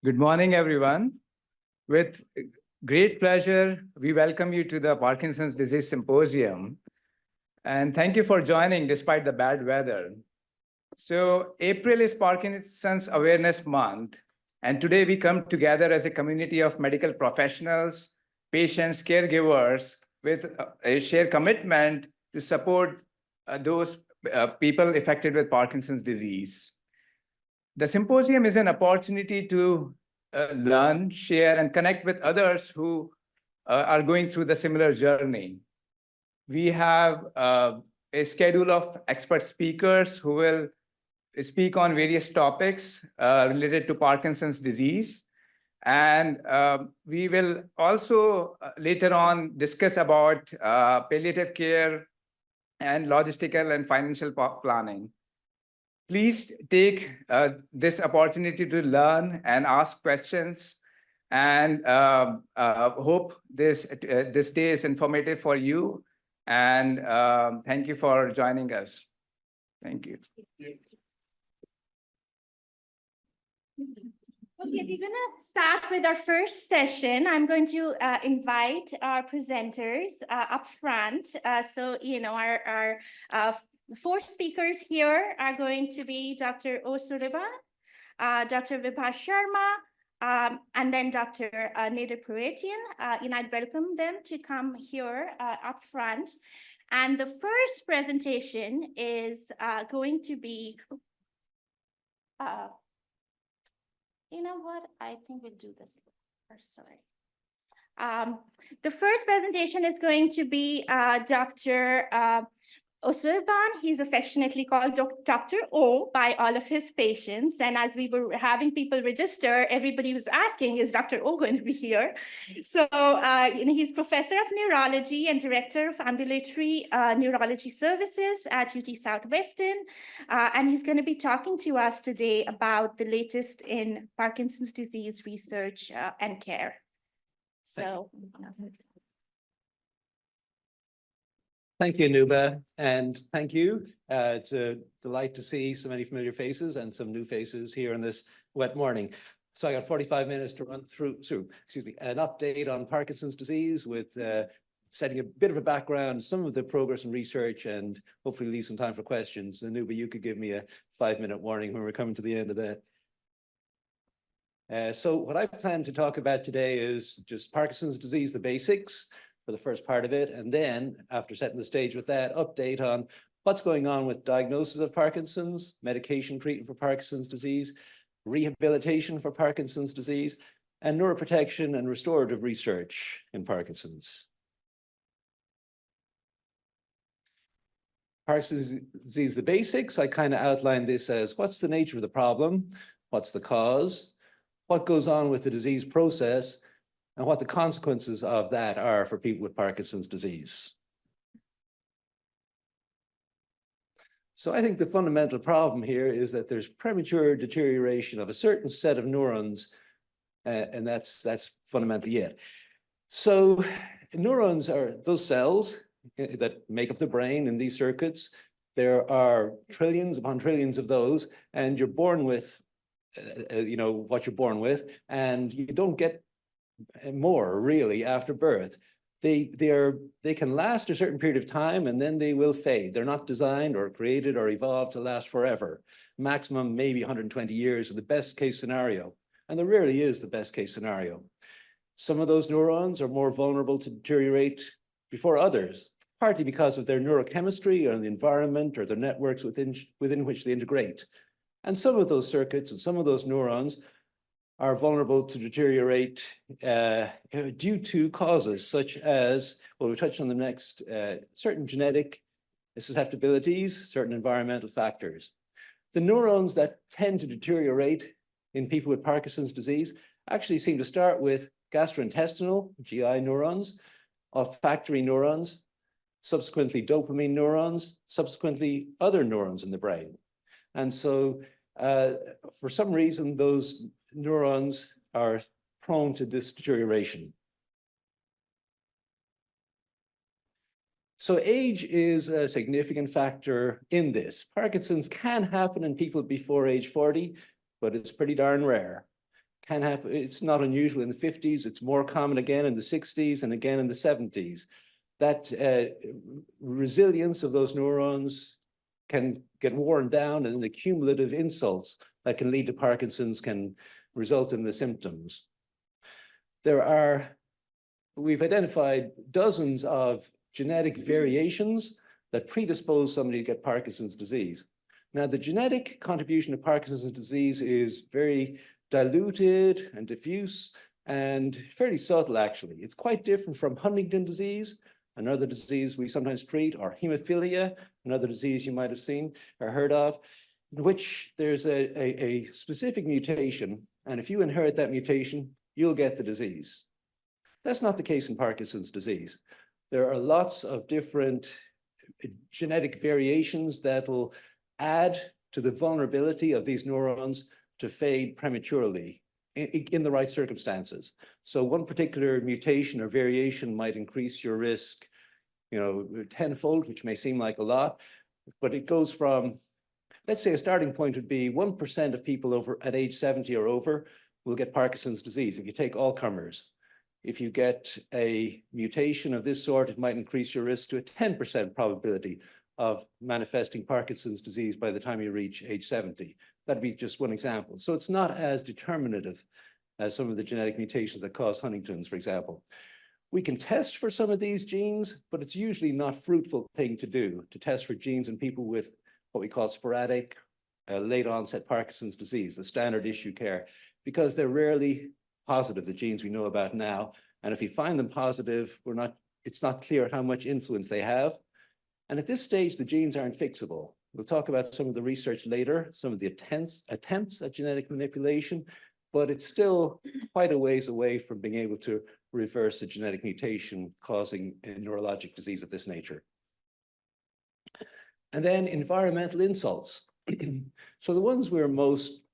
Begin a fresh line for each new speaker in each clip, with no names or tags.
Good morning, everyone. With great pleasure, we welcome you to the Parkinson's Disease Symposium. And thank you for joining despite the bad weather. So April is Parkinson's Awareness Month. And today we come together as a community of medical professionals, patients, caregivers with a shared commitment to support those people affected with Parkinson's disease. The symposium is an opportunity to learn, share, and connect with others who are going through the similar journey. We have a schedule of expert speakers who will speak on various topics related to Parkinson's disease. And we will also later on discuss about palliative care and logistical and financial planning. Please take this opportunity to learn and ask questions, and hope this day is informative for you. And thank you for joining us. Thank you.
Okay, we're going to start with our first session. I'm going to invite our presenters up front. Our four speakers here are going to be Dr. O'Sullivan, Dr. Vibha Sharma, and then Dr. Nader Puratian. I'd welcome them to come here up front. And the first presentation is going to be, you know what? I think we'll do this first, sorry. The first presentation is going to be Dr. O'Sullivan. He's affectionately called Dr. O by all of his patients. And as we were having people register, everybody was asking, is Dr. O going to be here? So he's professor of neurology and director of ambulatory neurology services at UT Southwestern. And he's going to be talking to us today about the latest in Parkinson's disease research and care. So.
Thank you, Nuba, and thank you. It's a delight to see so many familiar faces and some new faces here on this wet morning. So I got 45 minutes to run through, an update on Parkinson's disease with setting a bit of a background, some of the progress and research, and hopefully leave some time for questions. And Nuba, you could give me a 5-minute warning when we're coming to the end of that. So what I plan to talk about today is just Parkinson's disease, the basics, for the first part of it, and then after setting the stage with that, update on what's going on with diagnosis of Parkinson's, medication treatment for Parkinson's disease, rehabilitation for Parkinson's disease, and neuroprotection and restorative research in Parkinson's. Parkinson's disease, the basics, I kind of outlined this as what's the nature of the problem, what's the cause, what goes on with the disease process, and what the consequences of that are for people with Parkinson's disease. So I think the fundamental problem here is that there's premature deterioration of a certain set of neurons, and that's fundamentally it. So neurons are those cells that make up the brain in these circuits. There are trillions upon trillions of those, and you're born with, what you're born with, and you don't get more really after birth. They can last a certain period of time and then they will fade. They're not designed or created or evolved to last forever. Maximum maybe 120 years in the best case scenario. And there rarely is the best case scenario. Some of those neurons are more vulnerable to deteriorate before others, partly because of their neurochemistry or the environment or the networks within which they integrate. And some of those circuits and some of those neurons are vulnerable to deteriorate due to causes such as, well, we'll touch on the next, certain genetic susceptibilities, certain environmental factors. The neurons that tend to deteriorate in people with Parkinson's disease actually seem to start with gastrointestinal, GI neurons, olfactory neurons, subsequently dopamine neurons, subsequently other neurons in the brain. And so for some reason, those neurons are prone to this deterioration. So age is a significant factor in this. Parkinson's can happen in people before age 40, but it's pretty darn rare. can happen. It's not unusual in the 50s. It's more common again in the 60s and again in the 70s. That resilience of those neurons can get worn down, and the cumulative insults that can lead to Parkinson's can result in the symptoms. We've identified dozens of genetic variations that predispose somebody to get Parkinson's disease. Now, the genetic contribution to Parkinson's disease is very diluted and diffuse and fairly subtle, actually. It's quite different from Huntington disease, another disease we sometimes treat, or hemophilia, another disease you might have seen or heard of, in which there's a specific mutation, and if you inherit that mutation, you'll get the disease. That's not the case in Parkinson's disease. There are lots of different genetic variations that will add to the vulnerability of these neurons to fade prematurely in the right circumstances. So one particular mutation or variation might increase your risk, tenfold, which may seem like a lot, but it goes from, let's say a starting point would be 1% of people at age 70 or over will get Parkinson's disease if you take all comers. If you get a mutation of this sort, it might increase your risk to a 10% probability of manifesting Parkinson's disease by the time you reach age 70. That'd be just one example. So it's not as determinative as some of the genetic mutations that cause Huntington's, for example. We can test for some of these genes, but it's usually not a fruitful thing to do, to test for genes in people with what we call sporadic late onset Parkinson's disease, the standard issue care, because they're rarely positive, the genes we know about now. And if you find them positive, it's not clear how much influence they have. And at this stage, the genes aren't fixable. We'll talk about some of the research later, some of the attempts at genetic manipulation, but it's still quite a ways away from being able to reverse a genetic mutation causing a neurologic disease of this nature. And then environmental insults. So the ones we're most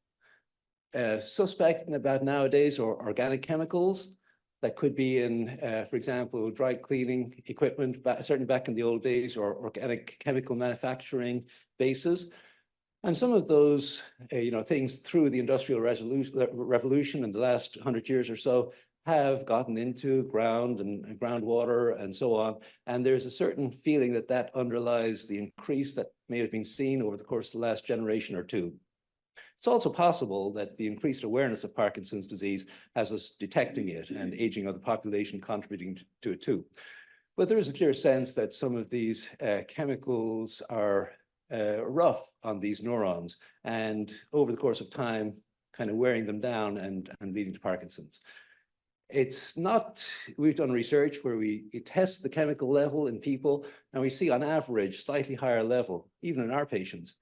suspecting about nowadays are organic chemicals that could be in, for example, dry cleaning equipment, certainly back in the old days, or organic chemical manufacturing bases. And some of those things through the Industrial Revolution in the last 100 years or so have gotten into ground and groundwater and so on. And there's a certain feeling that that underlies the increase that may have been seen over the course of the last generation or two. It's also possible that the increased awareness of Parkinson's disease has us detecting it and aging of the population contributing to it too. But there is a clear sense that some of these chemicals are rough on these neurons and over the course of time kind of wearing them down and leading to Parkinson's. It's not, we've done research where we test the chemical level in people and we see on average slightly higher level, even in our patients,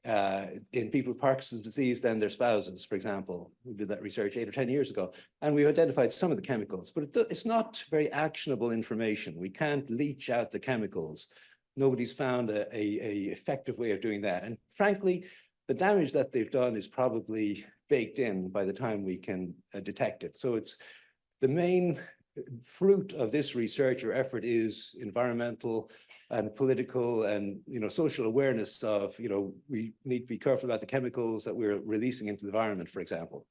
in people with Parkinson's disease than their spouses, for example. We did that research 8 or 10 years ago, and we've identified some of the chemicals, but it's not very actionable information. We can't leach out the chemicals. Nobody's found a effective way of doing that. And frankly, the damage that they've done is probably baked in by the time we can detect it. So it's the main fruit of this research or effort is environmental and political and social awareness of we need to be careful about the chemicals that we're releasing into the environment, for example.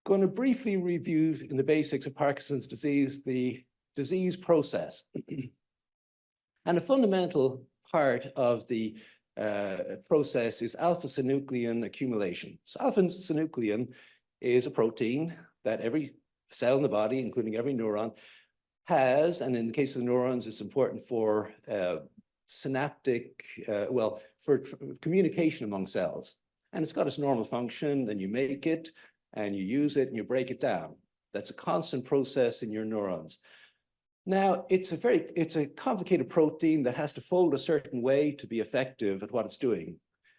Going to briefly review in the basics of Parkinson's disease, the disease process. And a fundamental part of the process is alpha-synuclein accumulation. So alpha-synuclein is a protein that every cell in the body, including every neuron, has, and in the case of neurons, it's important for synaptic, for communication among cells. And it's got its normal function, then you make it, and you use it, and you break it down. That's a constant process in your neurons. Now, it's a complicated protein that has to fold a certain way to be effective at what it's doing.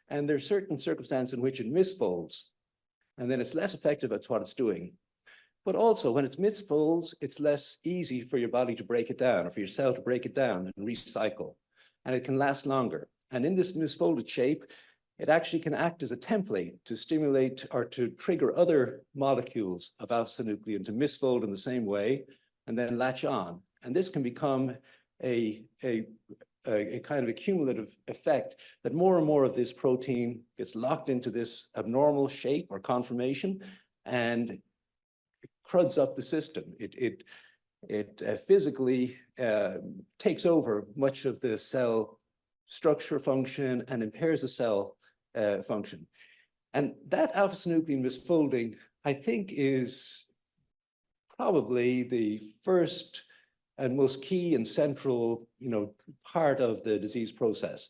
And there's certain circumstances in which it misfolds, and then it's less effective at what it's doing. But also, when it misfolds, it's less easy for your body to break it down, or for your cell to break it down and recycle. And it can last longer. And in this misfolded shape, it actually can act as a template to stimulate or to trigger other molecules of alpha-synuclein to misfold in the same way and then latch on. And this can become a a kind of a cumulative effect that more and more of this protein gets locked into this abnormal shape or conformation and cruds up the system. It physically takes over much of the cell structure function and impairs the cell function. And that alpha-synuclein misfolding, I think, is probably the first and most key and central, part of the disease process.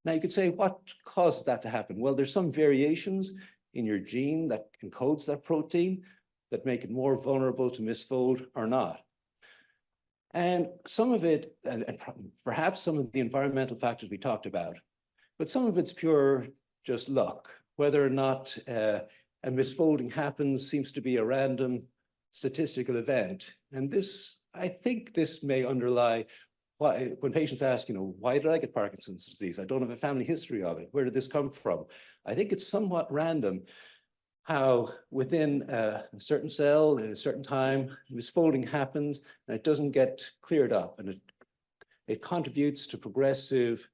Now, you could say, what causes that to happen? Well, there's some variations in your gene that encodes that protein that make it more vulnerable to misfold or not. And some of it, and perhaps some of the environmental factors we talked about, but some of it's pure just luck. Whether or not a misfolding happens seems to be a random statistical event. And this, I think this may underlie why, when patients ask, why did I get Parkinson's disease? I don't have a family history of it. Where did this come from? I think it's somewhat random how within a certain cell at a certain time, misfolding happens and it doesn't get cleared up, and it contributes to progressive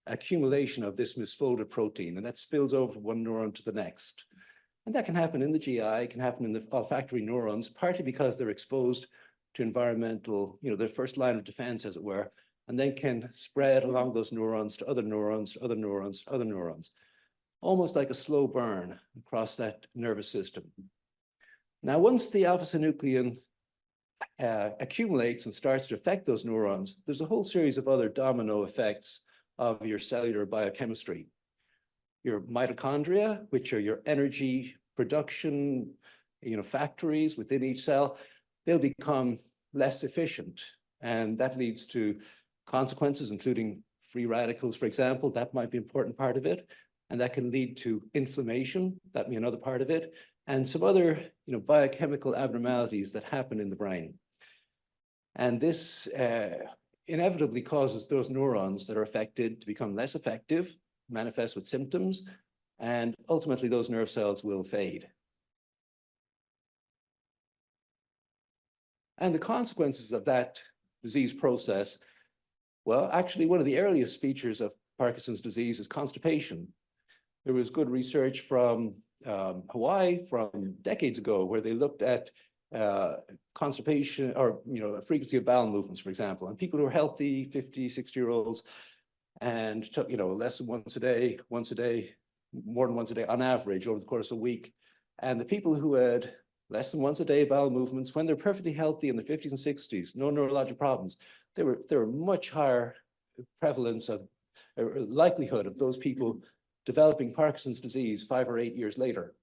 accumulation of this misfolded protein, and that spills over from one neuron to the next. And that can happen in the GI, it can happen in the olfactory neurons, partly because they're exposed to environmental, their first line of defense, as it were, and then can spread along those neurons to other neurons, to other neurons, to other neurons, almost like a slow burn across that nervous system. Now, once the alpha-synuclein accumulates and starts to affect those neurons, there's a whole series of other domino effects of your cellular biochemistry. Your mitochondria, which are your energy production, factories within each cell, they'll become less efficient. And that leads to consequences, including free radicals, for example. That might be an important part of it. And that can lead to inflammation. That'd be another part of it. And some other, biochemical abnormalities that happen in the brain. And this inevitably causes those neurons that are affected to become less effective, manifest with symptoms, and ultimately those nerve cells will fade. And the consequences of that disease process, well, actually one of the earliest features of Parkinson's disease is constipation. There was good research from Hawaii from decades ago where they looked at constipation or, frequency of bowel movements, for example, and people who are healthy, 50, 60-year-olds, and took, less than once a day, more than once a day on average over the course of a week. And the people who had less than once a day bowel movements, when they're perfectly healthy in the 50s and 60s, no neurologic problems, there were much higher prevalence of likelihood of those people developing Parkinson's disease 5 or 8 years later.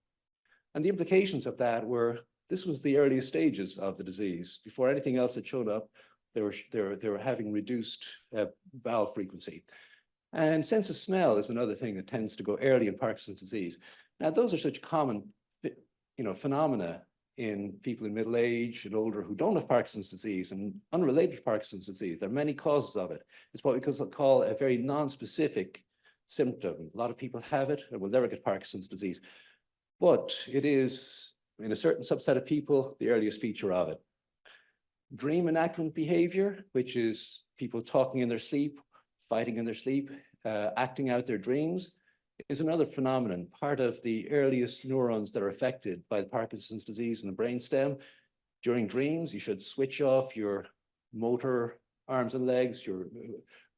And the implications of that were, this was the earliest stages of the disease. Before anything else had shown up, they were having reduced bowel frequency. And sense of smell is another thing that tends to go early in Parkinson's disease. Now, those are such common, phenomena in people in middle age and older who don't have Parkinson's disease and unrelated to Parkinson's disease. There are many causes of it. It's what we call a very non-specific symptom. A lot of people have it and will never get Parkinson's disease. But it is, in a certain subset of people, the earliest feature of it. Dream enactment behavior, which is people talking in their sleep, fighting in their sleep, acting out their dreams, is another phenomenon, part of the earliest neurons that are affected by the Parkinson's disease in the brainstem. During dreams, you should switch off your motor arms and legs, your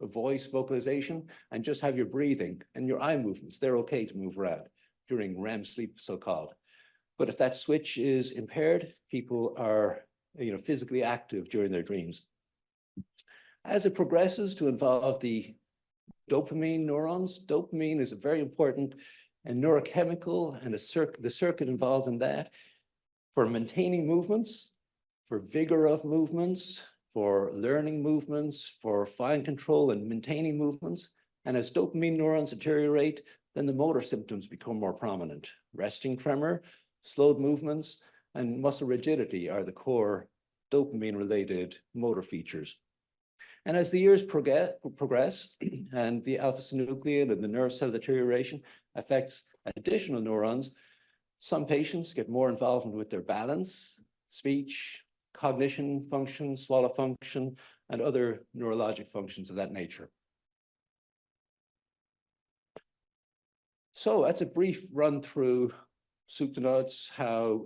voice vocalization, and just have your breathing and your eye movements. They're okay to move around during REM sleep, so-called. But if that switch is impaired, people are physically active during their dreams. As it progresses to involve the dopamine neurons, dopamine is a very important and neurochemical and the circuit involved in that for maintaining movements, for vigor of movements, for learning movements, for fine control and maintaining movements. And as dopamine neurons deteriorate, then the motor symptoms become more prominent. Resting tremor, slowed movements, and muscle rigidity are the core dopamine-related motor features. And as the years progress and the alpha-synuclein and the nerve cell deterioration affects additional neurons, some patients get more involvement with their balance, speech, cognition function, swallow function, and other neurologic functions of that nature. So that's a brief run through, soup to nuts, how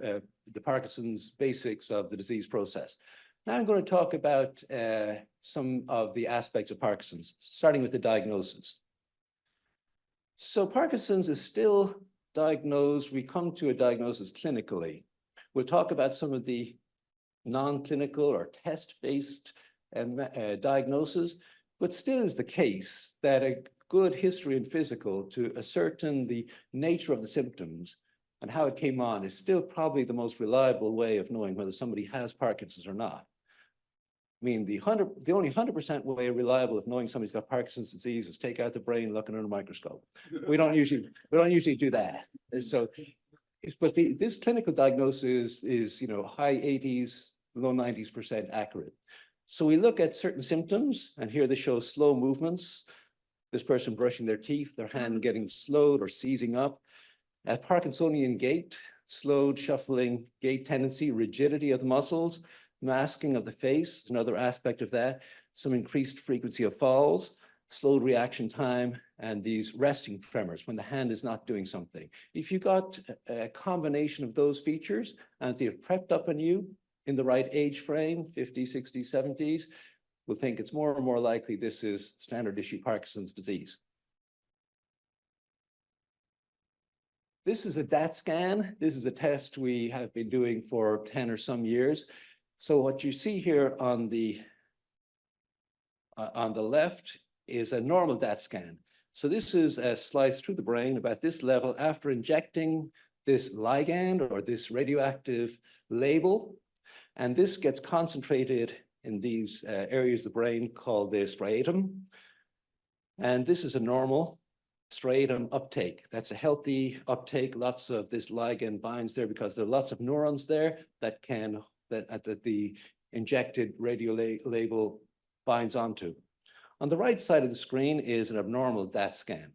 the Parkinson's basics of the disease process. Now I'm going to talk about some of the aspects of Parkinson's, starting with the diagnosis. So Parkinson's is still diagnosed. We come to a diagnosis clinically. We'll talk about some of the non-clinical or test-based diagnosis, but still is the case that a good history and physical to ascertain the nature of the symptoms and how it came on is still probably the most reliable way of knowing whether somebody has Parkinson's or not. I mean, the only 100% way reliable of knowing somebody's got Parkinson's disease is take out the brain, look under a microscope. We don't usually do that. So, but this clinical diagnosis is, high 80s, low 90s% accurate. So we look at certain symptoms, and here they show slow movements. This person brushing their teeth, their hand getting slowed or seizing up. At Parkinsonian gait, slowed, shuffling gait tendency, rigidity of the muscles, masking of the face, another aspect of that, some increased frequency of falls, slowed reaction time, and these resting tremors when the hand is not doing something. If you got a combination of those features and they have prepped up on you in the right age frame, 50s, 60s, 70s, we'll think it's more and more likely this is standard issue Parkinson's disease. This is a DAT scan. This is a test we have been doing for 10 or some years. So what you see here on the left is a normal DAT scan. So this is a slice through the brain about this level after injecting this ligand or this radioactive label. And this gets concentrated in these areas of the brain called the striatum. And this is a normal striatum uptake. That's a healthy uptake. Lots of this ligand binds there because there are lots of neurons there that the injected radio label binds onto. On the right side of the screen is an abnormal DAT scan.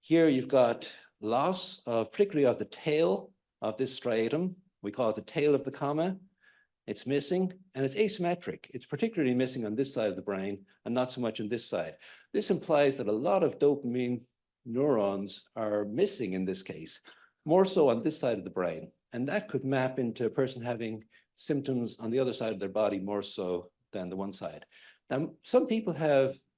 Here you've got loss of, particularly of the tail of this striatum. We call it the tail of the comma. It's missing and it's asymmetric. It's particularly missing on this side of the brain and not so much on this side. This implies that a lot of dopamine neurons are missing in this case, more so on this side of the brain. And that could map into a person having symptoms on the other side of their body more so than the one side. Now, some people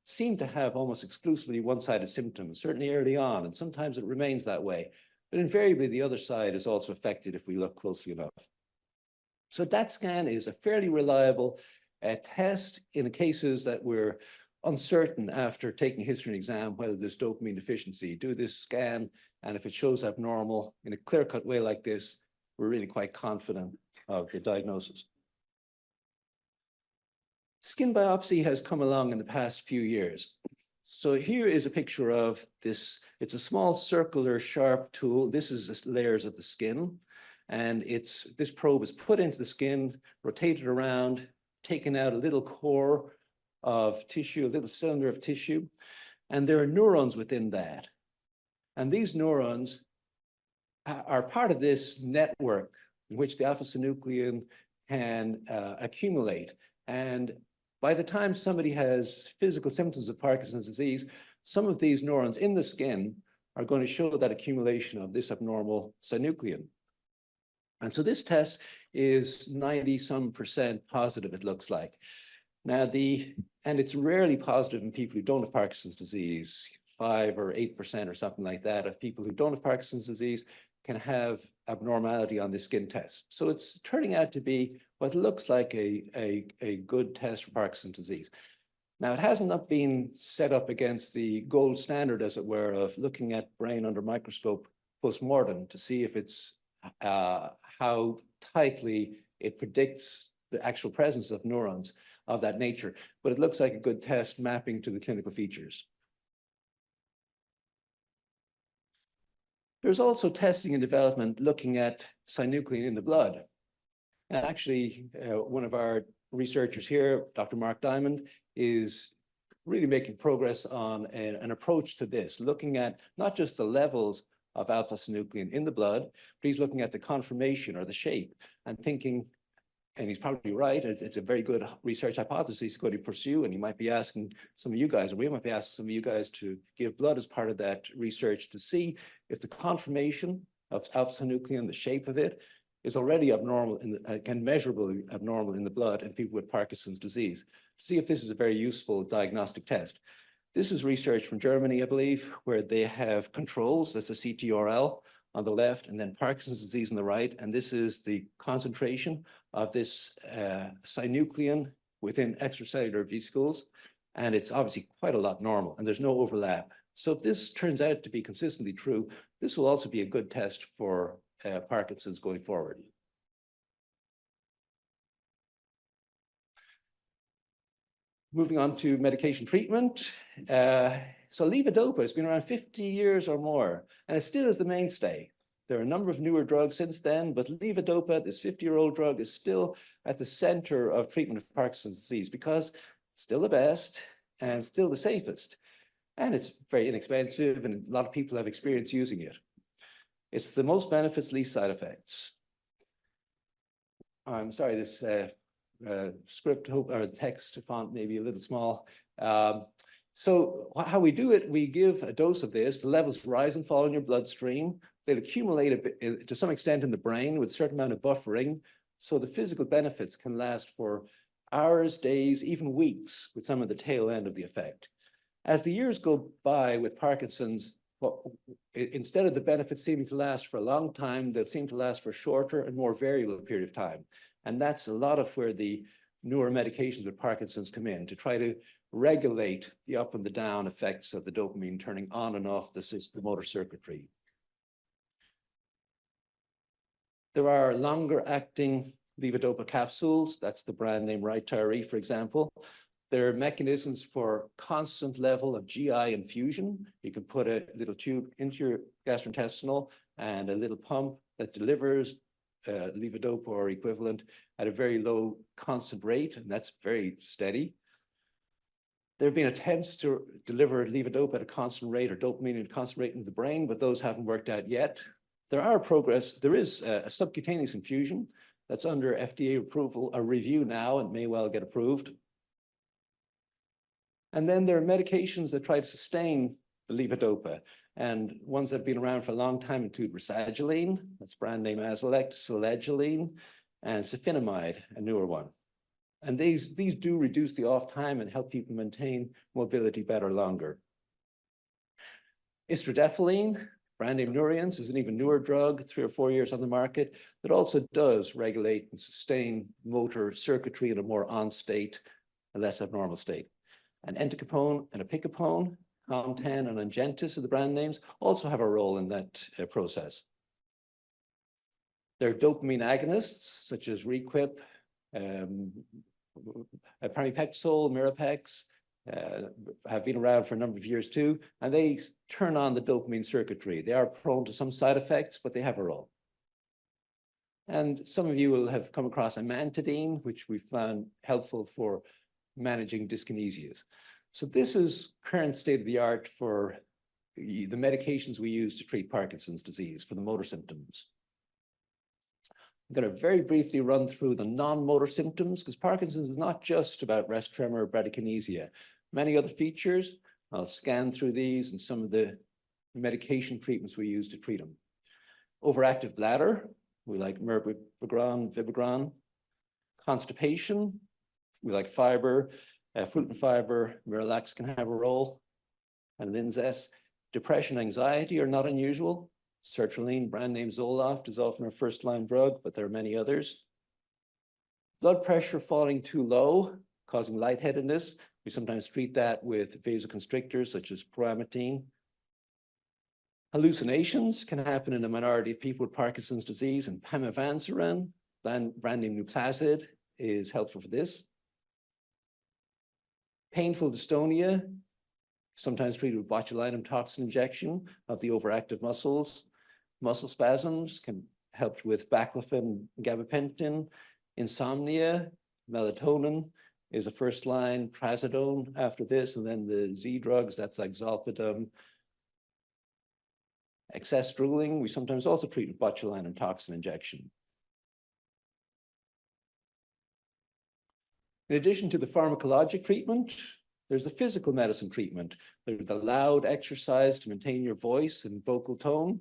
seem to have almost exclusively one-sided symptoms, certainly early on, and sometimes it remains that way. But invariably, the other side is also affected if we look closely enough. So DAT scan is a fairly reliable test in the cases that we're uncertain after taking a history exam whether there's dopamine deficiency. Do this scan, and if it shows abnormal in a clear-cut way like this, we're really quite confident of the diagnosis. Skin biopsy has come along in the past few years. So here is a picture of this. It's a small circular sharp tool. This is layers of the skin. And this probe is put into the skin, rotated around, taken out a little core of tissue, a little cylinder of tissue. And there are neurons within that. And these neurons are part of this network in which the alpha-synuclein can accumulate. And by the time somebody has physical symptoms of Parkinson's disease, some of these neurons in the skin are going to show that accumulation of this abnormal synuclein. And so this test is 90-some% positive, it looks like. Now, and it's rarely positive in people who don't have Parkinson's disease. 5 or 8% or something like that of people who don't have Parkinson's disease can have abnormality on the skin test. So it's turning out to be what looks like a good test for Parkinson's disease. Now, it hasn't not been set up against the gold standard, as it were, of looking at brain under microscope post-mortem to see if it's how tightly it predicts the actual presence of neurons of that nature. But it looks like a good test mapping to the clinical features. There's also testing and development looking at synuclein in the blood. And actually, one of our researchers here, Dr. Mark Diamond, is really making progress on an approach to this, looking at not just the levels of alpha-synuclein in the blood, but he's looking at the conformation or the shape and thinking and he's probably right. It's a very good research hypothesis going to pursue, and he might be asking some of you guys, or we might be asking some of you guys to give blood as part of that research to see if the conformation of alpha-synuclein, the shape of it, is already abnormal can measurably abnormal in the blood in people with Parkinson's disease. To see if this is a very useful diagnostic test. This is research from Germany, I believe, where they have controls. That's a CTRL on the left, and then Parkinson's disease on the right. And this is the concentration of this synuclein within extracellular vesicles. And it's obviously quite a lot normal, and there's no overlap. So if this turns out to be consistently true, this will also be a good test for Parkinson's going forward. Moving on to medication treatment. So levodopa has been around 50 years or more, and it still is the mainstay. There are a number of newer drugs since then, but levodopa, this 50-year-old drug, is still at the center of treatment of Parkinson's disease because it's still the best and still the safest. And it's very inexpensive, and a lot of people have experience using it. It's the most benefits, least side effects. I'm sorry, this script or text font may be a little small. So how we do it, we give a dose of this, the levels rise and fall in your bloodstream. They'll accumulate a bit, to some extent in the brain with a certain amount of buffering. So the physical benefits can last for hours, days, even weeks with some of the tail end of the effect. As the years go by with Parkinson's, instead of the benefits seeming to last for a long time, they'll seem to last for a shorter and more variable period of time. And that's a lot of where the newer medications with Parkinson's come in, to try to regulate the up and the down effects of the dopamine turning on and off the motor circuitry. There are longer acting levodopa capsules. That's the brand name Rytary, for example. There are mechanisms for constant level of GI infusion. You can put a little tube into your gastrointestinal and a little pump that delivers levodopa or equivalent at a very low constant rate, and that's very steady. There have been attempts to deliver levodopa at a constant rate or dopamine at a constant rate into the brain, but those haven't worked out yet. There is a subcutaneous infusion that's under FDA approval, a review now, and may well get approved. And then there are medications that try to sustain the levodopa, and ones that have been around for a long time include rasagiline, that's brand name Azilect, selegiline, and safinamide, a newer one. And these do reduce the off time and help people maintain mobility better longer. Istradefylline, brand name Neurians, is an even newer drug, 3 or 4 years on the market, that also does regulate and sustain motor circuitry in a more on state, a less abnormal state. And entacapone and opicapone, Comten and Angentis are the brand names, also have a role in that process. There are dopamine agonists, such as Requip, pramipexole, Mirapex, have been around for a number of years too, and they turn on the dopamine circuitry. They are prone to some side effects, but they have a role. And some of you will have come across amantadine, which we found helpful for managing dyskinesias. So this is current state of the art for the medications we use to treat Parkinson's disease for the motor symptoms. I'm going to very briefly run through the non-motor symptoms, because Parkinson's is not just about rest tremor or bradykinesia. Many other features. I'll scan through these and some of the medication treatments we use to treat them. Overactive bladder, we like mirabegron, Vibegron. Constipation, we like fiber, fruit and fiber, Miralax can have a role, and Linzess. Depression, anxiety are not unusual. Sertraline, brand name Zoloft, is often our first-line drug, but there are many others. Blood pressure falling too low, causing lightheadedness. We sometimes treat that with vasoconstrictors such as Prometine. Hallucinations can happen in a minority of people with Parkinson's disease, and Pimavanserin, brand name Nuplazid, is helpful for this. Painful dystonia, sometimes treated with botulinum toxin injection of the overactive muscles. Muscle spasms can help with baclofen and gabapentin. Insomnia, melatonin is a first line, trazodone after this, and then the Z drugs, that's like zolpidem. Excess drooling, we sometimes also treat with botulinum toxin injection. In addition to the pharmacologic treatment, there's the physical medicine treatment. There's the loud exercise to maintain your voice and vocal tone.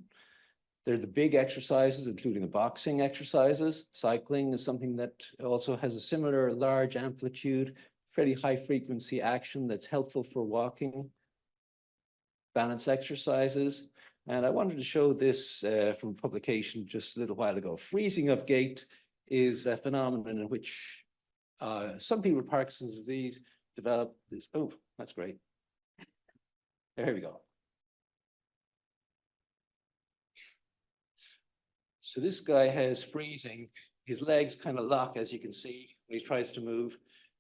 There are the big exercises, including the boxing exercises. Cycling is something that also has a similar large amplitude, fairly high frequency action that's helpful for walking. Balance exercises. And I wanted to show this from a publication just a little while ago. Freezing of gait is a phenomenon in which some people with Parkinson's disease develop this. Oh, that's great. There we go. So this guy has freezing. His legs kind of lock, as you can see, when he tries to move.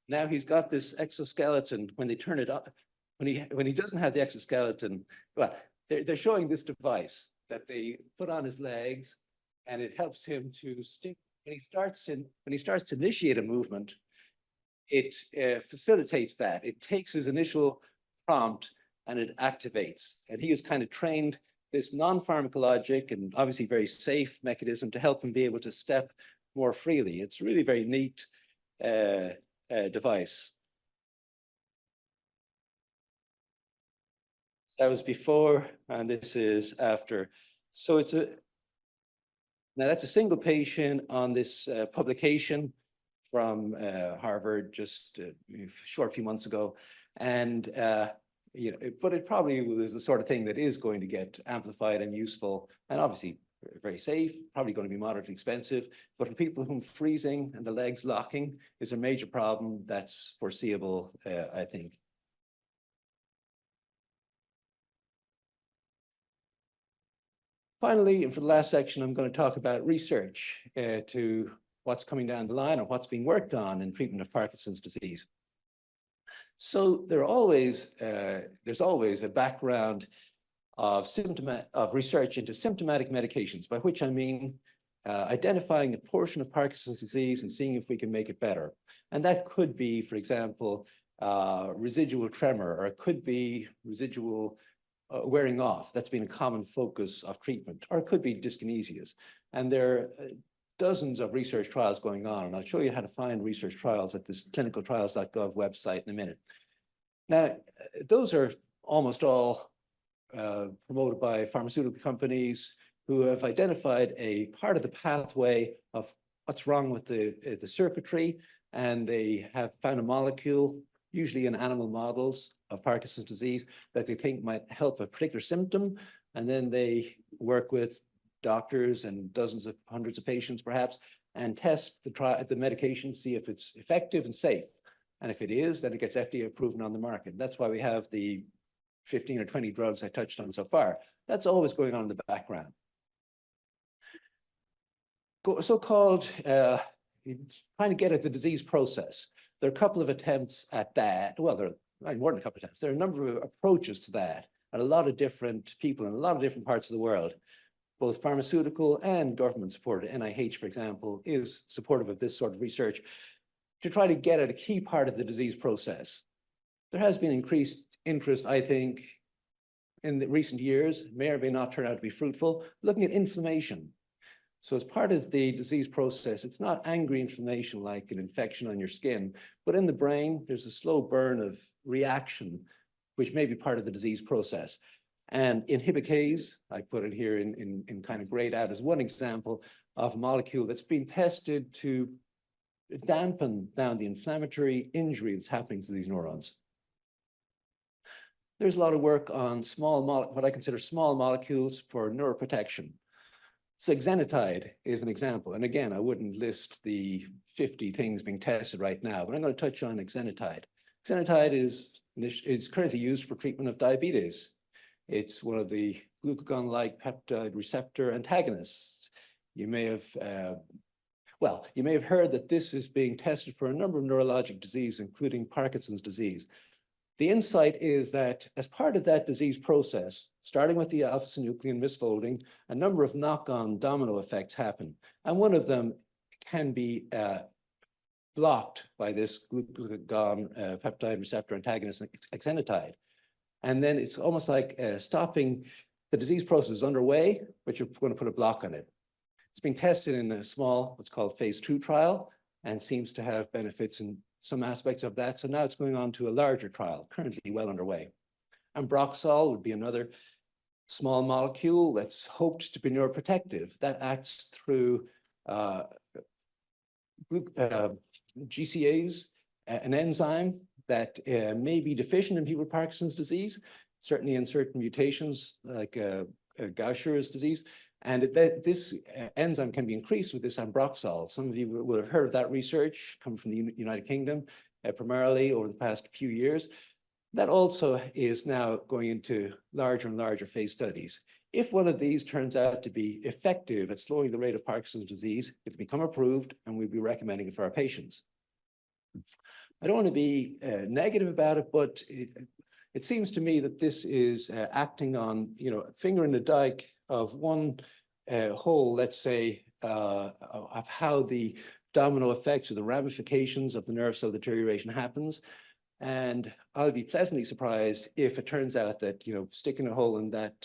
Now he's got this exoskeleton. When they turn it up, when he doesn't have the exoskeleton, well, they're showing this device that they put on his legs, and it helps him to stick. When he starts to initiate a movement, it facilitates that. It takes his initial prompt and it activates. And he has kind of trained this non-pharmacologic and obviously very safe mechanism to help him be able to step more freely. It's really very neat device. So that was before, and this is after. So now that's a single patient on this publication from Harvard just a short few months ago. And but it probably is the sort of thing that is going to get amplified and useful, and obviously very safe, probably going to be moderately expensive. But for people whom freezing and the legs locking is a major problem, that's foreseeable, I think. Finally, and for the last section, I'm going to talk about research to what's coming down the line or what's being worked on in treatment of Parkinson's disease. So there's always a background of research into symptomatic medications, by which I mean identifying a portion of Parkinson's disease and seeing if we can make it better. And that could be, for example, residual tremor, or it could be residual wearing off. That's been a common focus of treatment, or it could be dyskinesias. And there are dozens of research trials going on, and I'll show you how to find research trials at this clinicaltrials.gov website in a minute. Now, those are almost all promoted by pharmaceutical companies who have identified a part of the pathway of what's wrong with the circuitry, and they have found a molecule, usually in animal models of Parkinson's disease, that they think might help a particular symptom. And then they work with doctors and dozens of hundreds of patients perhaps, and test the medication, see if it's effective and safe. And if it is, then it gets FDA approved and on the market. That's why we have the 15 or 20 drugs I touched on so far. That's always going on in the background. So-called trying to get at the disease process. There are a couple of attempts at that. Well, there are more than a couple of attempts. There are a number of approaches to that, and a lot of different people in a lot of different parts of the world, both pharmaceutical and government supported. NIH, for example, is supportive of this sort of research to try to get at a key part of the disease process. There has been increased interest, I think, in the recent years, may or may not turn out to be fruitful, looking at inflammation. So as part of the disease process, it's not angry inflammation like an infection on your skin, but in the brain, there's a slow burn of reaction, which may be part of the disease process. And inhibicase, I put it here in kind of grayed out as one example of a molecule that's been tested to dampen down the inflammatory injury that's happening to these neurons. There's a lot of work on what I consider small molecules for neuroprotection. So exenatide is an example. And again, I wouldn't list the 50 things being tested right now, but I'm going to touch on exenatide. Exenatide is currently used for treatment of diabetes. It's one of the glucagon-like peptide receptor antagonists. You may have heard that this is being tested for a number of neurologic diseases, including Parkinson's disease. The insight is that as part of that disease process, starting with the alpha-synuclein misfolding, a number of knock-on domino effects happen. And one of them can be blocked by this glucagon peptide receptor antagonist, exenatide. And then it's almost like stopping the disease process is underway, but you're going to put a block on it. It's being tested in a small, what's called phase 2 trial, and seems to have benefits in some aspects of that. So now it's going on to a larger trial, currently well underway. Ambroxol would be another small molecule that's hoped to be neuroprotective. That acts through GCase, an enzyme that may be deficient in people with Parkinson's disease, certainly in certain mutations like Gaucher's disease. And this enzyme can be increased with this ambroxol. Some of you will have heard of that research coming from the United Kingdom, primarily over the past few years. That also is now going into larger and larger phase studies. If one of these turns out to be effective at slowing the rate of Parkinson's disease, it'll become approved and we'll be recommending it for our patients. I don't want to be negative about it, but it seems to me that this is acting on, a finger in the dike of one whole, let's say, of how the domino effects or the ramifications of the nerve cell deterioration happens. And I'll be pleasantly surprised if it turns out that, sticking a hole in that,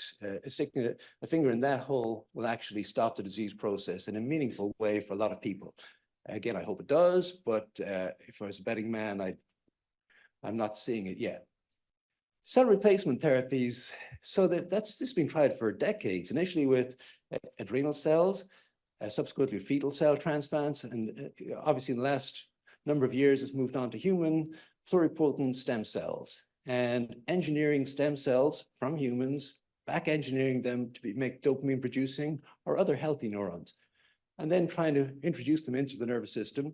sticking a finger in that hole will actually stop the disease process in a meaningful way for a lot of people. Again, I hope it does, but if I was a betting man, I'm not seeing it yet. Cell replacement therapies, so this has been tried for decades, initially with adrenal cells, subsequently fetal cell transplants, and obviously in the last number of years, it's moved on to human pluripotent stem cells and engineering stem cells from humans, back engineering them to make dopamine producing or other healthy neurons, and then trying to introduce them into the nervous system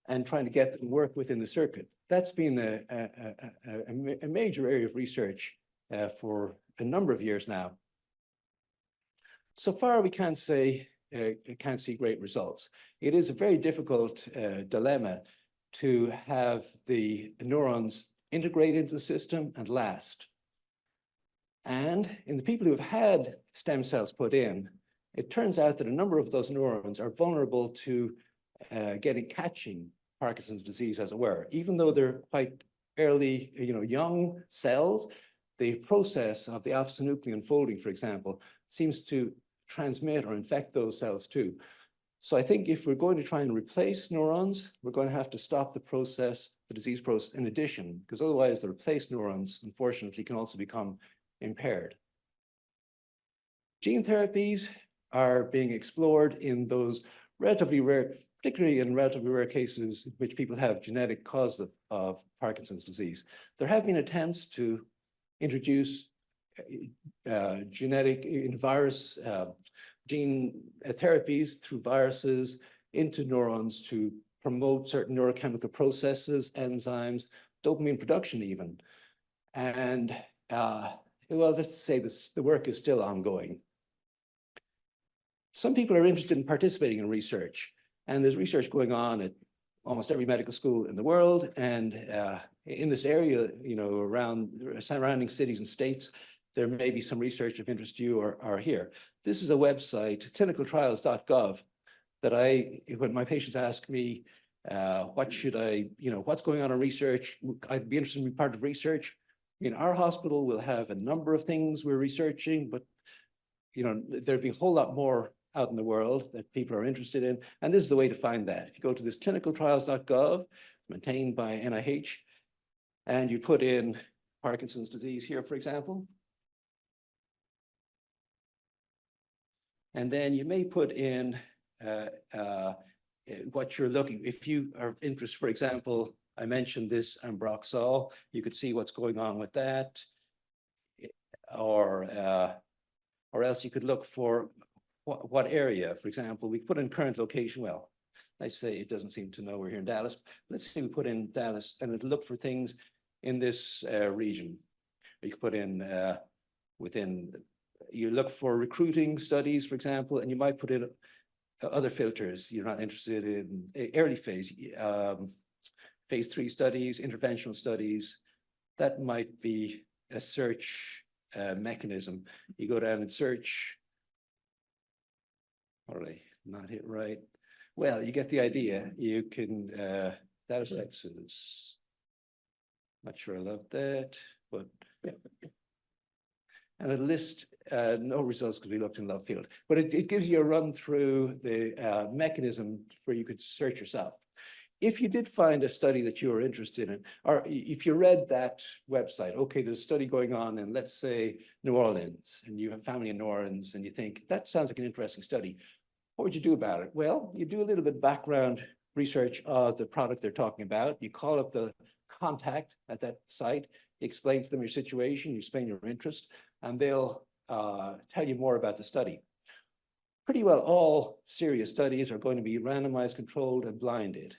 and trying to get them to work within the circuit. That's been a major area of research for a number of years now. So far, we can't see great results. It is a very difficult dilemma to have the neurons integrate into the system and last. And in the people who have had stem cells put in, it turns out that a number of those neurons are vulnerable to catching Parkinson's disease, as it were. Even though they're quite early, young cells, the process of the alpha-synuclein folding, for example, seems to transmit or infect those cells too. So I think if we're going to try and replace neurons, we're going to have to stop the process, the disease process in addition, because otherwise the replaced neurons, unfortunately, can also become impaired. Gene therapies are being explored in those relatively rare, particularly in relatively rare cases in which people have genetic cause of Parkinson's disease. There have been attempts to introduce genetic in virus gene therapies through viruses into neurons to promote certain neurochemical processes, enzymes, dopamine production even. And well, let's say the work is still ongoing. Some people are interested in participating in research, and there's research going on at almost every medical school in the world. And in this area, around surrounding cities and states, there may be some research of interest to you or here. This is a website, clinicaltrials.gov, that when my patients ask me, what should what's going on in research, I'd be interested in being part of research. Our hospital will have a number of things we're researching, but there'd be a whole lot more out in the world that people are interested in. And this is the way to find that. If you go to this clinicaltrials.gov, maintained by NIH, and you put in Parkinson's disease here, for example, and then you may put in what you're looking. If you are interested, for example, I mentioned this ambroxol, you could see what's going on with that, or else you could look for what area. For example, we put in current location. Well, I say it doesn't seem to know we're here in Dallas. Let's say we put in Dallas, and it'll look for things in this region. You could put in you look for recruiting studies, for example, and you might put in other filters. You're not interested in early phase, phase 3 studies, interventional studies. That might be a search mechanism. You go down and search. All right, not hit right. Well, you get the idea. You can, data sexes. Not sure I love that, but yeah. And a list, no results because we looked in left field, but it gives you a run through the mechanism where you could search yourself. if you did find a study that you were interested in, or if you read that website, okay, there's a study going on in, let's say, New Orleans, and you have family in New Orleans, and you think, that sounds like an interesting study. What would you do about it? Well, you do a little bit of background research of the product they're talking about. You call up the contact at that site, you explain to them your situation, you explain your interest, and they'll tell you more about the study. Pretty well all serious studies are going to be randomized, controlled, and blinded,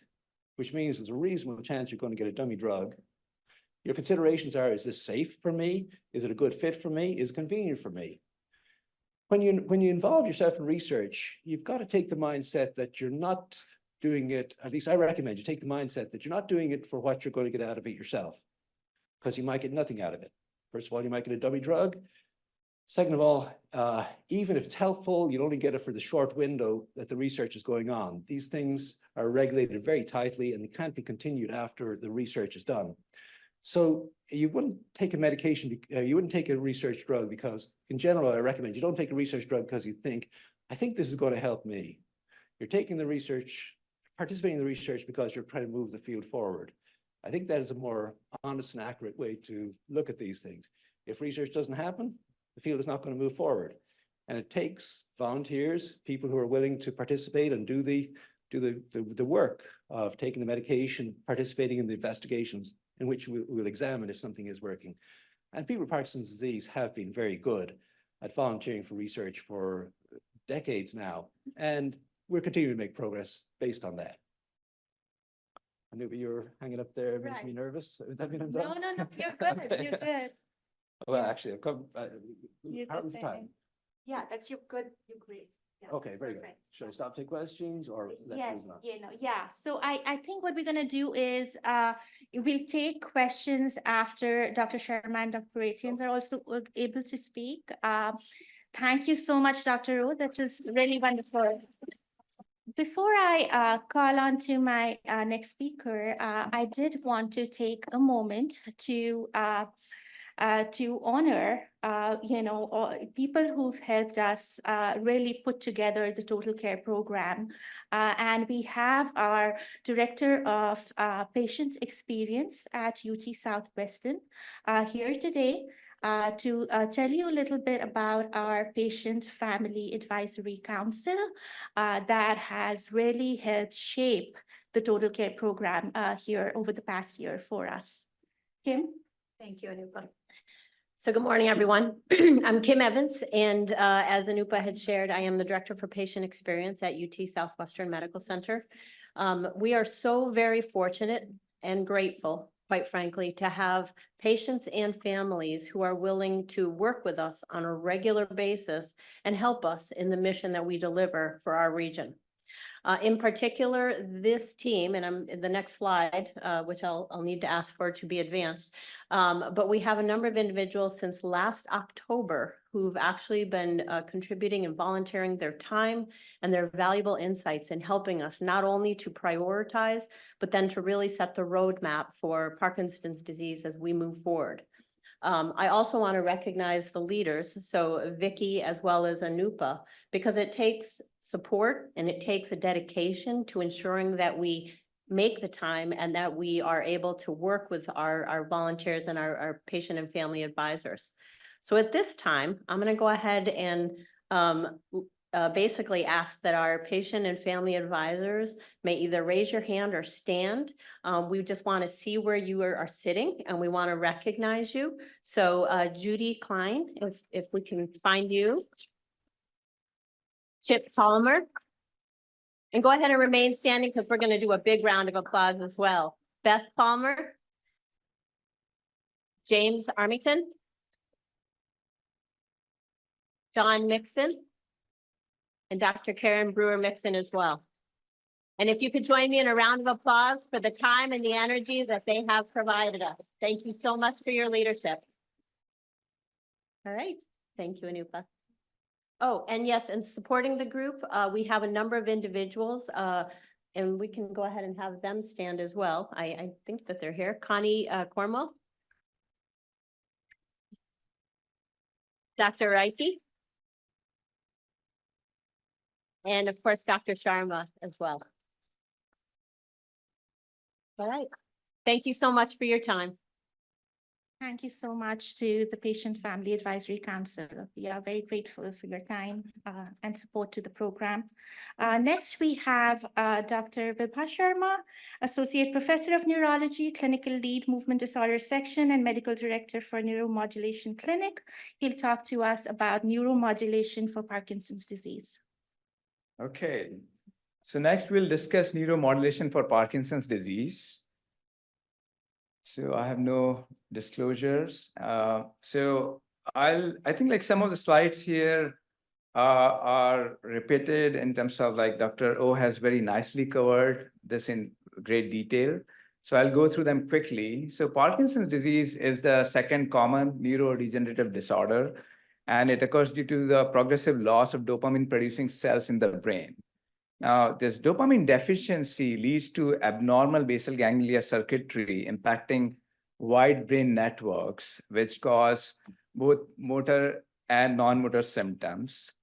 which means there's a reasonable chance you're going to get a dummy drug. Your considerations are, is this safe for me? Is it a good fit for me? Is it convenient for me? When you involve yourself in research, you've got to take the mindset that you're not doing it, at least I recommend you take the mindset that you're not doing it for what you're going to get out of it yourself, because you might get nothing out of it. First of all, you might get a dummy drug. Second of all, even if it's helpful, you'll only get it for the short window that the research is going on. These things are regulated very tightly and they can't be continued after the research is done. So you wouldn't take a medication, you wouldn't take a research drug because, in general, I recommend you don't take a research drug because you think, I think this is going to help me. You're taking the research, participating in the research because you're trying to move the field forward. I think that is a more honest and accurate way to look at these things. If research doesn't happen, the field is not going to move forward. And it takes volunteers, people who are willing to participate and do the work of taking the medication, participating in the investigations in which we'll examine if something is working. And people with Parkinson's disease have been very good at volunteering for research for decades now. And we're continuing to make progress based on that. I knew you're hanging up there, making me nervous. Does that mean I'm done?
No, you're good,
Okay.
you're good.
Well, actually, I've come.
You're
how
good
much time?
thing. Yeah, that's you're good, you're great. Yeah,
Okay, very good.
perfect.
Should I stop, take questions, or let
Yes,
move on?
yeah. So I think what we're gonna do is we'll take questions after Dr. Sharma and Dr. Ratians are also able to speak. Thank you so much, Dr. Rowe. That was really wonderful. Before I call on to my next speaker, I did want to take a moment to honor, people who've helped us really put together the Total Care Program. And we have our Director of Patient Experience at UT Southwestern here today to tell you a little bit about our Patient Family Advisory Council that has really helped shape the Total Care Program here over the past year for us. Kim?
Thank you, Anupa. So good morning, everyone. I'm Kim Evans, and as Anupa had shared, I am the Director for Patient Experience at UT Southwestern Medical Center. We are so very fortunate and grateful, quite frankly, to have patients and families who are willing to work with us on a regular basis and help us in the mission that we deliver for our region. In particular, this team, and I'm in the next slide, which I'll need to ask for to be advanced. But we have a number of individuals since last October who've actually been contributing and volunteering their time and their valuable insights in helping us not only to prioritize, but then to really set the roadmap for Parkinson's disease as we move forward. I also want to recognize the leaders, so Vicky as well as Anupa, because it takes support and it takes a dedication to ensuring that we make the time and that we are able to work with our volunteers and our patient and family advisors. So at this time, I'm going to go ahead and basically ask that our patient and family advisors may either raise your hand or stand. We just want to see where you are sitting and we want to recognize you. So Judy Klein, if we can find you. Chip Palmer. And go ahead and remain standing because we're going to do a big round of applause as well. Beth Palmer. James Armington. John Mixon. And Dr. Karen Brewer-Mixon as well. And if you could join me in a round of applause for the time and the energy that they have provided us. Thank you so much for your leadership. All right. Thank you, Anupa. Oh, and yes, and supporting the group, we have a number of individuals, and we can go ahead and have them stand as well. I think that they're here. Connie Cornwell. Dr. Reiki. And of course, Dr. Sharma as well. All right. Thank you so much for your time.
Thank you so much to the Patient Family Advisory Council. We are very grateful for your time and support to the program. Next, we have Dr. Vibha Sharma, Associate Professor of Neurology, Clinical Lead Movement Disorder Section, and Medical Director for Neuromodulation Clinic. He'll talk to us about neuromodulation for Parkinson's disease.
Okay, so next we'll discuss neuromodulation for Parkinson's disease. So I have no disclosures. I think like some of the slides here are repeated in terms of like Dr. O has very nicely covered this in great detail. So I'll go through them quickly. So Parkinson's disease is the second common neurodegenerative disorder, and it occurs due to the progressive loss of dopamine producing cells in the brain. Now, this dopamine deficiency leads to abnormal basal ganglia circuitry impacting wide brain networks, which cause both motor and non-motor symptoms.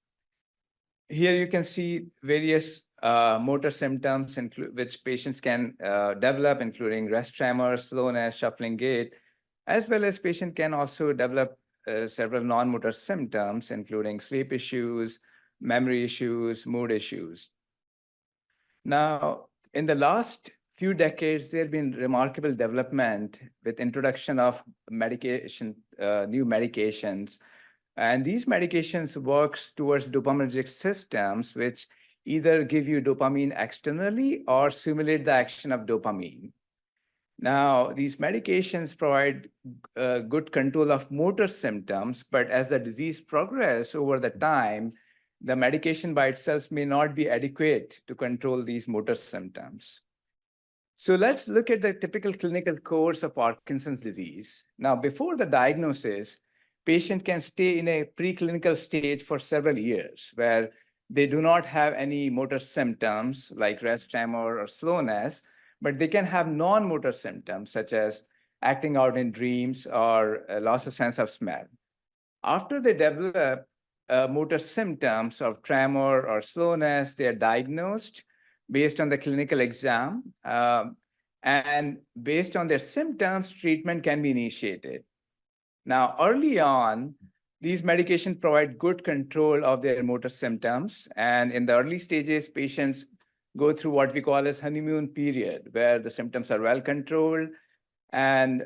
Here you can see various motor symptoms which patients can develop, including rest tremor, slowness, shuffling gait, as well as patient can also develop several non-motor symptoms, including sleep issues, memory issues, mood issues. Now, in the last few decades, there have been remarkable development with introduction of medication, new medications. And these medications works towards dopaminergic systems, which either give you dopamine externally or simulate the action of dopamine. Now, these medications provide good control of motor symptoms, but as the disease progresses over the time, the medication by itself may not be adequate to control these motor symptoms. So let's look at the typical clinical course of Parkinson's disease. Now, before the diagnosis, patient can stay in a preclinical stage for several years where they do not have any motor symptoms like rest tremor or slowness, but they can have non-motor symptoms such as acting out in dreams or loss of sense of smell. After they develop motor symptoms of tremor or slowness, they are diagnosed based on the clinical exam. And based on their symptoms, treatment can be initiated. Now, early on, these medications provide good control of their motor symptoms. And in the early stages, patients go through what we call as honeymoon period, where the symptoms are well controlled. And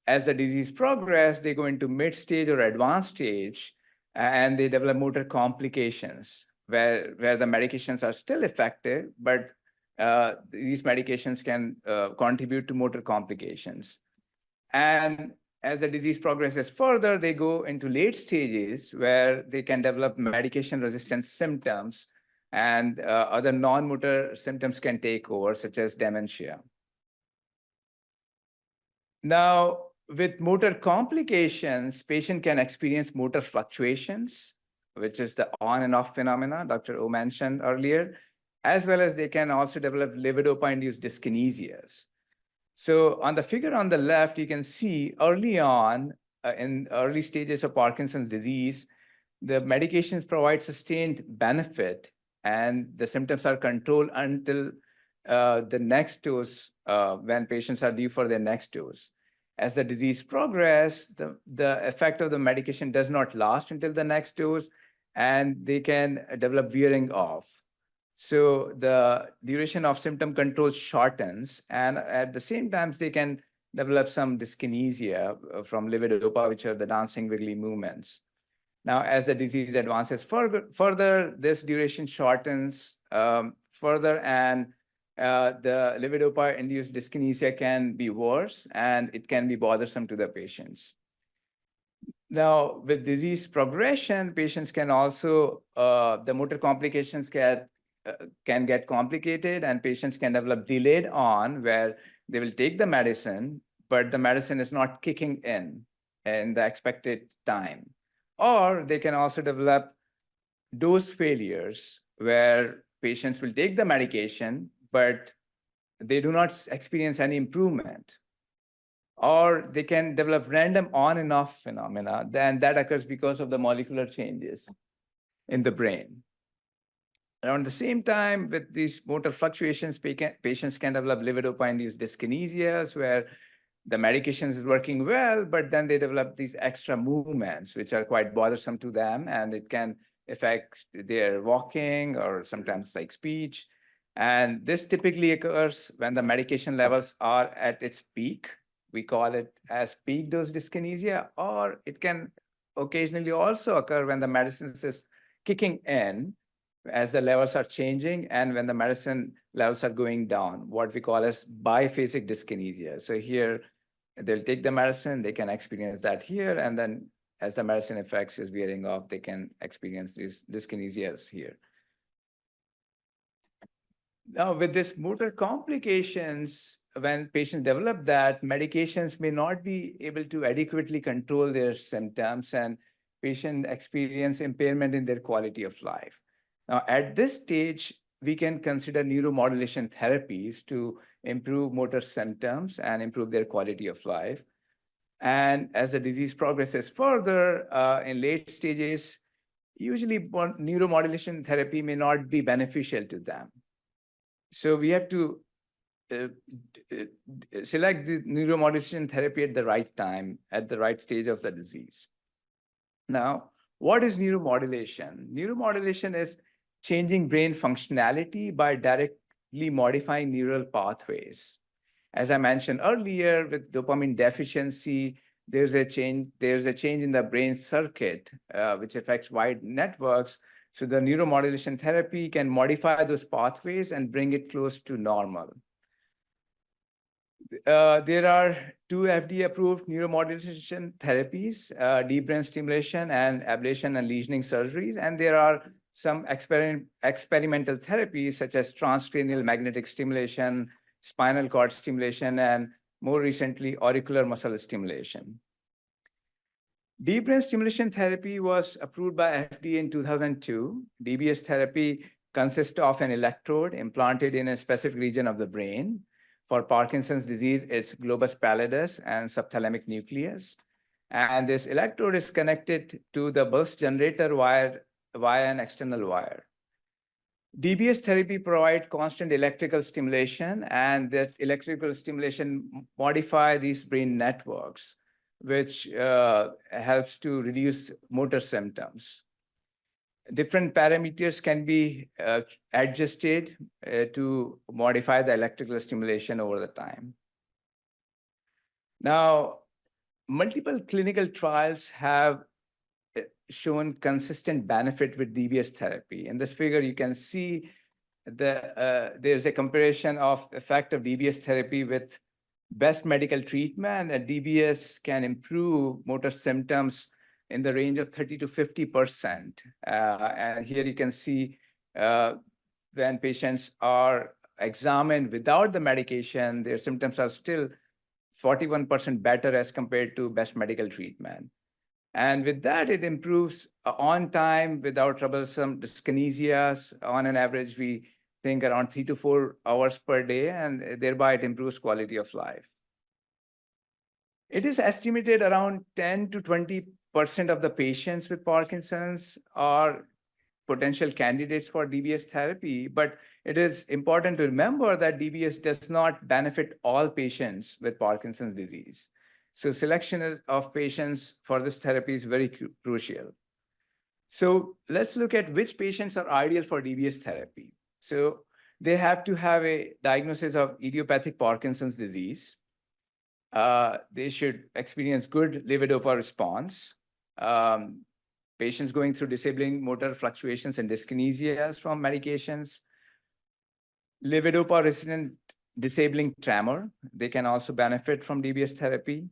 as the disease progresses, they go into mid-stage or advanced stage, and they develop motor complications where the medications are still effective, but these medications can contribute to motor complications. And as the disease progresses further, they go into late stages where they can develop medication-resistant symptoms, and other non-motor symptoms can take over, such as dementia. Now, with motor complications, patient can experience motor fluctuations, which is the on and off phenomena Dr. O mentioned earlier, as well as they can also develop levodopa-induced dyskinesias. So on the figure on the left, you can see early on, in early stages of Parkinson's disease, the medications provide sustained benefit and the symptoms are controlled until the next dose, when patients are due for their next dose. As the disease progresses, the effect of the medication does not last until the next dose, and they can develop wearing off. So the duration of symptom control shortens, and at the same time, they can develop some dyskinesia from levodopa, which are the dancing wiggly movements. Now, as the disease advances further, this duration shortens further, and the levodopa-induced dyskinesia can be worse, and it can be bothersome to the patients. Now, with disease progression, patients can also, the motor complications can get complicated, and patients can develop delayed on, where they will take the medicine, but the medicine is not kicking in the expected time. Or they can also develop dose failures, where patients will take the medication, but they do not experience any improvement. Or they can develop random on and off phenomena, and that occurs because of the molecular changes in the brain. Around the same time, with these motor fluctuations, patients can develop levodopa-induced dyskinesias, where the medications is working well, but then they develop these extra movements, which are quite bothersome to them, and it can affect their walking or sometimes like speech. And this typically occurs when the medication levels are at its peak. We call it as peak dose dyskinesia, or it can occasionally also occur when the medicines is kicking in as the levels are changing and when the medicine levels are going down, what we call as biphasic dyskinesia. So here, they'll take the medicine, they can experience that here, and then as the medicine effects is wearing off, they can experience these dyskinesias here. Now, with this motor complications, when patients develop that, medications may not be able to adequately control their symptoms, and patients experience impairment in their quality of life. Now, at this stage, we can consider neuromodulation therapies to improve motor symptoms and improve their quality of life. And as the disease progresses further in late stages, usually neuromodulation therapy may not be beneficial to them. So we have to select the neuromodulation therapy at the right time, at the right stage of the disease. Now, what is neuromodulation? Neuromodulation is changing brain functionality by directly modifying neural pathways. As I mentioned earlier, with dopamine deficiency, there's a change in the brain circuit, which affects wide networks. So the neuromodulation therapy can modify those pathways and bring it close to normal. There are 2 FDA-approved neuromodulation therapies, deep brain stimulation and ablation and lesioning surgeries. And there are some experimental therapies such as transcranial magnetic stimulation, spinal cord stimulation, and more recently, auricular muscle stimulation. Deep brain stimulation therapy was approved by FDA in 2002. DBS therapy consists of an electrode implanted in a specific region of the brain. For Parkinson's disease, it's globus pallidus and subthalamic nucleus. And this electrode is connected to the pulse generator wire via an external wire. DBS therapy provides constant electrical stimulation, and that electrical stimulation modify these brain networks, which helps to reduce motor symptoms. Different parameters can be adjusted to modify the electrical stimulation over the time. Now, multiple clinical trials have shown consistent benefit with DBS therapy. In this figure, you can see there's a comparison of effect of DBS therapy with best medical treatment, and DBS can improve motor symptoms in the range of 30 to 50%. And here you can see when patients are examined without the medication, their symptoms are still 41% better as compared to best medical treatment. And with that, it improves on time without troublesome dyskinesias. On an average, we think around 3 to 4 hours per day, and thereby it improves quality of life. It is estimated around 10 to 20% of the patients with Parkinson's are potential candidates for DBS therapy, but it is important to remember that DBS does not benefit all patients with Parkinson's disease. So selection of patients for this therapy is very crucial. So let's look at which patients are ideal for DBS therapy. So they have to have a diagnosis of idiopathic Parkinson's disease. They should experience good levodopa response. Patients going through disabling motor fluctuations and dyskinesias from medications. Levodopa-resistant disabling tremor, they can also benefit from DBS therapy.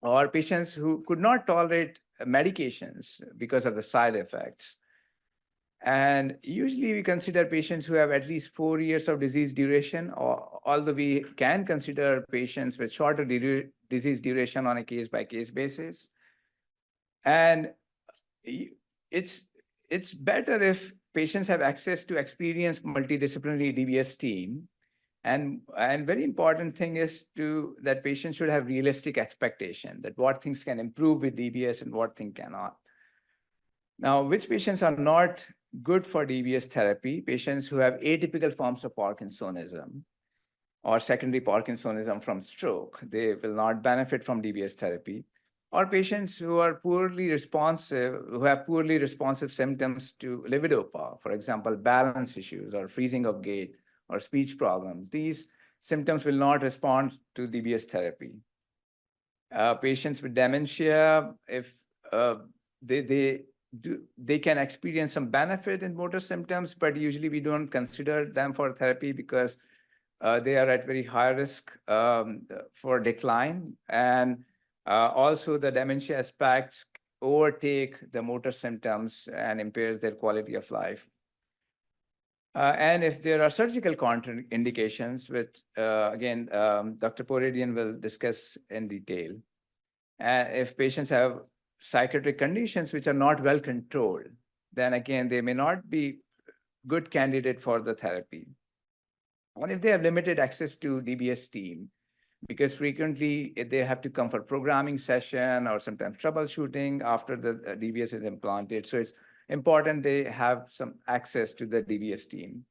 Or patients who could not tolerate medications because of the side effects. And usually we consider patients who have at least 4 years of disease duration, although we can consider patients with shorter disease duration on a case-by-case basis. And it's better if patients have access to experienced multidisciplinary DBS team. And very important thing is that patients should have realistic expectation that what things can improve with DBS and what thing cannot. Now, which patients are not good for DBS therapy, patients who have atypical forms of Parkinsonism or secondary Parkinsonism from stroke, they will not benefit from DBS therapy. Or patients who are poorly responsive, who have poorly responsive symptoms to levodopa, for example, balance issues or freezing of gait or speech problems. These symptoms will not respond to DBS therapy. Patients with dementia, if they can experience some benefit in motor symptoms, but usually we don't consider them for therapy because they are at very high risk for decline. And also the dementia aspects overtake the motor symptoms and impairs their quality of life. And if there are surgical contraindications, which again, Dr. Poredian will discuss in detail. If patients have psychiatric conditions which are not well controlled, then again, they may not be good candidate for the therapy. And if they have limited access to DBS team, because frequently they have to come for programming session or sometimes troubleshooting after the DBS is implanted. So it's important they have some access to the DBS team.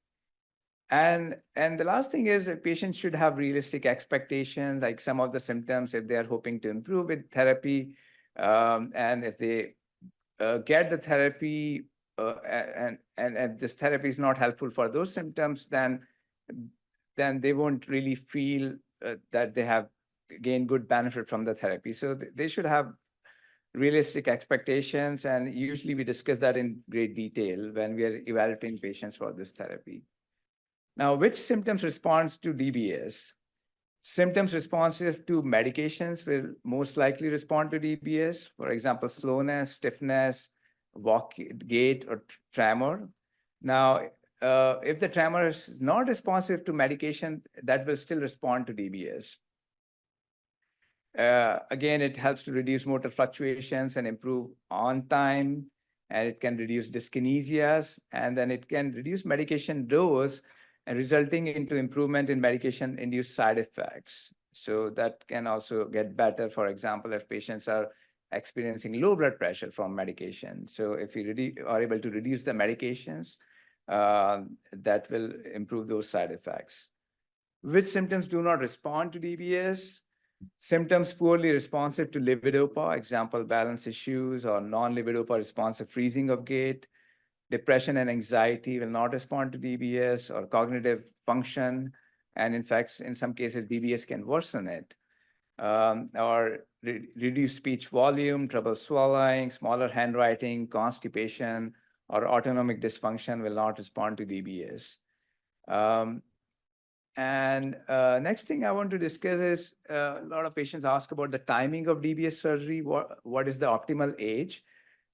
And the last thing is that patients should have realistic expectations, like some of the symptoms, if they are hoping to improve with therapy, and if they get the therapy, and if this therapy is not helpful for those symptoms, then they won't really feel that they have gained good benefit from the therapy. So they should have realistic expectations, and usually we discuss that in great detail when we are evaluating patients for this therapy. Now, which symptoms responds to DBS? Symptoms responsive to medications will most likely respond to DBS. For example, slowness, stiffness, gait, or tremor. Now, if the tremor is not responsive to medication, that will still respond to DBS. Again, it helps to reduce motor fluctuations and improve on time, and it can reduce dyskinesias, and then it can reduce medication dose, and resulting into improvement in medication-induced side effects. So that can also get better, for example, if patients are experiencing low blood pressure from medication. So if we are able to reduce the medications, that will improve those side effects. Which symptoms do not respond to DBS? Symptoms poorly responsive to levodopa, example, balance issues, or non-levodopa responsive freezing of gait. Depression and anxiety will not respond to DBS, or cognitive function. And in fact, in some cases, DBS can worsen it. Or reduced speech volume, trouble swallowing, smaller handwriting, constipation, or autonomic dysfunction will not respond to DBS. Next thing I want to discuss is a lot of patients ask about the timing of DBS surgery. What is the optimal age?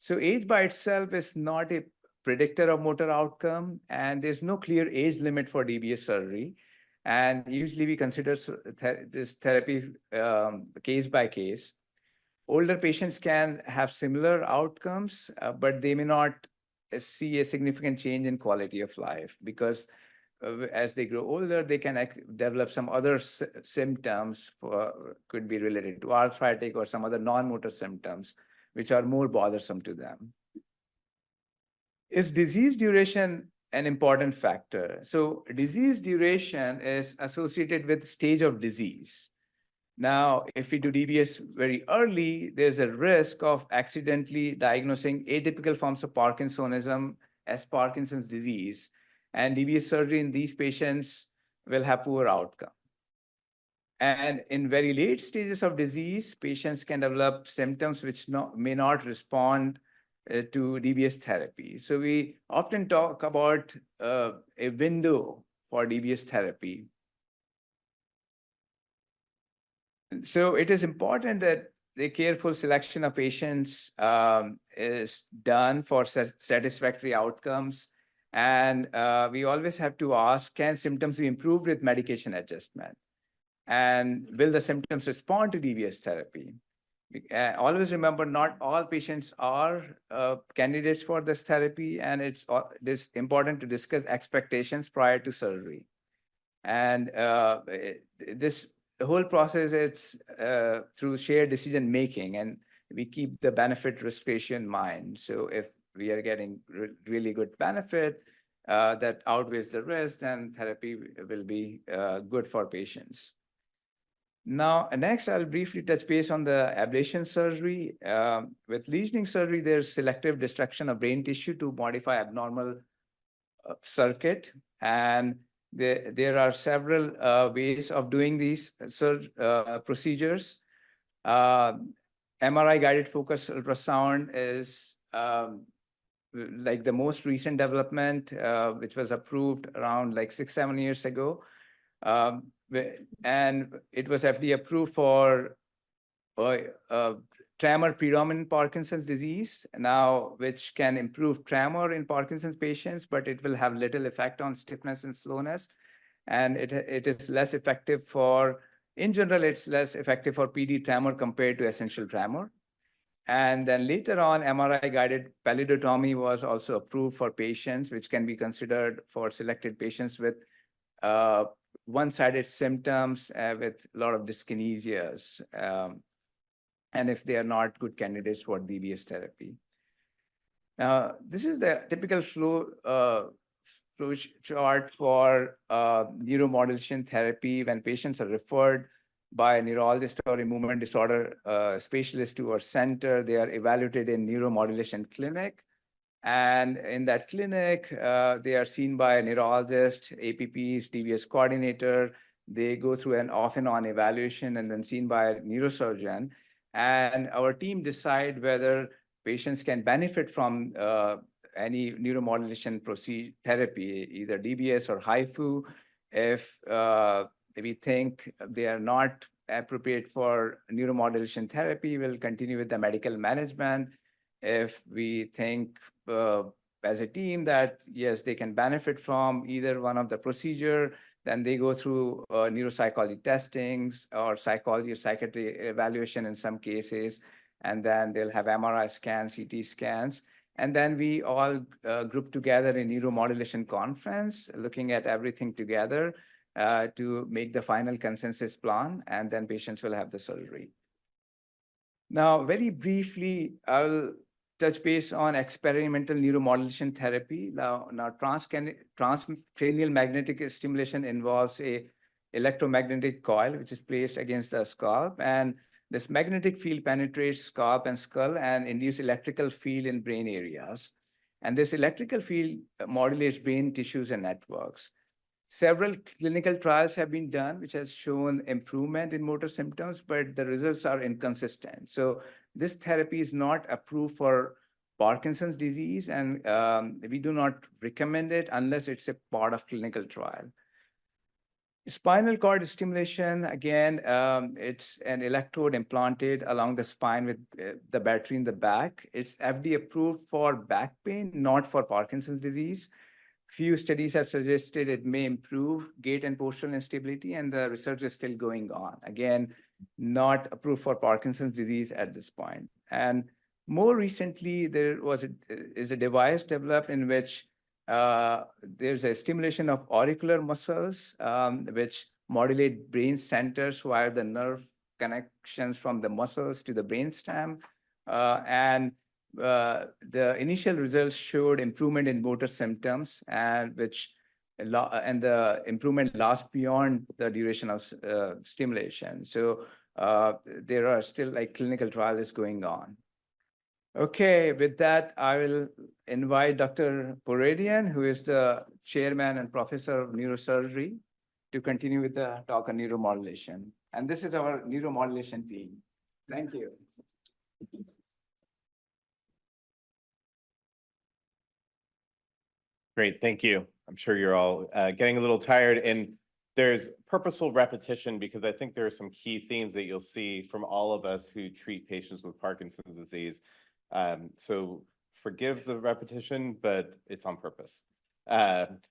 So age by itself is not a predictor of motor outcome, and there's no clear age limit for DBS surgery. And usually we consider this therapy case by case. Older patients can have similar outcomes, but they may not see a significant change in quality of life because as they grow older, they can develop some other symptoms, could be related to arthritic or some other non-motor symptoms, which are more bothersome to them. Is disease duration an important factor? So disease duration is associated with stage of disease. Now, if we do DBS very early, there's a risk of accidentally diagnosing atypical forms of Parkinsonism as Parkinson's disease. And DBS surgery in these patients will have poor outcome. And in very late stages of disease, patients can develop symptoms which may not respond to DBS therapy. So we often talk about a window for DBS therapy. So it is important that the careful selection of patients is done for satisfactory outcomes. And we always have to ask, can symptoms be improved with medication adjustment? And will the symptoms respond to DBS therapy? Always remember, not all patients are candidates for this therapy, and it's important to discuss expectations prior to surgery. And the whole process, it's through shared decision making, and we keep the benefit risk ratio in mind. So if we are getting really good benefit that outweighs the risk, then therapy will be good for patients. Now, next, I'll briefly touch base on the ablation surgery. With lesioning surgery, there's selective destruction of brain tissue to modify abnormal circuit. And there are several ways of doing these procedures. MRI-guided focused ultrasound is like the most recent development, which was approved around like 6-7 years ago. And it was FDA approved for tremor predominant Parkinson's disease now, which can improve tremor in Parkinson's patients, but it will have little effect on stiffness and slowness. And it is less effective for, in general, it's less effective for PD tremor compared to essential tremor. And then later on, MRI-guided pallidotomy was also approved for patients, which can be considered for selected patients with one-sided symptoms with a lot of dyskinesias, and if they are not good candidates for DBS therapy. Now, this is the typical flow chart for neuromodulation therapy when patients are referred by a neurologist or a movement disorder specialist to our center. They are evaluated in neuromodulation clinic. And in that clinic, they are seen by a neurologist, APPs, DBS coordinator. They go through an off and on evaluation and then seen by a neurosurgeon. And our team decide whether patients can benefit from any neuromodulation therapy, either DBS or HIFU. If we think they are not appropriate for neuromodulation therapy, we'll continue with the medical management. If we think as a team that, yes, they can benefit from either one of the procedure, then they go through neuropsychology testings or psychology or psychiatry evaluation in some cases, and then they'll have MRI scans, CT scans. And then we all group together in neuromodulation conference, looking at everything together to make the final consensus plan, and then patients will have the surgery. Now, very briefly, I'll touch base on experimental neuromodulation therapy. Now transcranial magnetic stimulation involves a electromagnetic coil, which is placed against the scalp. And this magnetic field penetrates scalp and skull and induces electrical field in brain areas. And this electrical field modulates brain tissues and networks. Several clinical trials have been done, which has shown improvement in motor symptoms, but the results are inconsistent. So this therapy is not approved for Parkinson's disease, and we do not recommend it unless it's a part of clinical trial. Spinal cord stimulation, again, it's an electrode implanted along the spine with the battery in the back. It's FDA approved for back pain, not for Parkinson's disease. Few studies have suggested it may improve gait and postural instability, and the research is still going on. Again, not approved for Parkinson's disease at this point. And more recently, there is a device developed in which there's a stimulation of auricular muscles, which modulate brain centers via the nerve connections from the muscles to the brainstem. The initial results showed improvement in motor symptoms, and the improvement lasts beyond the duration of stimulation. So there are still like clinical trials going on. Okay, with that, I will invite Dr. Poradian, who is the chairman and professor of neurosurgery, to continue with the talk on neuromodulation. And this is our neuromodulation team. Thank you.
Great, thank you. I'm sure you're all getting a little tired, and there's purposeful repetition because I think there are some key themes that you'll see from all of us who treat patients with Parkinson's disease. So forgive the repetition, but it's on purpose.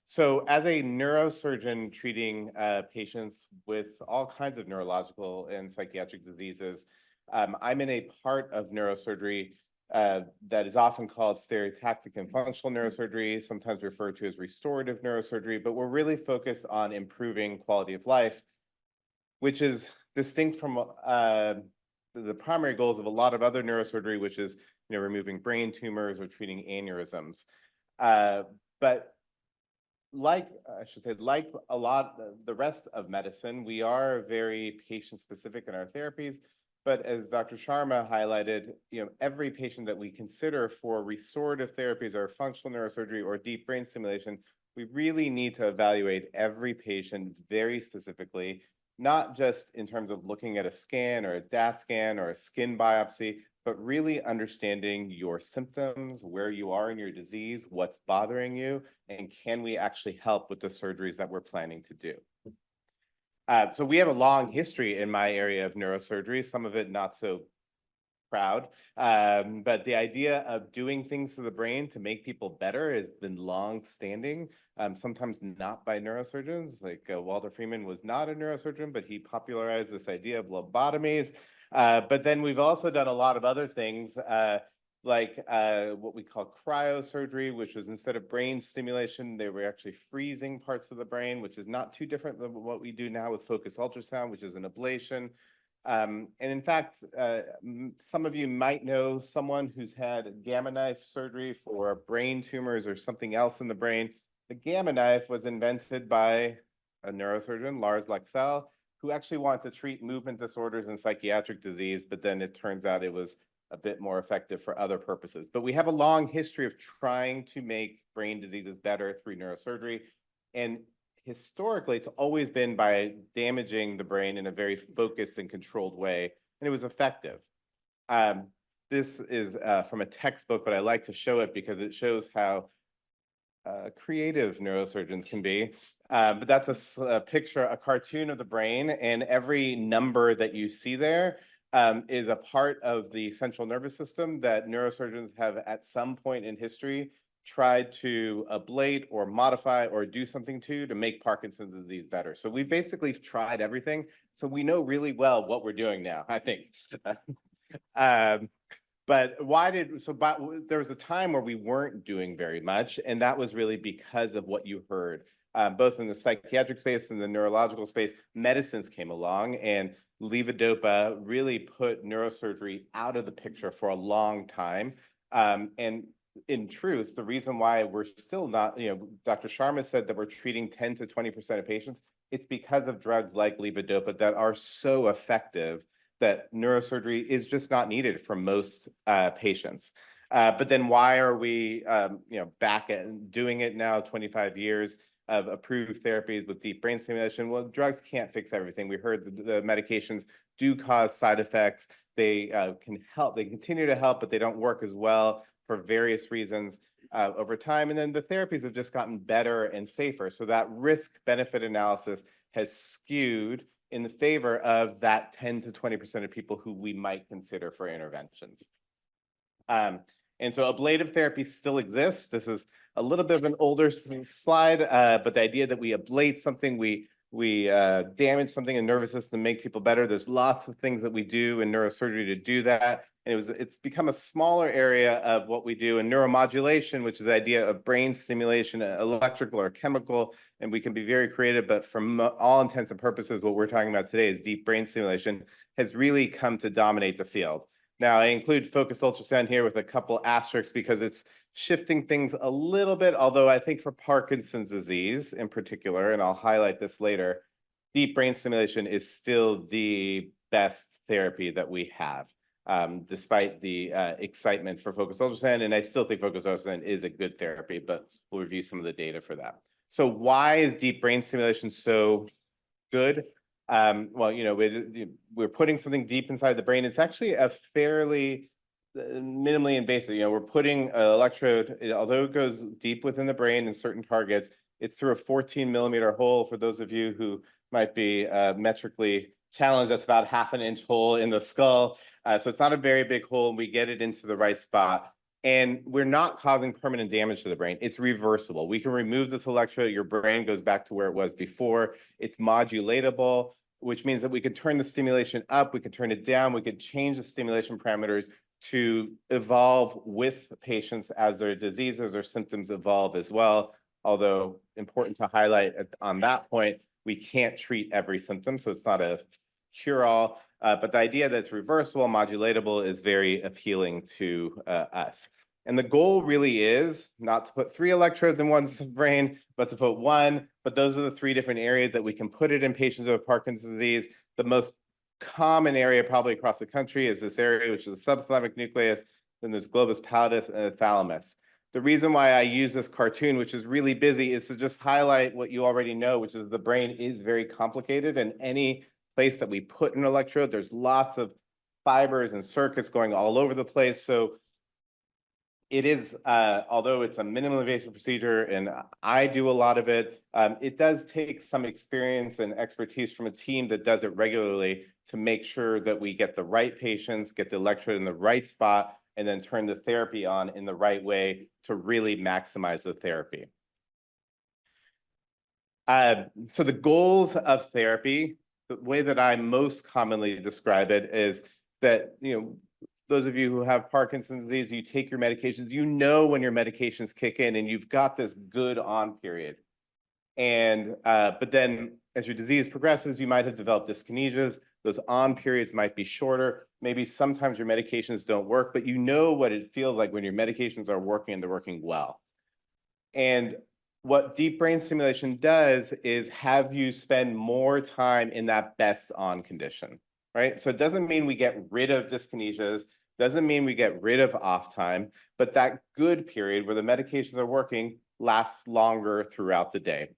So as a neurosurgeon treating patients with all kinds of neurological and psychiatric diseases, I'm in a part of neurosurgery that is often called stereotactic and functional neurosurgery, sometimes referred to as restorative neurosurgery, but we're really focused on improving quality of life, which is distinct from the primary goals of a lot of other neurosurgery, which is removing brain tumors or treating aneurysms. But like a lot the rest of medicine, we are very patient specific in our therapies. But as Dr. Sharma highlighted, every patient that we consider for restorative therapies or functional neurosurgery or deep brain stimulation, we really need to evaluate every patient very specifically, not just in terms of looking at a scan or a DAT scan or a skin biopsy, but really understanding your symptoms, where you are in your disease, what's bothering you, and can we actually help with the surgeries that we're planning to do. So we have a long history in my area of neurosurgery, some of it not so proud, but the idea of doing things to the brain to make people better has been long standing, sometimes not by neurosurgeons. Like Walter Freeman was not a neurosurgeon, but he popularized this idea of lobotomies. But then we've also done a lot of other things, like what we call cryosurgery, which was instead of brain stimulation, they were actually freezing parts of the brain, which is not too different than what we do now with focused ultrasound, which is an ablation. And in fact, some of you might know someone who's had gamma knife surgery for brain tumors or something else in the brain. The gamma knife was invented by a neurosurgeon, Lars Lexell, who actually wanted to treat movement disorders and psychiatric disease, but then it turns out it was a bit more effective for other purposes. But we have a long history of trying to make brain diseases better through neurosurgery. And historically, it's always been by damaging the brain in a very focused and controlled way, and it was effective. This is from a textbook, but I like to show it because it shows how creative neurosurgeons can be. But that's a picture, a cartoon of the brain, and every number that you see there is a part of the central nervous system that neurosurgeons have at some point in history tried to ablate or modify or do something to make Parkinson's disease better. So we basically tried everything. So we know really well what we're doing now, I think. But there was a time where we weren't doing very much, and that was really because of what you heard. Both in the psychiatric space and the neurological space, medicines came along, and levodopa really put neurosurgery out of the picture for a long time. And in truth, the reason why we're still not, Dr. Sharma said that we're treating 10 to 20% of patients, it's because of drugs like levodopa that are so effective that neurosurgery is just not needed for most patients. But then why are we, back at doing it now, 25 years of approved therapies with deep brain stimulation? Well, drugs can't fix everything. We heard the medications do cause side effects. They can help, they continue to help, but they don't work as well for various reasons over time. And then the therapies have just gotten better and safer. So that risk-benefit analysis has skewed in the favor of that 10 to 20% of people who we might consider for interventions. And so ablative therapy still exists. This is a little bit of an older slide, but the idea that we ablate something, we damage something in the nervous system to make people better. There's lots of things that we do in neurosurgery to do that. And it's become a smaller area of what we do in neuromodulation, which is the idea of brain stimulation, electrical or chemical, and we can be very creative, but from all intents and purposes, what we're talking about today is deep brain stimulation has really come to dominate the field. Now, I include focused ultrasound here with a couple asterisks because it's shifting things a little bit, although I think for Parkinson's disease in particular, and I'll highlight this later, deep brain stimulation is still the best therapy that we have. Despite the excitement for focused ultrasound, and I still think focused ultrasound is a good therapy, but we'll review some of the data for that. So why is deep brain stimulation so good? Well, we're putting something deep inside the brain. It's actually a fairly minimally invasive. We're putting an electrode, although it goes deep within the brain in certain targets, it's through a 14-millimeter hole. For those of you who might be metrically challenged, that's about ½ an inch hole in the skull. So it's not a very big hole, and we get it into the right spot. And we're not causing permanent damage to the brain. It's reversible. We can remove this electrode. Your brain goes back to where it was before. It's modulatable, which means that we could turn the stimulation up, we could turn it down, we could change the stimulation parameters to evolve with patients as their diseases or symptoms evolve as well. Although important to highlight on that point, we can't treat every symptom, so it's not a cure-all. But the idea that it's reversible, modulatable is very appealing to us. And the goal really is not to put 3 electrodes in one's brain, but to put 1. But those are the 3 different areas that we can put it in patients with Parkinson's disease. The most common area probably across the country is this area, which is the subthalamic nucleus, then there's globus pallidus and the thalamus. The reason why I use this cartoon, which is really busy, is to just highlight what you already know, which is the brain is very complicated, and any place that we put an electrode, there's lots of fibers and circuits going all over the place. So it is, although it's a minimally invasive procedure and I do a lot of it, it does take some experience and expertise from a team that does it regularly to make sure that we get the right patients, get the electrode in the right spot, and then turn the therapy on in the right way to really maximize the therapy. So the goals of therapy, the way that I most commonly describe it is that, those of you who have Parkinson's disease, you take your medications, you know when your medications kick in and you've got this good on period. And, but then as your disease progresses, you might have developed dyskinesias. Those on periods might be shorter. Maybe sometimes your medications don't work, but you know what it feels like when your medications are working and they're working well. And what deep brain stimulation does is have you spend more time in that best on condition. Right? So it doesn't mean we get rid of dyskinesias, doesn't mean we get rid of off time, but that good period where the medications are working lasts longer throughout the day.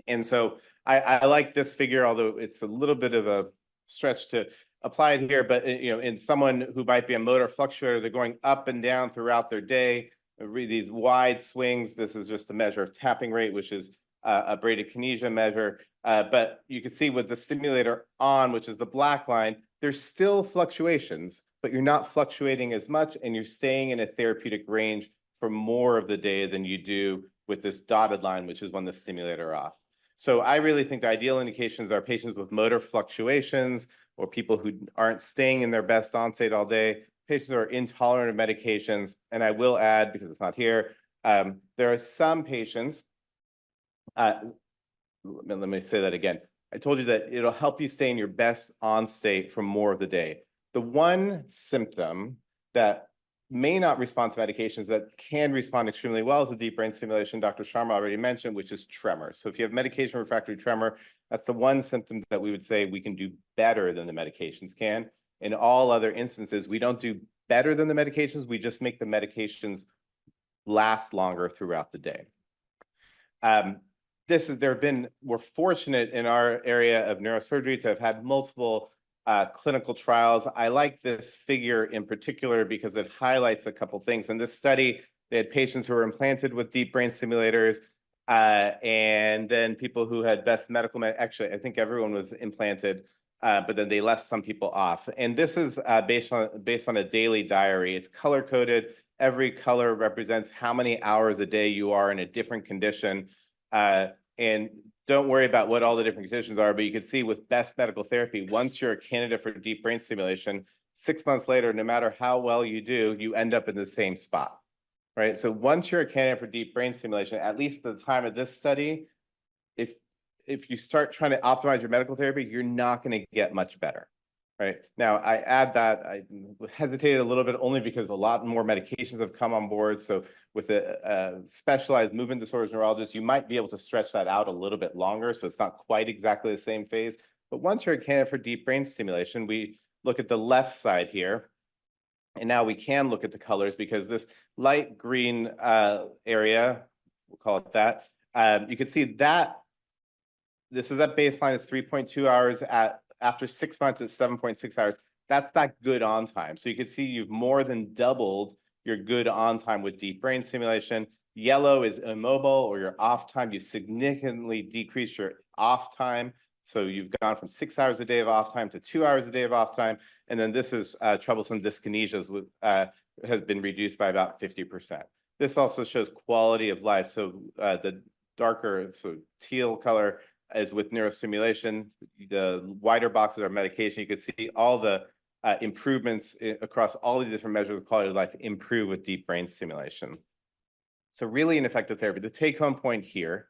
And so I like this figure, although it's a little bit of a stretch to apply it here, but in someone who might be a motor fluctuator, they're going up and down throughout their day, these wide swings. This is just a measure of tapping rate, which is a bradykinesia measure. But you can see with the stimulator on, which is the black line, there's still fluctuations, but you're not fluctuating as much and you're staying in a therapeutic range for more of the day than you do with this dotted line, which is when the stimulator off. So I really think the ideal indications are patients with motor fluctuations or people who aren't staying in their best on state all day, patients who are intolerant of medications. And I will add, because it's not here, there are some patients, let me say that again. I told you that it'll help you stay in your best on state for more of the day. The one symptom that may not respond to medications that can respond extremely well is the deep brain stimulation Dr. Sharma already mentioned, which is tremor. So if you have medication refractory tremor, that's the one symptom that we would say we can do better than the medications can. In all other instances, we don't do better than the medications, we just make the medications last longer throughout the day. We're fortunate in our area of neurosurgery to have had multiple clinical trials. I like this figure in particular because it highlights a couple things. In this study, they had patients who were implanted with deep brain stimulators, and then people who had best medical, actually, I think everyone was implanted, but then they left some people off. And this is based on a daily diary. It's color-coded. Every color represents how many hours a day you are in a different condition. And don't worry about what all the different conditions are, but you can see with best medical therapy, once you're a candidate for deep brain stimulation, 6 months later, no matter how well you do, you end up in the same spot, right? So once you're a candidate for deep brain stimulation, at least at the time of this study, if you start trying to optimize your medical therapy, you're not going to get much better. Right now, I add that I hesitated a little bit only because a lot more medications have come on board. So with a specialized movement disorders neurologist, you might be able to stretch that out a little bit longer. So it's not quite exactly the same phase. But once you're a candidate for deep brain stimulation, we look at the left side here. And now we can look at the colors because this light green area, we'll call it that, you can see that this is at baseline is 3.2 hours after 6 months, it's 7.6 hours. That's that good on time. So you can see you've more than doubled your good on time with deep brain stimulation. Yellow is immobile or your off time. You significantly decrease your off time. So you've gone from 6 hours a day of off time to 2 hours a day of off time. And then this is troublesome dyskinesias has been reduced by about 50%. This also shows quality of life. So the darker, so teal color is with neurostimulation. The wider boxes are medication. You can see all the improvements across all the different measures of quality of life improve with deep brain stimulation. So really an effective therapy. The take-home point here,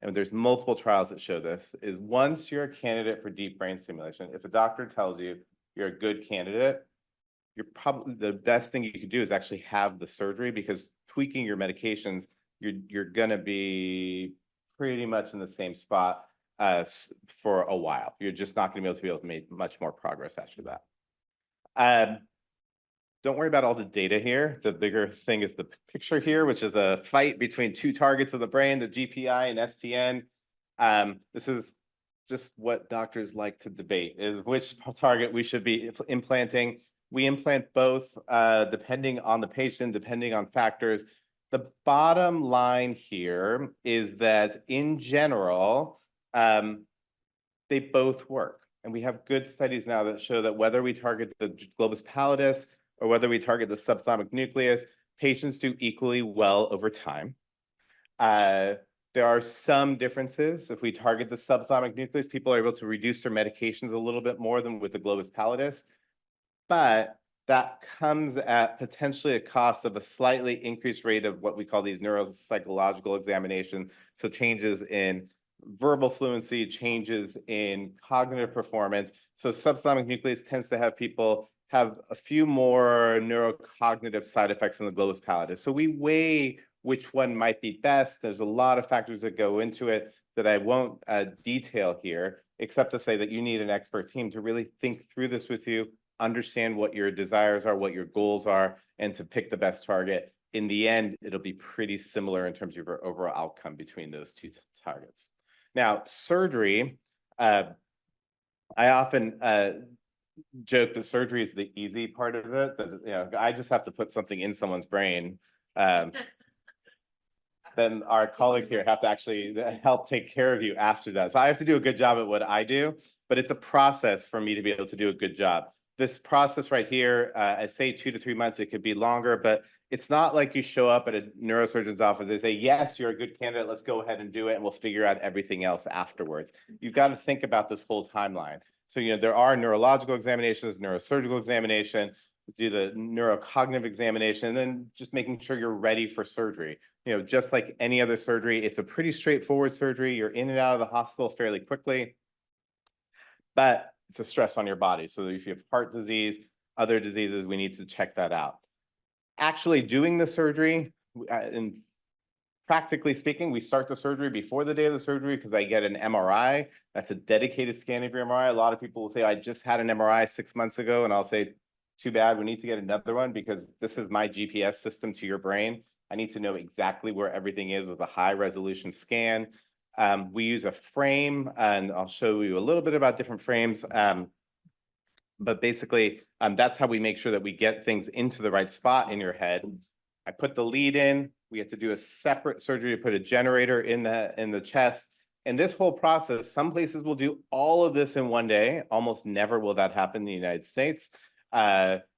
and there's multiple trials that show this, is once you're a candidate for deep brain stimulation, if a doctor tells you you're a good candidate, you're probably, the best thing you could do is actually have the surgery, because tweaking your medications, you're gonna be pretty much in the same spot for a while. You're just not gonna be able to make much more progress after that. Don't worry about all the data here. The bigger thing is the picture here, which is a fight between two targets of the brain, the GPI and STN. This is just what doctors like to debate, is which target we should be implanting. We implant both, depending on the patient, depending on factors. The bottom line here is that in general, they both work. And we have good studies now that show that whether we target the globus pallidus or whether we target the subthalamic nucleus, patients do equally well over time. There are some differences. If we target the subthalamic nucleus, people are able to reduce their medications a little bit more than with the globus pallidus. But that comes at potentially a cost of a slightly increased rate of what we call these neuropsychological examinations. So changes in verbal fluency, changes in cognitive performance. So subthalamic nucleus tends to have people have a few more neurocognitive side effects in the globus pallidus. So we weigh which one might be best. There's a lot of factors that go into it that I won't detail here, except to say that you need an expert team to really think through this with you, understand what your desires are, what your goals are, and to pick the best target. In the end, it'll be pretty similar in terms of your overall outcome between those two targets. Now, surgery, I often joke that surgery is the easy part of it, that I just have to put something in someone's brain. Then our colleagues here have to actually help take care of you after that. So I have to do a good job at what I do, but it's a process for me to be able to do a good job. This process right here, I say 2 to 3 months, it could be longer, but it's not like you show up at a neurosurgeon's office, they say, yes, you're a good candidate, let's go ahead and do it, and we'll figure out everything else afterwards. You've got to think about this whole timeline. So, there are neurological examinations, neurosurgical examination, do the neurocognitive examination, and then just making sure you're ready for surgery. Just like any other surgery, it's a pretty straightforward surgery. You're in and out of the hospital fairly quickly, but it's a stress on your body. So if you have heart disease, other diseases, we need to check that out. Actually doing the surgery, and practically speaking, we start the surgery before the day of the surgery because I get an MRI. That's a dedicated scan of your MRI. A lot of people will say, I just had an MRI 6 months ago, and I'll say, too bad, we need to get another one because this is my GPS system to your brain. I need to know exactly where everything is with a high resolution scan. We use a frame, and I'll show you a little bit about different frames. But basically, that's how we make sure that we get things into the right spot in your head. I put the lead in. We have to do a separate surgery to put a generator in the chest. And this whole process, some places will do all of this in one day. Almost never will that happen in the United States.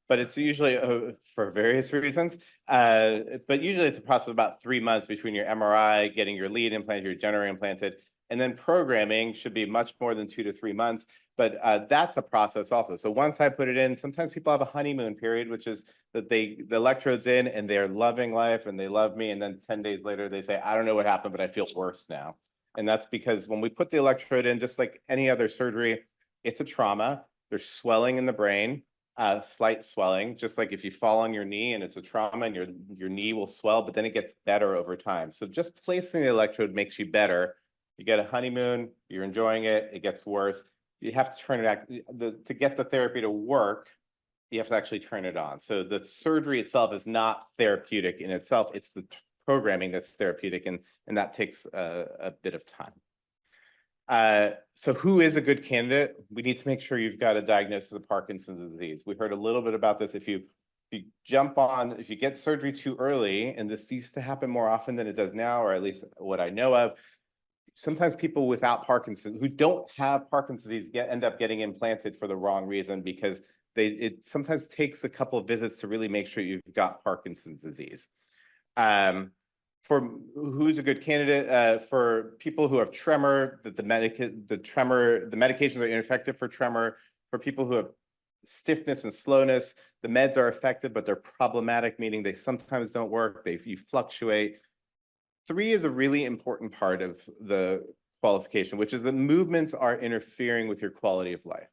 But it's usually for various reasons. But usually it's a process of about 3 months between your MRI, getting your lead implanted, your generator implanted, and then programming should be much more than 2 to 3 months. But that's a process also. So once I put it in, sometimes people have a honeymoon period, which is that the electrode's in and they're loving life and they love me. And then 10 days later, they say, I don't know what happened, but I feel worse now. And that's because when we put the electrode in, just like any other surgery, it's a trauma. There's swelling in the brain. Slight swelling, just like if you fall on your knee and it's a trauma and your knee will swell, but then it gets better over time. So just placing the electrode makes you better. You get a honeymoon, you're enjoying it, it gets worse. You have to turn it back. To get the therapy to work, you have to actually turn it on. So the surgery itself is not therapeutic in itself. It's the programming that's therapeutic, and that takes a bit of time. So who is a good candidate? We need to make sure you've got a diagnosis of Parkinson's disease. We heard a little bit about this. If you get surgery too early, and this used to happen more often than it does now, or at least what I know of, sometimes people without Parkinson's, who don't have Parkinson's disease, end up getting implanted for the wrong reason, because it sometimes takes a couple of visits to really make sure you've got Parkinson's disease. For who's a good candidate, for people who have tremor, that the medications are ineffective for tremor. For people who have stiffness and slowness, the meds are effective, but they're problematic, meaning they sometimes don't work. You fluctuate. 3 is a really important part of the qualification, which is that movements are interfering with your quality of life.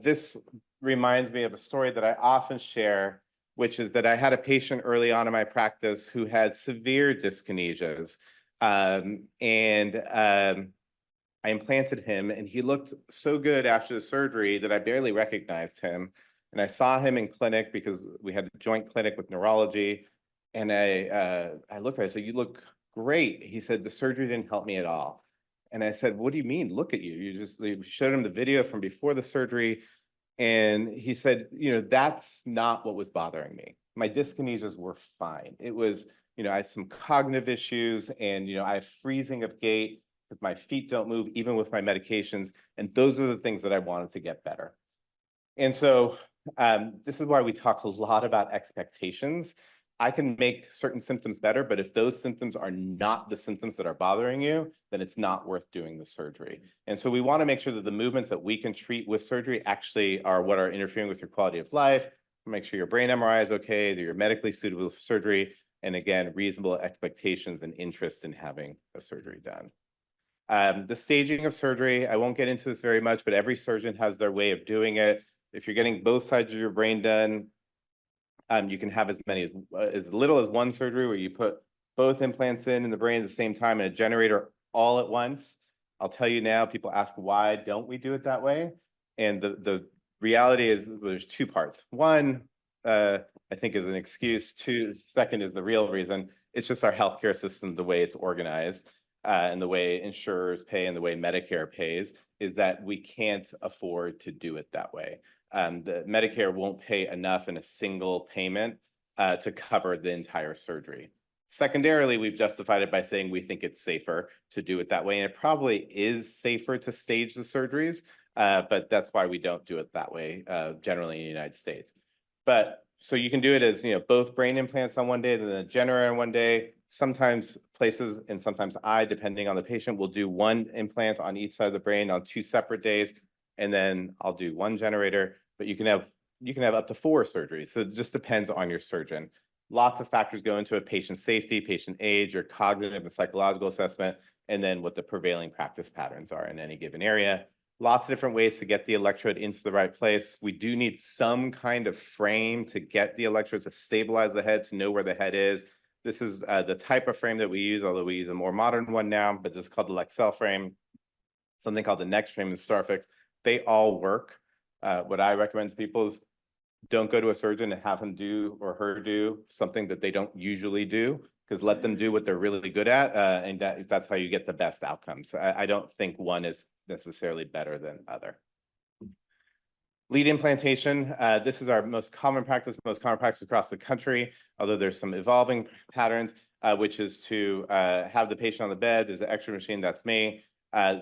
This reminds me of a story that I often share, which is that I had a patient early on in my practice who had severe dyskinesias. I implanted him, and he looked so good after the surgery that I barely recognized him. And I saw him in clinic because we had a joint clinic with neurology. And I looked at him, I said, "You look great." He said, "The surgery didn't help me at all." And I said, "What do you mean? Look at you. You showed him the video from before the surgery." And he said, "That's not what was bothering me. My dyskinesias were fine. It was, I have some cognitive issues, and, I have freezing of gait because my feet don't move even with my medications. And those are the things that I wanted to get better." And so this is why we talk a lot about expectations. I can make certain symptoms better, but if those symptoms are not the symptoms that are bothering you, then it's not worth doing the surgery. And so we want to make sure that the movements that we can treat with surgery actually are what are interfering with your quality of life. Make sure your brain MRI is okay, that you're medically suitable for surgery, and again, reasonable expectations and interest in having a surgery done. The staging of surgery, I won't get into this very much, but every surgeon has their way of doing it. If you're getting both sides of your brain done, you can have as little as one surgery where you put both implants in the brain at the same time and a generator all at once. I'll tell you now, people ask, why don't we do it that way? And the reality is there's 2 parts. One, I think is an excuse. 2, second is the real reason. It's just our healthcare system, the way it's organized, and the way insurers pay and the way Medicare pays, is that we can't afford to do it that way. The Medicare won't pay enough in a single payment to cover the entire surgery. Secondarily, we've justified it by saying we think it's safer to do it that way. And it probably is safer to stage the surgeries, but that's why we don't do it that way generally in the United States. But so you can do it as, both brain implants on one day, then a generator on one day. Sometimes places and sometimes depending on the patient, will do 1 implant on each side of the brain on 2 separate days. And then I'll do 1 generator, but you can have up to 4 surgeries. So it just depends on your surgeon. Lots of factors go into it: patient safety, patient age, your cognitive and psychological assessment, and then what the prevailing practice patterns are in any given area. Lots of different ways to get the electrode into the right place. We do need some kind of frame to get the electrode to stabilize the head, to know where the head is. This is the type of frame that we use, although we use a more modern one now, but this is called the Lexel frame, something called the Next frame and Starfix. They all work. What I recommend to people is don't go to a surgeon and have him do or her do something that they don't usually do, because let them do what they're really good at, and that's how you get the best outcomes. I don't think one is necessarily better than other. Lead implantation, this is our most common practice across the country, although there's some evolving patterns, which is to have the patient on the bed. There's an X-ray machine, that's me.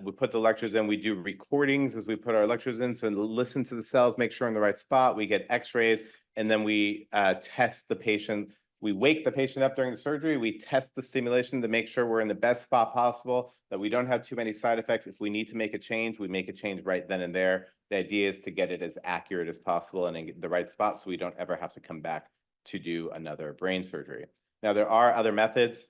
We put the electrodes in, we do recordings as we put our electrodes in, so listen to the cells, make sure in the right spot. We get X-rays, and then we test the patient. We wake the patient up during the surgery. We test the stimulation to make sure we're in the best spot possible, that we don't have too many side effects. If we need to make a change, we make a change right then and there. The idea is to get it as accurate as possible and in the right spot, so we don't ever have to come back to do another brain surgery. Now, there are other methods.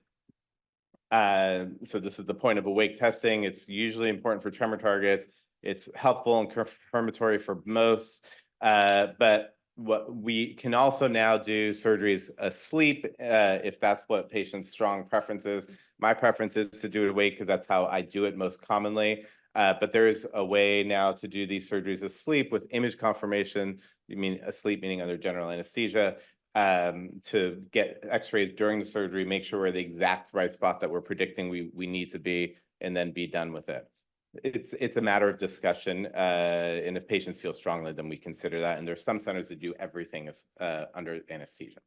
So this is the point of awake testing. It's usually important for tremor targets. It's helpful and confirmatory for most, but what we can also now do surgeries asleep if that's what patients' strong preference is. My preference is to do it awake because that's how I do it most commonly. But there is a way now to do these surgeries asleep with image confirmation. You mean asleep meaning under general anesthesia, to get X-rays during the surgery, make sure we're the exact right spot that we're predicting we need to be, and then be done with it. It's a matter of discussion, and if patients feel strongly, then we consider that. And there's some centers that do everything under anesthesia.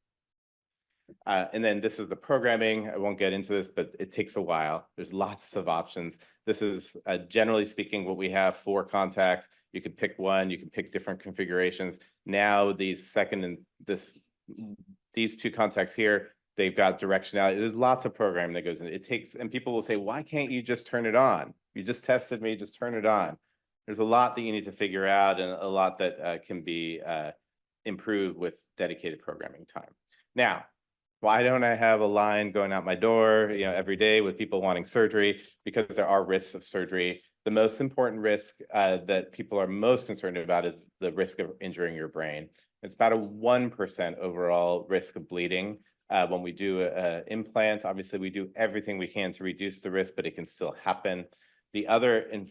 And then this is the programming. I won't get into this, but it takes a while. There's lots of options. This is generally speaking what we have: 4 contacts. You can pick one. You can pick different configurations. Now these these 2 contacts here, they've got directionality. There's lots of programming that goes in. It takes, and people will say, why can't you just turn it on? You just tested me, just turn it on. There's a lot that you need to figure out, and a lot that can be improved with dedicated programming time. Now, Why don't I have a line going out my door, every day with people wanting surgery? Because there are risks of surgery. The most important risk that people are most concerned about is the risk of injuring your brain. It's about a 1% overall risk of bleeding. When we do implants, obviously we do everything we can to reduce the risk, but it can still happen. The other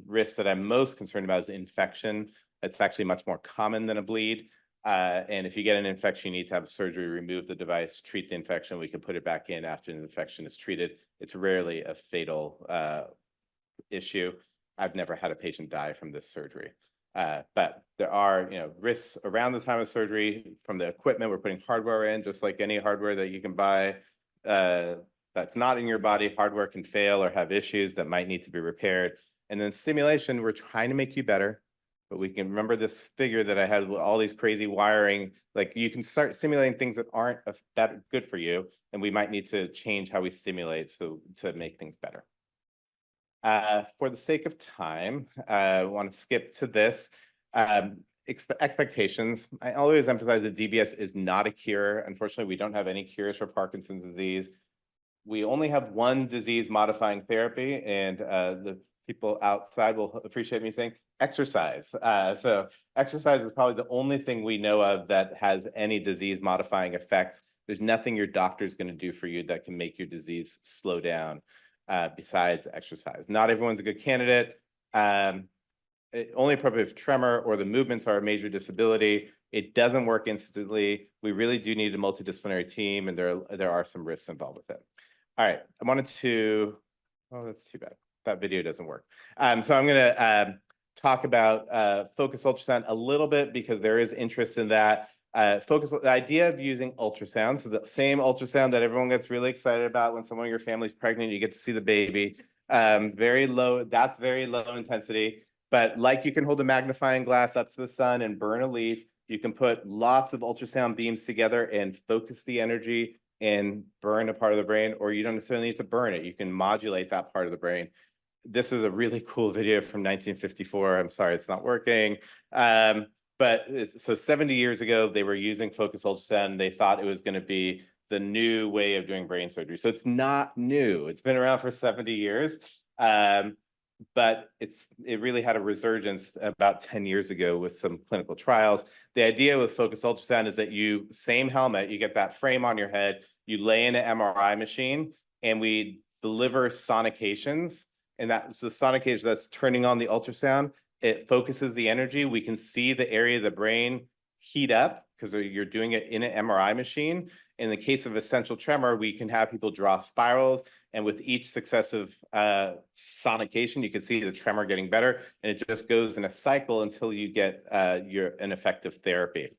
risk that I'm most concerned about is infection. It's actually much more common than a bleed. And if you get an infection, you need to have surgery, remove the device, treat the infection. We can put it back in after the infection is treated. It's rarely a fatal issue. I've never had a patient die from this surgery. But there are, risks around the time of surgery from the equipment. We're putting hardware in, just like any hardware that you can buy that's not in your body. Hardware can fail or have issues that might need to be repaired. And then simulation, we're trying to make you better. But we can remember this figure that I had with all these crazy wiring. Like you can start simulating things that aren't that good for you, and we might need to change how we stimulate to make things better. For the sake of time, I want to skip to this. Expectations. I always emphasize that DBS is not a cure. Unfortunately, we don't have any cures for Parkinson's disease. We only have one disease-modifying therapy, and the people outside will appreciate me saying exercise. So exercise is probably the only thing we know of that has any disease-modifying effects. There's nothing your doctor is going to do for you that can make your disease slow down besides exercise. Not everyone's a good candidate. Only appropriate if tremor or the movements are a major disability. It doesn't work instantly. We really do need a multidisciplinary team, and there are some risks involved with it. All right, I wanted to, oh, that's too bad. That video doesn't work. So I'm gonna talk about focus ultrasound a little bit because there is interest in that. The idea of using ultrasound, so the same ultrasound that everyone gets really excited about when someone in your family's pregnant, you get to see the baby. Very low, that's very low intensity. But like you can hold a magnifying glass up to the sun and burn a leaf, you can put lots of ultrasound beams together and focus the energy and burn a part of the brain, or you don't necessarily need to burn it. You can modulate that part of the brain. This is a really cool video from 1954. I'm sorry, it's not working. So 70 years ago, they were using focus ultrasound. They thought it was going to be the new way of doing brain surgery. So it's not new. It's been around for 70 years. But it really had a resurgence about 10 years ago with some clinical trials. The idea with focus ultrasound is that same helmet, you get that frame on your head, you lay in an MRI machine, and we deliver sonications. And that's the sonication that's turning on the ultrasound. It focuses the energy. We can see the area of the brain heat up because you're doing it in an MRI machine. In the case of essential tremor, we can have people draw spirals. And with each successive sonication, you can see the tremor getting better. And it just goes in a cycle until you get an effective therapy.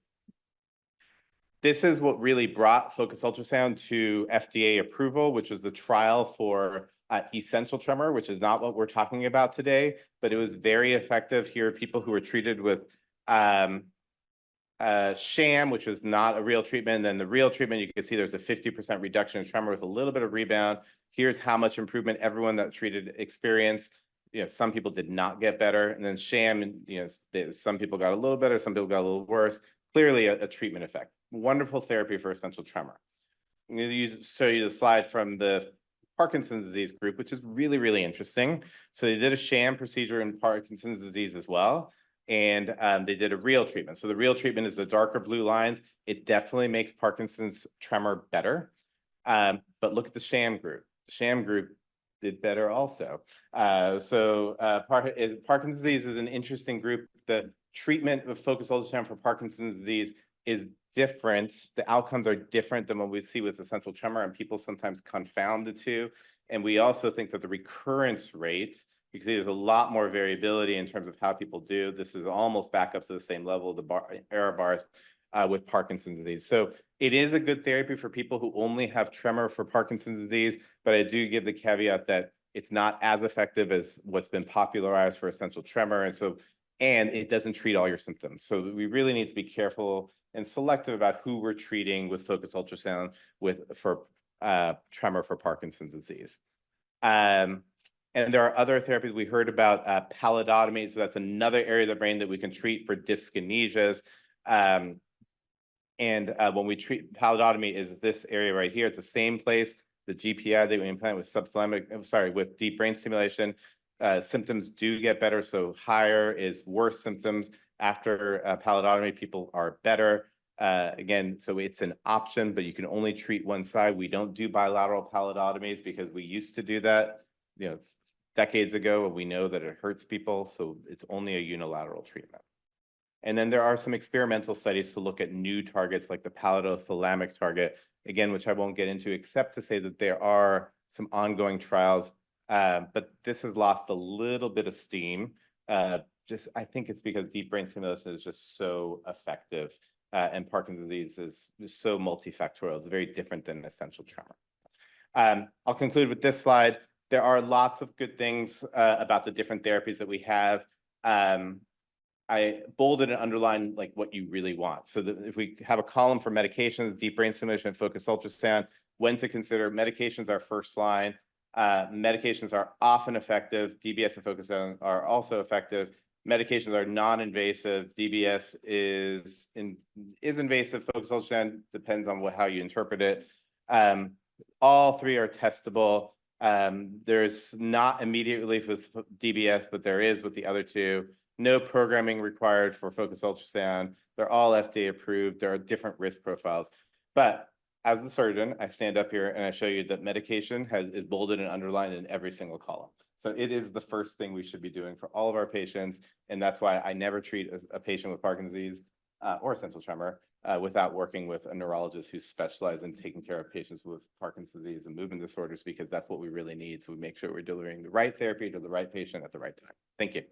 This is what really brought focus ultrasound to FDA approval, which was the trial for essential tremor, which is not what we're talking about today, but it was very effective. Here are people who were treated with sham, which was not a real treatment. And then the real treatment, you can see there's a 50% reduction in tremor with a little bit of rebound. Here's how much improvement everyone that treated experienced. Some people did not get better. And then sham, some people got a little better, some people got a little worse. Clearly a treatment effect. Wonderful therapy for essential tremor. I'm going to show you the slide from the Parkinson's disease group, which is really, really interesting. So they did a sham procedure in Parkinson's disease as well. And they did a real treatment. So the real treatment is the darker blue lines. It definitely makes Parkinson's tremor better. But look at the sham group. The sham group did better also. Parkinson's disease is an interesting group. The treatment of focused ultrasound for Parkinson's disease is different. The outcomes are different than what we see with essential tremor, and people sometimes confound the two. And we also think that the recurrence rate, you can see there's a lot more variability in terms of how people do. This is almost back up to the same level, the error bars with Parkinson's disease. So it is a good therapy for people who only have tremor for Parkinson's disease, but I do give the caveat that it's not as effective as what's been popularized for essential tremor. And it doesn't treat all your symptoms. So we really need to be careful and selective about who we're treating with focused ultrasound for tremor for Parkinson's disease. And there are other therapies. We heard about pallidotomy. So that's another area of the brain that we can treat for dyskinesias. And when we treat pallidotomy is this area right here. It's the same place. The GPI that we implant with with deep brain stimulation, symptoms do get better. So higher is worse symptoms. After pallidotomy, people are better. Again, so it's an option, but you can only treat one side. We don't do bilateral pallidotomies because we used to do that, decades ago, and we know that it hurts people. So it's only a unilateral treatment. And then there are some experimental studies to look at new targets like the pallidothalamic target, again, which I won't get into, except to say that there are some ongoing trials, but this has lost a little bit of steam. I think it's because deep brain stimulation is just so effective, and Parkinson's disease is so multifactorial. It's very different than essential tremor. I'll conclude with this slide. There are lots of good things about the different therapies that we have. I bolded and underlined like what you really want. So that if we have a column for medications, deep brain stimulation, focused ultrasound, when to consider medications are first line. Medications are often effective. DBS and focused ultrasound are also effective. Medications are non-invasive. DBS is invasive. Focused ultrasound depends on how you interpret it. All three are testable. There's not immediate relief with DBS, but there is with the other two. No programming required for focused ultrasound. They're all FDA approved. There are different risk profiles. But as the surgeon, I stand up here and I show you that medication is bolded and underlined in every single column. So it is the first thing we should be doing for all of our patients. And that's why I never treat a patient with Parkinson's disease or essential tremor without working with a neurologist who specializes in taking care of patients with Parkinson's disease and movement disorders, because that's what we really need. So we make sure we're delivering the right therapy to the right patient at the right time. Thank you.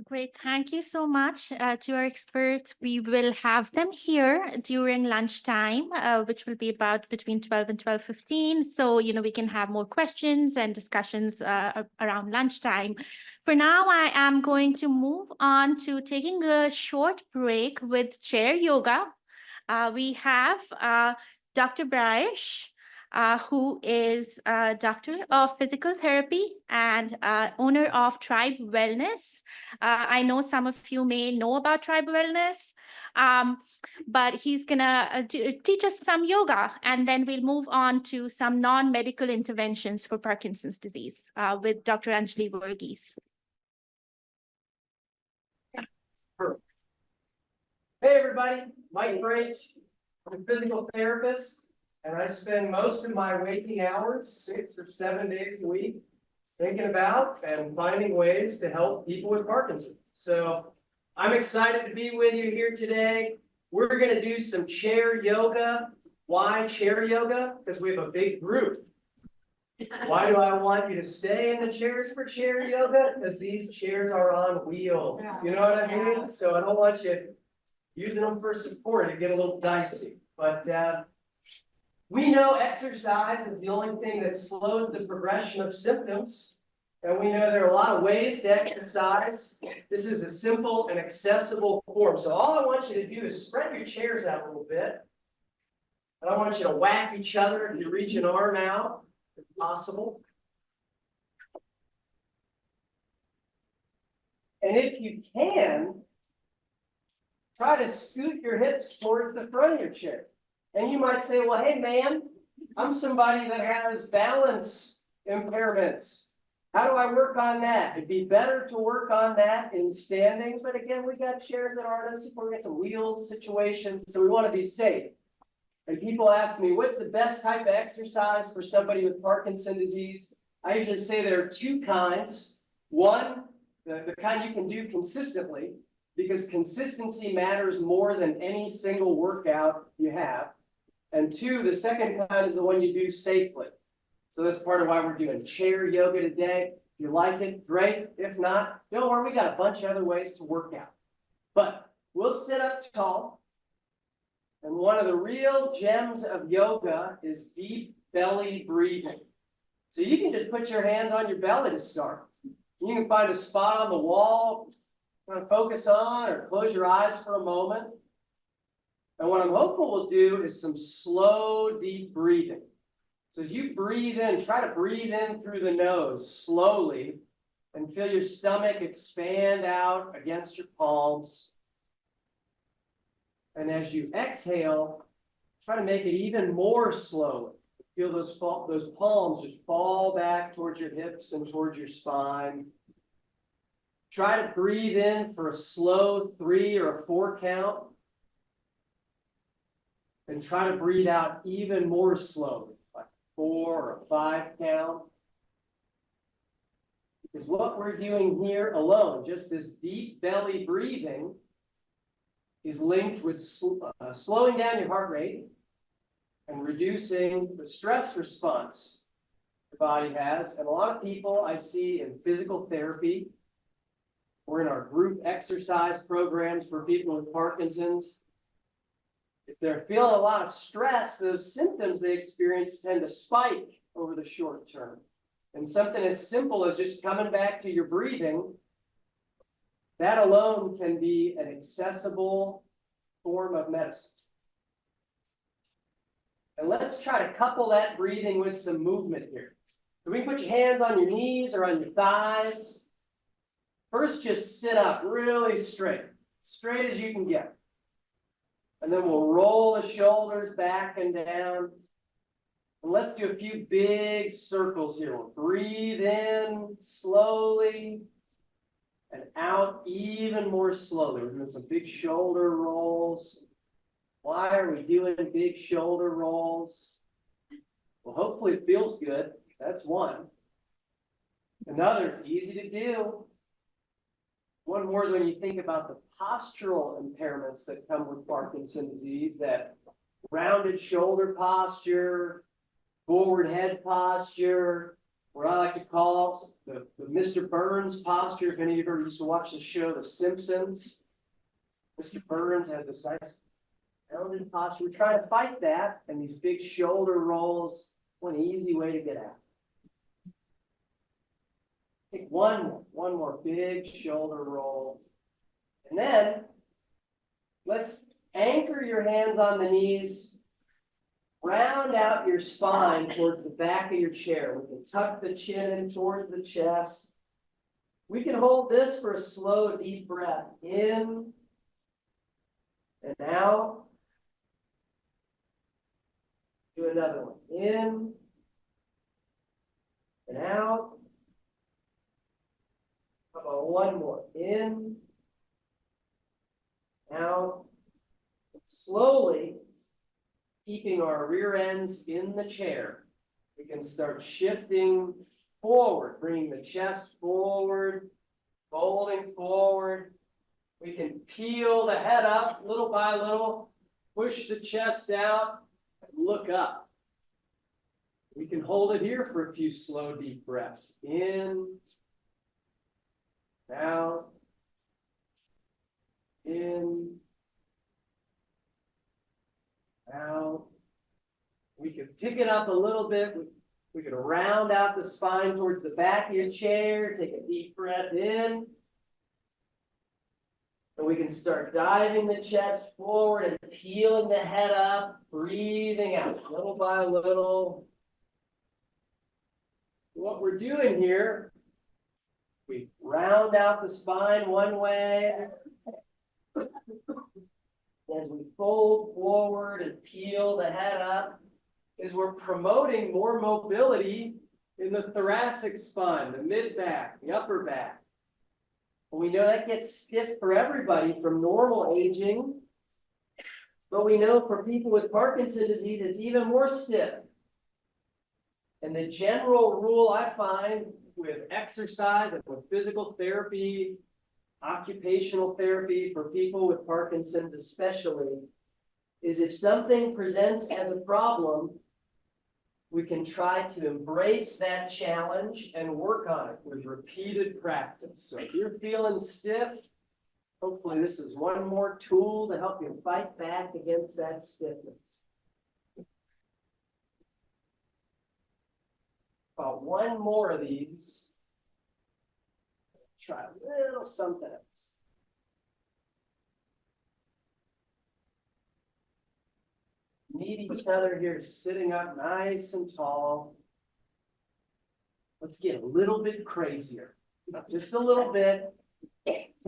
Great. Thank you so much to our experts. We will have them here during lunchtime, which will be about between 12 and 12:15. So, we can have more questions and discussions around lunchtime. For now, I am going to move on to taking a short break with chair yoga. We have Dr. Braish, who is a doctor of physical therapy and owner of Tribe Wellness. I know some of you may know about Tribe Wellness, but he's gonna teach us some yoga, and then we'll move on to some non-medical interventions for Parkinson's disease with Dr. Anjali Varghese.
Hey everybody, Mike Braish. I'm a physical therapist, and I spend most of my waking hours, 6 or 7 days a week, thinking about and finding ways to help people with Parkinson's. So I'm excited to be with you here today. We're going to do some chair yoga. Why chair yoga? Because we have a big group. Why do I want you to stay in the chairs for chair yoga? Because these chairs are on wheels. You know what I mean? So I don't want you using them for support. It get a little dicey. But we know exercise is the only thing that slows the progression of symptoms. And we know there are a lot of ways to exercise. This is a simple and accessible form. So all I want you to do is spread your chairs out a little bit. And I want you to whack each other if you reach an arm out, if possible. And if you can, try to scoot your hips towards the front of your chair. And you might say, well, hey, man, I'm somebody that has balance impairments. How do I work on that? It'd be better to work on that in standing. But again, we got chairs that aren't as support. We got some wheels situations, so we want to be safe. And people ask me, what's the best type of exercise for somebody with Parkinson's disease? I usually say there are two kinds. One, the kind you can do consistently, because consistency matters more than any single workout you have. And two, the second kind is the one you do safely. So that's part of why we're doing chair yoga today. If you like it, great. If not, don't worry, we got a bunch of other ways to work out. But we'll sit up tall. And one of the real gems of yoga is deep belly breathing. So you can just put your hands on your belly to start. You can find a spot on the wall, kind of focus on, or close your eyes for a moment. And what I'm hopeful we'll do is some slow, deep breathing. So as you breathe in, try to breathe in through the nose slowly and feel your stomach expand out against your palms. And as you exhale, try to make it even more slowly. Feel those palms just fall back towards your hips and towards your spine. Try to breathe in for a slow 3 or a 4 count. And try to breathe out even more slowly, like 4 or a 5 count. Because what we're doing here alone, just this deep belly breathing, is linked with slowing down your heart rate and reducing the stress response the body has. And a lot of people I see in physical therapy or in our group exercise programs for people with Parkinson's, if they're feeling a lot of stress, those symptoms they experience tend to spike over the short term. And something as simple as just coming back to your breathing, that alone can be an accessible form of medicine. And let's try to couple that breathing with some movement here. So we can put your hands on your knees or on your thighs. First, just sit up really straight as you can get. And then we'll roll the shoulders back and down. And let's do a few big circles here. We'll breathe in slowly and out even more slowly. We're doing some big shoulder rolls. Why are we doing big shoulder rolls? Well, hopefully it feels good. That's one. Another, it's easy to do. One more is when you think about the postural impairments that come with Parkinson's disease, that rounded shoulder posture, forward head posture, what I like to call the Mr. Burns posture. If any of you ever used to watch the show The Simpsons, Mr. Burns had this nice rounded posture. We're trying to fight that, and these big shoulder rolls, one easy way to get out. Take one more big shoulder roll. And then let's anchor your hands on the knees, round out your spine towards the back of your chair. We can tuck the chin in towards the chest. We can hold this for a slow, deep breath in and out. Do another one. In and out. How about one more? In, out. Slowly, keeping our rear ends in the chair, we can start shifting forward, bringing the chest forward, folding forward. We can peel the head up little by little, push the chest out, and look up. We can hold it here for a few slow, deep breaths. In, out, in, out. We could pick it up a little bit. We could round out the spine towards the back of your chair. Take a deep breath in. And we can start diving the chest forward and peeling the head up, breathing out little by little. What we're doing here, we round out the spine one way. As we fold forward and peel the head up, is we're promoting more mobility in the thoracic spine, the mid-back, the upper back. And we know that gets stiff for everybody from normal aging, but we know for people with Parkinson's disease, it's even more stiff. And the general rule I find with exercise and with physical therapy, occupational therapy for people with Parkinson's especially, is if something presents as a problem, we can try to embrace that challenge and work on it with repeated practice. So if you're feeling stiff, hopefully this is one more tool to help you fight back against that stiffness. About one more of these. Try a little something else. Meet each other here, sitting up nice and tall. Let's get a little bit crazier, just a little bit.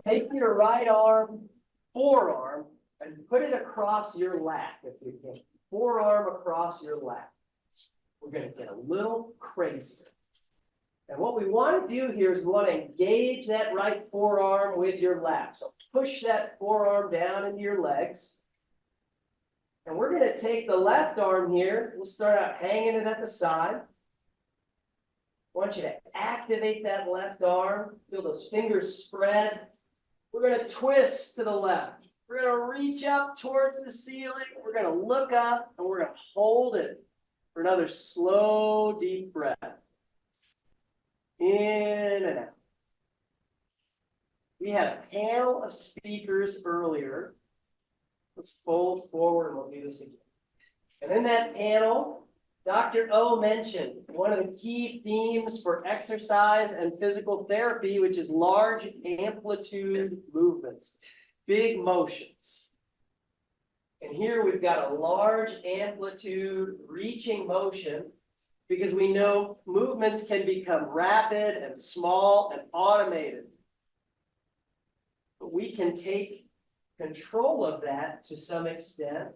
Take your right arm, forearm, and put it across your lap if you can. Forearm across your lap. We're going to get a little crazy. And what we want to do here is we want to engage that right forearm with your lap. So push that forearm down into your legs. And we're going to take the left arm here. We'll start out hanging it at the side. I want you to activate that left arm. Feel those fingers spread. We're going to twist to the left. We're going to reach up towards the ceiling. We're going to look up and we're going to hold it for another slow, deep breath. In and out. We had a panel of speakers earlier. Let's fold forward and we'll do this again. And in that panel, Dr. O mentioned one of the key themes for exercise and physical therapy, which is large amplitude movements, big motions. And here we've got a large amplitude reaching motion because we know movements can become rapid and small and automated. But we can take control of that to some extent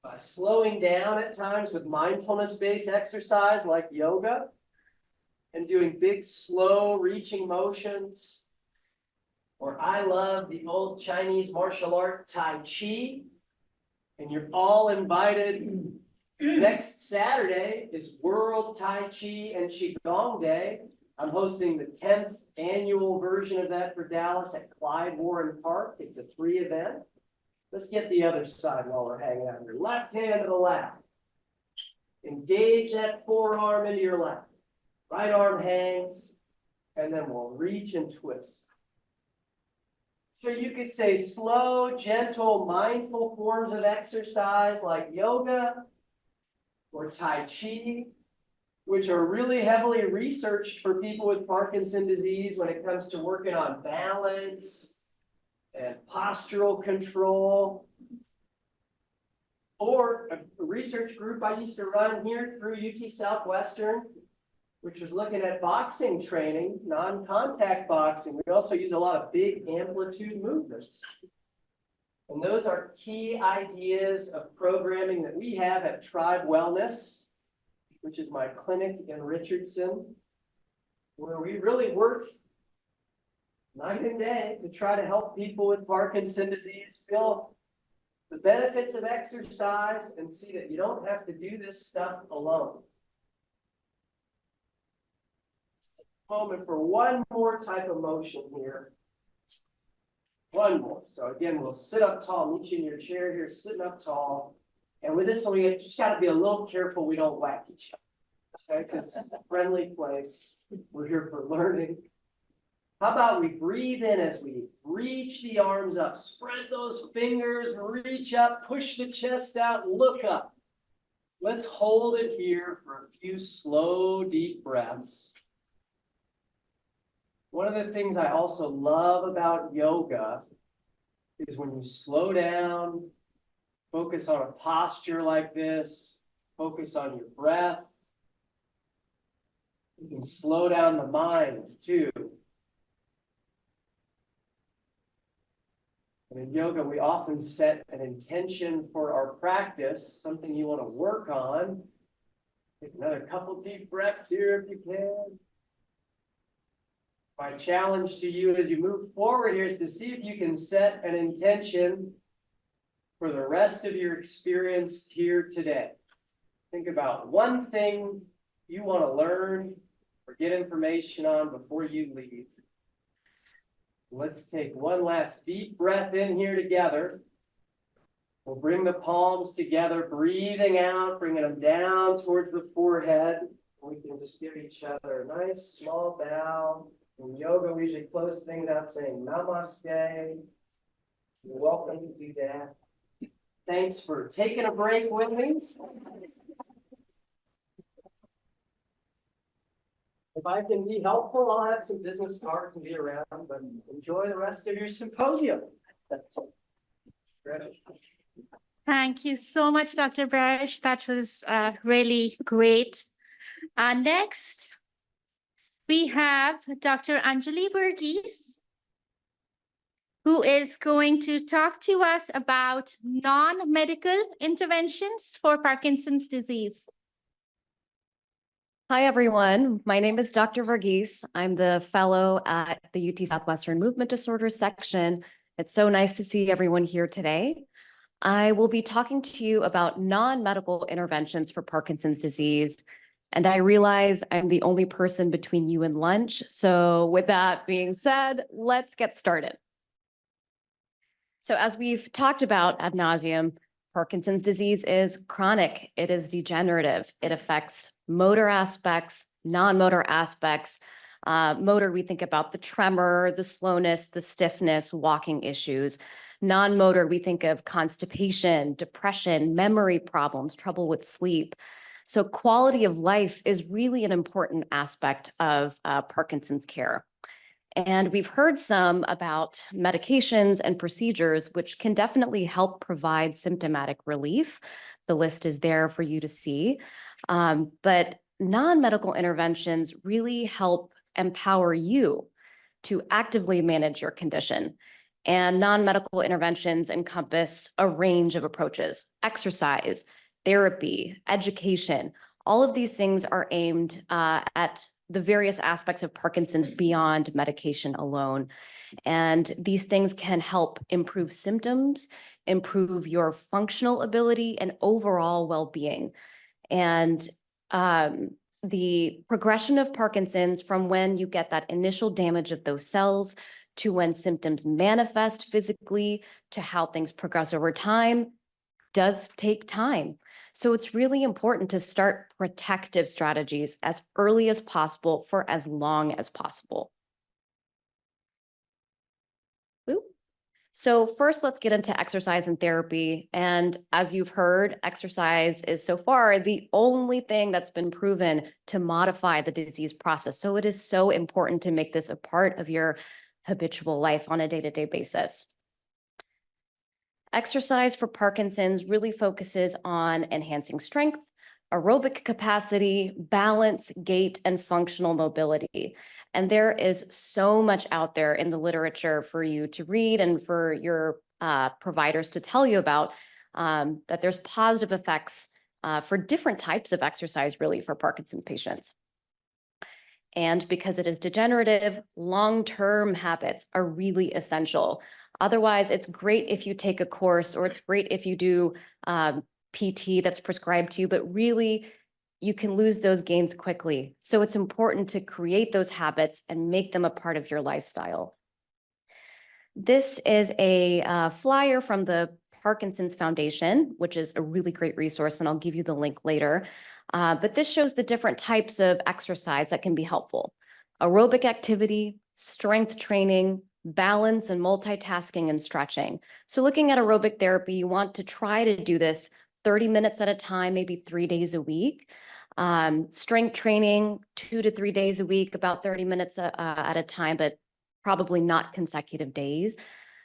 by slowing down at times with mindfulness-based exercise like yoga and doing big, slow reaching motions. Or I love the old Chinese martial art Tai Chi, and you're all invited. Next Saturday is World Tai Chi and Qigong Day. I'm hosting the 10th annual version of that for Dallas at Clyde Warren Park. It's a free event. Let's get the other side while we're hanging out. Your left hand to the left. Engage that forearm into your left. Right arm hangs, and then we'll reach and twist. So you could say slow, gentle, mindful forms of exercise like yoga or Tai Chi, which are really heavily researched for people with Parkinson's disease when it comes to working on balance and postural control. Or a research group I used to run here through UT Southwestern, which was looking at boxing training, non-contact boxing. We also use a lot of big amplitude movements. And those are key ideas of programming that we have at Tribe Wellness, which is my clinic in Richardson, where we really work night and day to try to help people with Parkinson's disease feel the benefits of exercise and see that you don't have to do this stuff alone. Moment for one more type of motion here. One more. So again, we'll sit up tall, meet you in your chair here, sitting up tall. And with this one, we just got to be a little careful we don't whack each other. Okay, because it's a friendly place. We're here for learning. How about we breathe in as we reach the arms up, spread those fingers, reach up, push the chest out, look up. Let's hold it here for a few slow, deep breaths. One of the things I also love about yoga is when you slow down, focus on a posture like this, focus on your breath. You can slow down the mind too. And in yoga, we often set an intention for our practice, something you want to work on. Take another couple deep breaths here if you can. My challenge to you as you move forward here is to see if you can set an intention for the rest of your experience here today. Think about one thing you want to learn or get information on before you leave. Let's take one last deep breath in here together. We'll bring the palms together, breathing out, bringing them down towards the forehead. We can just give each other a nice small bow. In yoga, we usually close things out saying namaste. You're welcome to do that. Thanks for taking a break with me. If I can be helpful, I'll have some business cards and be around, but enjoy the rest of your symposium.
Thank you so much, Dr. Barish. That was really great. Next, we have Dr. Anjali Burgess, who is going to talk to us about non-medical interventions for Parkinson's disease.
Hi, everyone. My name is Dr. Varghese. I'm the fellow at the UT Southwestern Movement Disorders section. It's so nice to see everyone here today. I will be talking to you about non-medical interventions for Parkinson's disease. And I realize I'm the only person between you and lunch. So with that being said, let's get started. So as we've talked about ad nauseum, Parkinson's disease is chronic, it is degenerative, it affects motor aspects, non-motor aspects. Motor, we think about the tremor, the slowness, the stiffness, walking issues. Non-motor, we think of constipation, depression, memory problems, trouble with sleep. So quality of life is really an important aspect of Parkinson's care. And we've heard some about medications and procedures, which can definitely help provide symptomatic relief. The list is there for you to see. But non-medical interventions really help empower you to actively manage your condition. And non-medical interventions encompass a range of approaches: exercise, therapy, education. All of these things are aimed at the various aspects of Parkinson's beyond medication alone. And these things can help improve symptoms, improve your functional ability, and overall well-being. And the progression of Parkinson's, from when you get that initial damage of those cells to when symptoms manifest physically to how things progress over time, does take time. So it's really important to start protective strategies as early as possible for as long as possible. Ooh. So first, let's get into exercise and therapy. And as you've heard, exercise is so far the only thing that's been proven to modify the disease process. So it is so important to make this a part of your habitual life on a day-to-day basis. Exercise for Parkinson's really focuses on enhancing strength, aerobic capacity, balance, gait, and functional mobility. And there is so much out there in the literature for you to read and for your providers to tell you about, that there's positive effects for different types of exercise, really, for Parkinson's patients. And because it is degenerative, long-term habits are really essential. Otherwise, it's great if you take a course, or it's great if you do PT that's prescribed to you, but really you can lose those gains quickly. So it's important to create those habits and make them a part of your lifestyle. This is a flyer from the Parkinson's Foundation, which is a really great resource, and I'll give you the link later. But this shows the different types of exercise that can be helpful: aerobic activity, strength training, balance and multitasking, and stretching. So looking at aerobic therapy, you want to try to do this 30 minutes at a time, maybe 3 days a week. Strength training, 2 to 3 days a week, about 30 minutes at a time, but probably not consecutive days.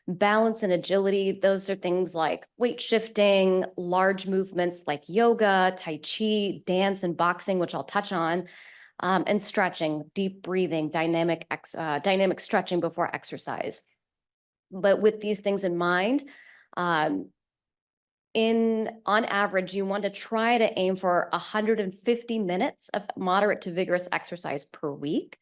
Balance and agility, those are things like weight shifting, large movements like yoga, tai chi, dance, and boxing, which I'll touch on. And stretching, deep breathing, dynamic stretching before exercise. But with these things in mind, on average, you want to try to aim for 150 minutes of moderate to vigorous exercise per week.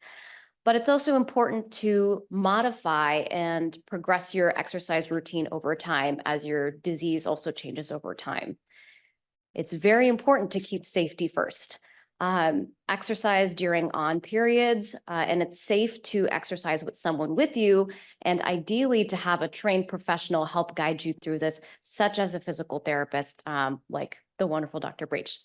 But it's also important to modify and progress your exercise routine over time, as your disease also changes over time. It's very important to keep safety first. Exercise during on periods, and it's safe to exercise with someone with you, and ideally to have a trained professional help guide you through this, such as a physical therapist, like the wonderful Dr. Brach.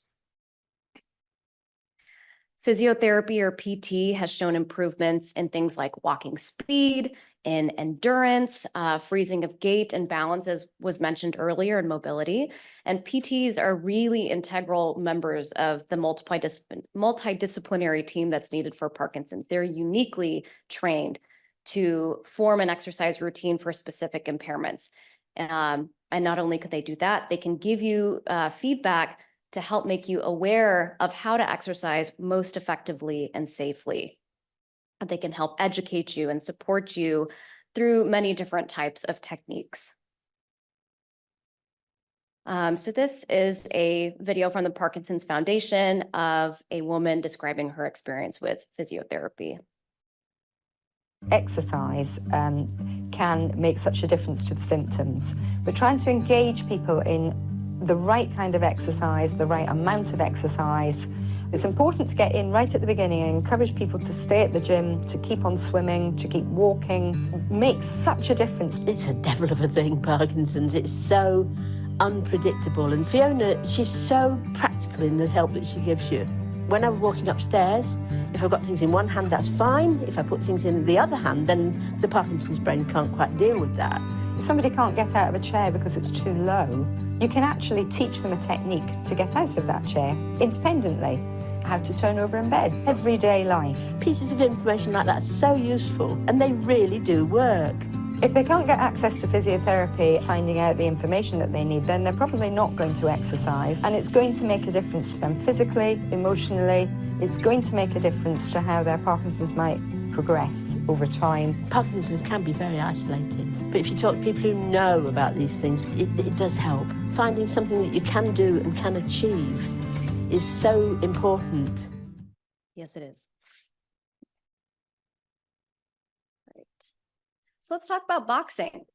Physiotherapy, or PT, has shown improvements in things like walking speed, in endurance, freezing of gait and balance, as was mentioned earlier, and mobility. And PTs are really integral members of the multidisciplinary team that's needed for Parkinson's. They're uniquely trained to form an exercise routine for specific impairments. And not only could they do that, they can give you feedback to help make you aware of how to exercise most effectively and safely. They can help educate you and support you through many different types of techniques. So this is a video from the Parkinson's Foundation of a woman describing her experience with physiotherapy.
Exercise can make such a difference to the symptoms, but trying to engage people in the right kind of exercise, the right amount of exercise. It's important to get in right at the beginning and encourage people to stay at the gym, to keep on swimming, to keep walking. Makes such a difference.
It's a devil of a thing, Parkinson's. It's so unpredictable, and Fiona, she's so practical in the help that she gives you. When I'm walking upstairs, if I've got things in one hand, that's fine. If I put things in the other hand, then the Parkinson's brain can't quite deal with that.
If somebody can't get out of a chair because it's too low, you can actually teach them a technique to get out of that chair independently. How to turn over in bed, everyday life.
Pieces of information like that are so useful, and they really do work.
If they can't get access to physiotherapy, finding out the information that they need, then they're probably not going to exercise, and it's going to make a difference to them physically, emotionally. It's going to make a difference to how their Parkinson's might progress over time.
Parkinson's can be very isolated, but if you talk to people who know about these things, it does help. Finding something that you can do and can achieve is so important.
Yes, it is. Right. So let's talk about boxing.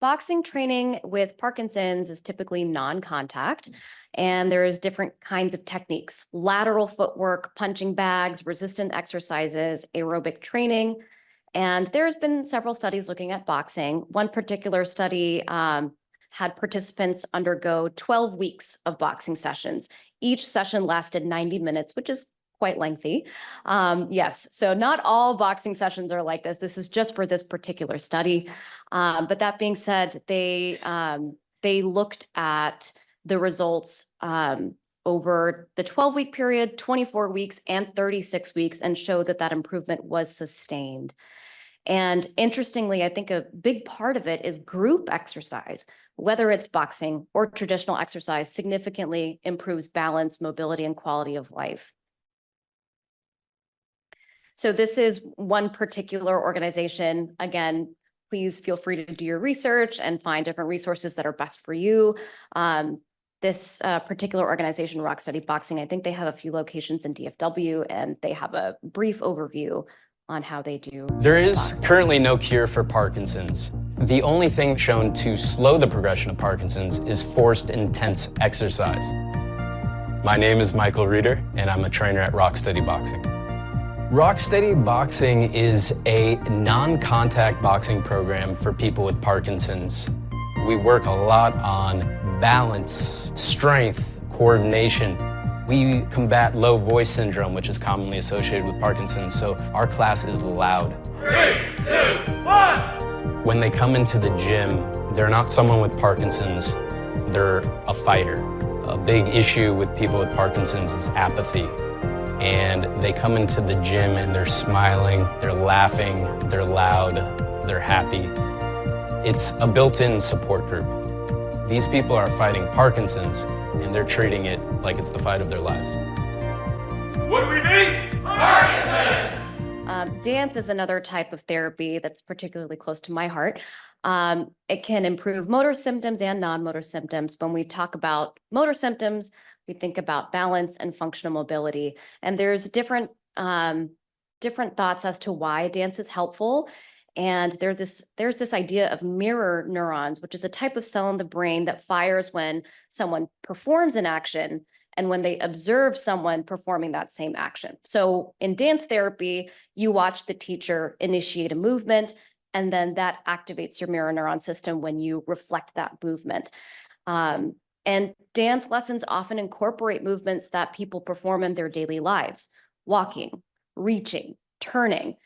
Boxing training with Parkinson's is typically non-contact, and there's different kinds of techniques: lateral footwork, punching bags, resistant exercises, aerobic training. And there's been several studies looking at boxing. One particular study had participants undergo 12 weeks of boxing sessions. Each session lasted 90 minutes, which is quite lengthy. Yes, so not all boxing sessions are like this. This is just for this particular study. But that being said, they looked at the results over the 12-week period, 24 weeks, and 36 weeks, and showed that that improvement was sustained. And interestingly, I think a big part of it is group exercise, whether it's boxing or traditional exercise, significantly improves balance, mobility, and quality of life. So this is one particular organization. Again, please feel free to do your research and find different resources that are best for you. This particular organization, Rock Steady Boxing, I think they have a few locations in DFW, and they have a brief overview on how they do.
There is currently no cure for Parkinson's. The only thing shown to slow the progression of Parkinson's is forced intense exercise. My name is Michael Reeder, and I'm a trainer at Rock Steady Boxing. Rock Steady Boxing is a non-contact boxing program for people with Parkinson's. We work a lot on balance, strength, coordination. We combat low voice syndrome, which is commonly associated with Parkinson's, so our class is loud. 3, 2, 1! When they come into the gym, they're not someone with Parkinson's, they're a fighter. A big issue with people with Parkinson's is apathy. And they come into the gym and they're smiling, they're laughing, they're loud, they're happy. It's a built-in support group. These people are fighting Parkinson's, and they're treating it like it's the fight of their lives.
What do we mean? Parkinson's!
Dance is another type of therapy that's particularly close to my heart. It can improve motor symptoms and non-motor symptoms. When we talk about motor symptoms, we think about balance and functional mobility. And there's different thoughts as to why dance is helpful. And there's this idea of mirror neurons, which is a type of cell in the brain that fires when someone performs an action and when they observe someone performing that same action. So in dance therapy, you watch the teacher initiate a movement, and then that activates your mirror neuron system when you reflect that movement. And dance lessons often incorporate movements that people perform in their daily lives: walking, reaching, turning.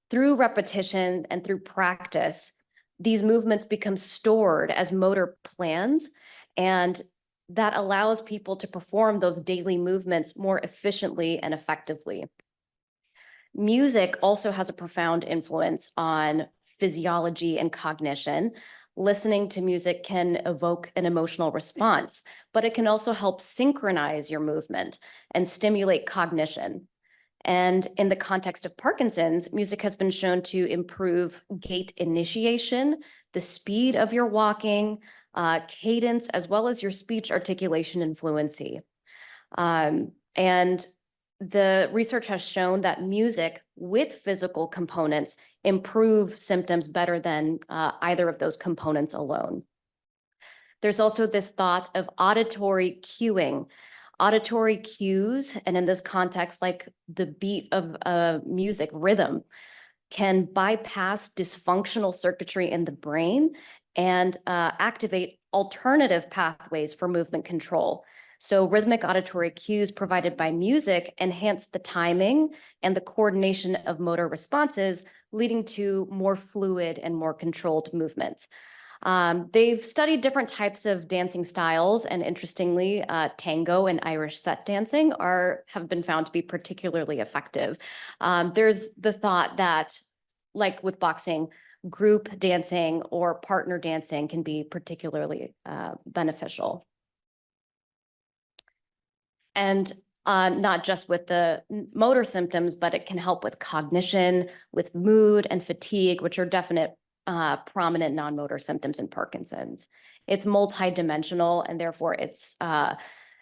Through repetition and through practice, these movements become stored as motor plans, and that allows people to perform those daily movements more efficiently and effectively. Music also has a profound influence on physiology and cognition. Listening to music can evoke an emotional response, but it can also help synchronize your movement and stimulate cognition. And in the context of Parkinson's, music has been shown to improve gait initiation, the speed of your walking, cadence, as well as your speech articulation and fluency. And the research has shown that music with physical components improve symptoms better than either of those components alone. There's also this thought of auditory cueing. Auditory cues, and in this context, like the beat of music rhythm, can bypass dysfunctional circuitry in the brain and activate alternative pathways for movement control. So rhythmic auditory cues provided by music enhance the timing and the coordination of motor responses, leading to more fluid and more controlled movement. They've studied different types of dancing styles, and interestingly, tango and Irish set dancing have been found to be particularly effective. There's the thought that, like with boxing, group dancing or partner dancing can be particularly beneficial. And not just with the motor symptoms, but it can help with cognition, with mood and fatigue, which are definite prominent non-motor symptoms in Parkinson's. It's multidimensional, and therefore its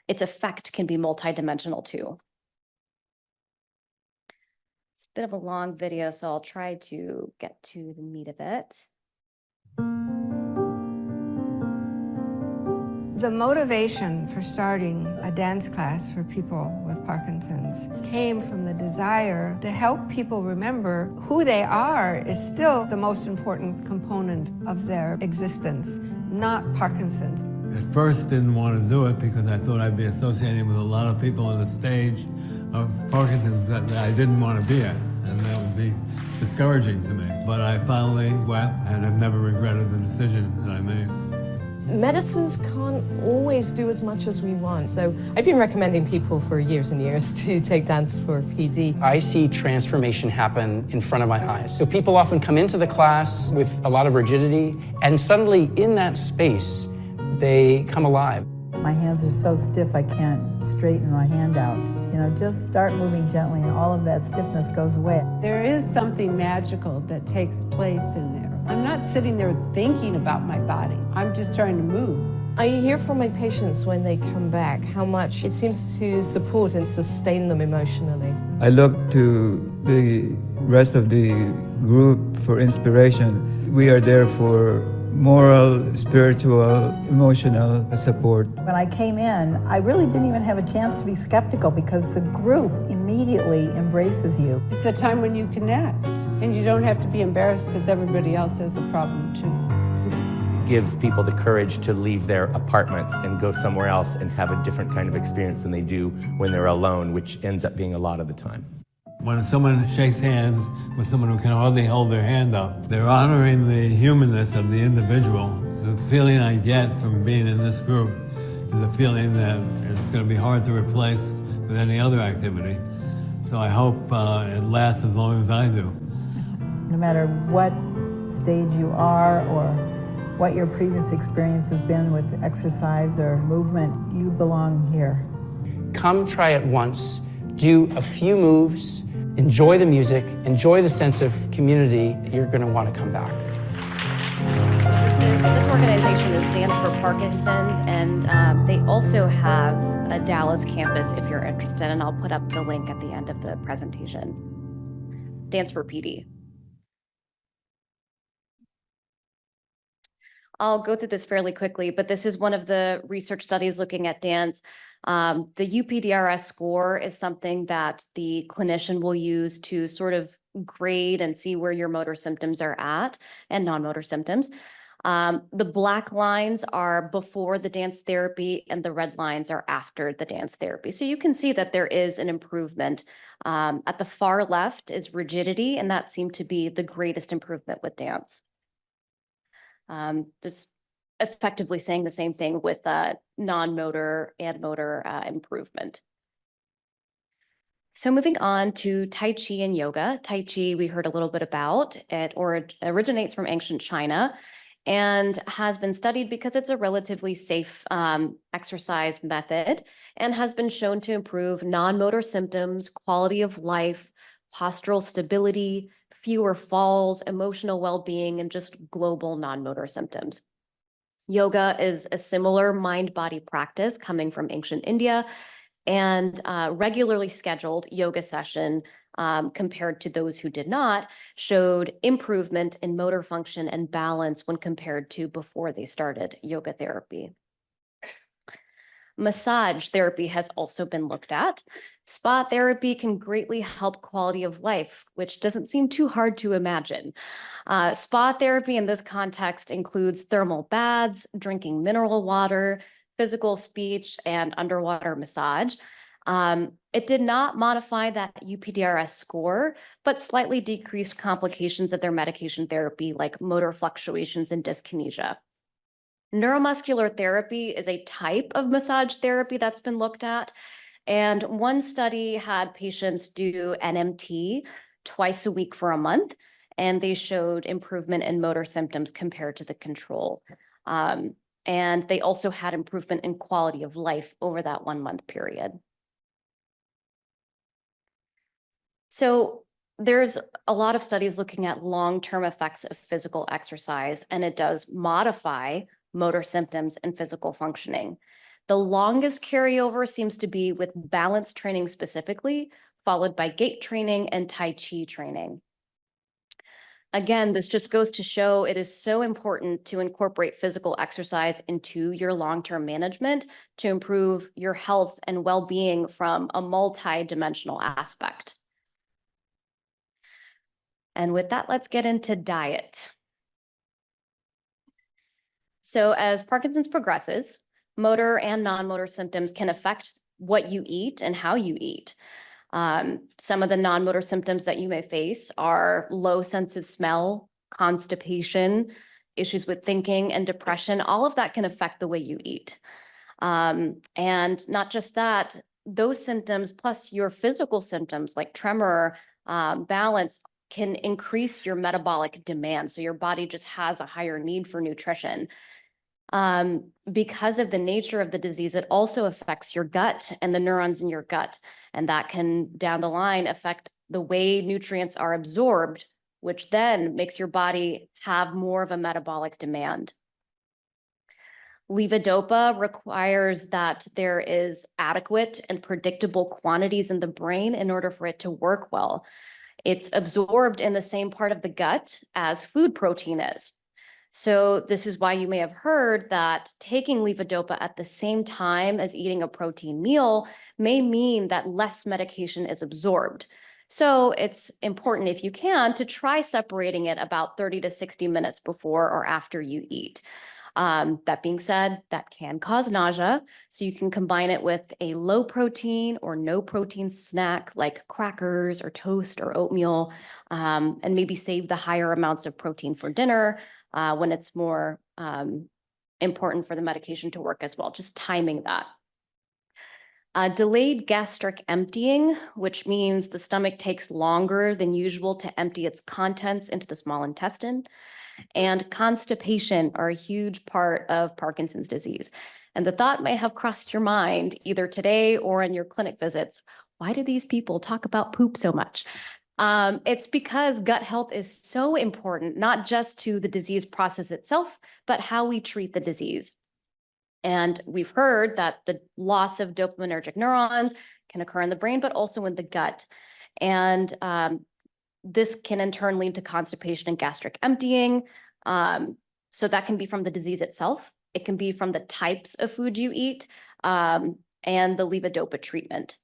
effect can be multidimensional too. It's a bit of a long video, so I'll try to get to the meat of it.
The motivation for starting a dance class for people with Parkinson's came from the desire to help people remember who they are is still the most important component of their existence, not Parkinson's.
At first didn't want to do it because I thought I'd be associated with a lot of people in the stage of Parkinson's that I didn't want to be at, and that would be discouraging to me. But I finally went, and I've never regretted the decision that I made.
Medicines can't always do as much as we want. So I've been recommending people for years and years to take dance for PD.
I see transformation happen in front of my eyes. So people often come into the class with a lot of rigidity, and suddenly in that space, they come alive.
My hands are so stiff I can't straighten my hand out. You know, just start moving gently and all of that stiffness goes away.
There is something magical that takes place in there. I'm not sitting there thinking about my body. I'm just trying to move.
I hear from my patients when they come back how much it seems to support and sustain them emotionally.
I look to the rest of the group for inspiration. We are there for moral, spiritual, emotional support.
When I came in, I really didn't even have a chance to be skeptical because the group immediately embraces you.
It's a time when you connect, and you don't have to be embarrassed because everybody else has a problem too.
Gives people the courage to leave their apartments and go somewhere else and have a different kind of experience than they do when they're alone, which ends up being a lot of the time.
When someone shakes hands with someone who can hardly hold their hand up, they're honoring the humanness of the individual. The feeling I get from being in this group is a feeling that it's going to be hard to replace with any other activity. So I hope it lasts as long as I do.
No matter what stage you are or what your previous experience has been with exercise or movement, you belong here.
Come try it once, do a few moves, enjoy the music, enjoy the sense of community. You're going to want to come back.
This organization is Dance for Parkinson's, and they also have a Dallas campus if you're interested, and I'll put up the link at the end of the presentation. Dance for PD. I'll go through this fairly quickly, but this is one of the research studies looking at dance. The UPDRS score is something that the clinician will use to sort of grade and see where your motor symptoms are at and non-motor symptoms. The black lines are before the dance therapy and the red lines are after the dance therapy. So you can see that there is an improvement. At the far left is rigidity, and that seemed to be the greatest improvement with dance. Just effectively saying the same thing with non-motor and motor improvement. So moving on to Tai Chi and yoga. Tai Chi, we heard a little bit about it, or it originates from ancient China. and has been studied because it's a relatively safe exercise method and has been shown to improve non-motor symptoms, quality of life, postural stability, fewer falls, emotional well-being, and just global non-motor symptoms. Yoga is a similar mind-body practice coming from ancient India, and regularly scheduled yoga session compared to those who did not showed improvement in motor function and balance when compared to before they started yoga therapy. Massage therapy has also been looked at. Spa therapy can greatly help quality of life, which doesn't seem too hard to imagine. Spa therapy in this context includes thermal baths, drinking mineral water, physical speech, and underwater massage. It did not modify that UPDRS score, but slightly decreased complications of their medication therapy like motor fluctuations and dyskinesia. Neuromuscular therapy is a type of massage therapy that's been looked at. And one study had patients do NMT twice a week for a month, and they showed improvement in motor symptoms compared to the control. And they also had improvement in quality of life over that 1 month period. So there's a lot of studies looking at long-term effects of physical exercise, and it does modify motor symptoms and physical functioning. The longest carryover seems to be with balance training specifically, followed by gait training and Tai Chi training. Again, this just goes to show it is so important to incorporate physical exercise into your long-term management to improve your health and well-being from a multi-dimensional aspect. And with that, let's get into diet. So as Parkinson's progresses, motor and non-motor symptoms can affect what you eat and how you eat. Some of the non-motor symptoms that you may face are low sense of smell, constipation, issues with thinking, and depression. All of that can affect the way you eat. And not just that, those symptoms plus your physical symptoms like tremor, balance, can increase your metabolic demand. So your body just has a higher need for nutrition. Because of the nature of the disease, it also affects your gut and the neurons in your gut. And that can, down the line, affect the way nutrients are absorbed, which then makes your body have more of a metabolic demand. Levodopa requires that there is adequate and predictable quantities in the brain in order for it to work well. It's absorbed in the same part of the gut as food protein is. So this is why you may have heard that taking levodopa at the same time as eating a protein meal may mean that less medication is absorbed. So it's important, if you can, to try separating it about 30 to 60 minutes before or after you eat. That being said, that can cause nausea, so you can combine it with a low protein or no protein snack like crackers or toast or oatmeal, and maybe save the higher amounts of protein for dinner when it's more important for the medication to work as well, just timing that. Delayed gastric emptying, which means the stomach takes longer than usual to empty its contents into the small intestine, and constipation are a huge part of Parkinson's disease. And the thought may have crossed your mind either today or in your clinic visits, why do these people talk about poop so much? It's because gut health is so important, not just to the disease process itself, but how we treat the disease. And we've heard that the loss of dopaminergic neurons can occur in the brain, but also in the gut. And this can in turn lead to constipation and gastric emptying. So that can be from the disease itself. It can be from the types of food you eat and the levodopa treatment.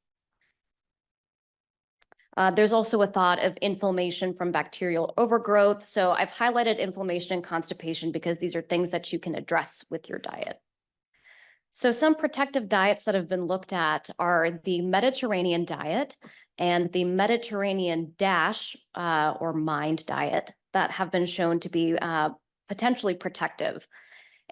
There's also a thought of inflammation from bacterial overgrowth. So I've highlighted inflammation and constipation because these are things that you can address with your diet. So some protective diets that have been looked at are the Mediterranean diet and the Mediterranean DASH or MIND diet that have been shown to be potentially protective.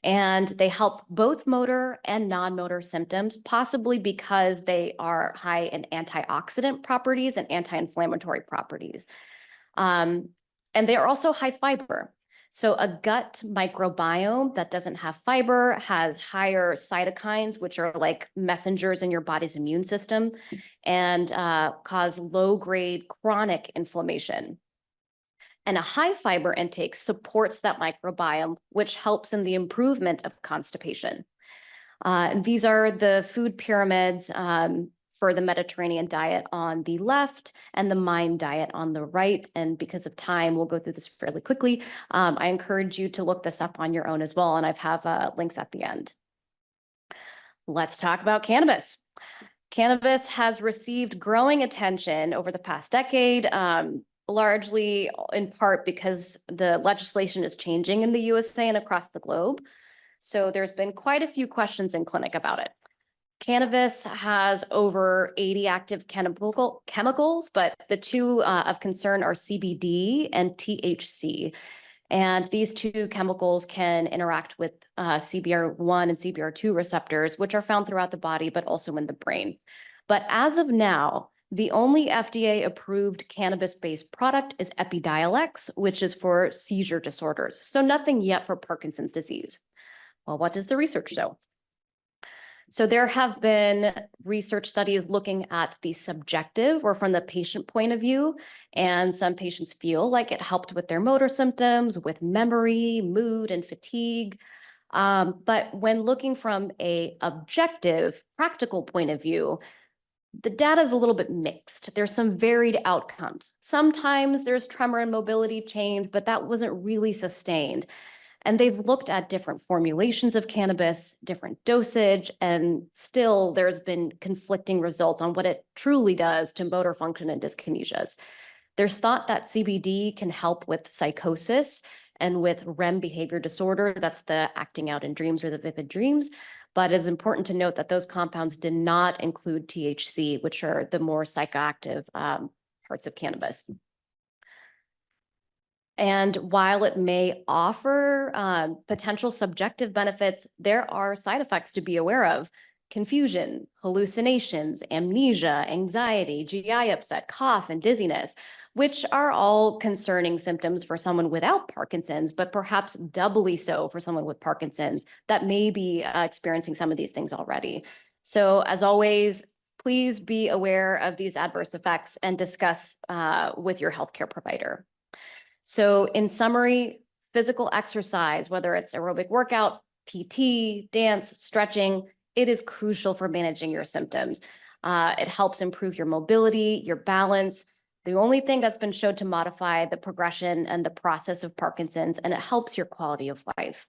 And they help both motor and non-motor symptoms, possibly because they are high in antioxidant properties and anti-inflammatory properties. And they are also high fiber. So a gut microbiome that doesn't have fiber has higher cytokines, which are like messengers in your body's immune system, and cause low-grade chronic inflammation. And a high fiber intake supports that microbiome, which helps in the improvement of constipation. These are the food pyramids for the Mediterranean diet on the left and the MIND diet on the right. And because of time, we'll go through this fairly quickly. I encourage you to look this up on your own as well. And I have links at the end. Let's talk about cannabis. Cannabis has received growing attention over the past decade, largely in part because the legislation is changing in the USA and across the globe. So there's been quite a few questions in clinic about it. Cannabis has over 80 active chemicals, but the two of concern are CBD and THC. And these two chemicals can interact with CBR1 and CBR2 receptors, which are found throughout the body, but also in the brain. But as of now, the only FDA-approved cannabis-based product is Epidiolex, which is for seizure disorders. So nothing yet for Parkinson's disease. Well, what does the research show? So there have been research studies looking at the subjective or from the patient point of view, and some patients feel like it helped with their motor symptoms, with memory, mood, and fatigue. But when looking from an objective, practical point of view, the data is a little bit mixed. There's some varied outcomes. Sometimes there's tremor and mobility change, but that wasn't really sustained. And they've looked at different formulations of cannabis, different dosage, and still there's been conflicting results on what it truly does to motor function and dyskinesias. There's thought that CBD can help with psychosis and with REM behavior disorder. That's the acting out in dreams or the vivid dreams. But it's important to note that those compounds did not include THC, which are the more psychoactive parts of cannabis. And while it may offer potential subjective benefits, there are side effects to be aware of: confusion, hallucinations, amnesia, anxiety, GI upset, cough, and dizziness, which are all concerning symptoms for someone without Parkinson's, but perhaps doubly so for someone with Parkinson's that may be experiencing some of these things already. So as always, please be aware of these adverse effects and discuss with your healthcare provider. So in summary, physical exercise, whether it's aerobic workout, PT, dance, stretching, it is crucial for managing your symptoms. It helps improve your mobility, your balance. The only thing that's been shown to modify the progression and the process of Parkinson's, and it helps your quality of life.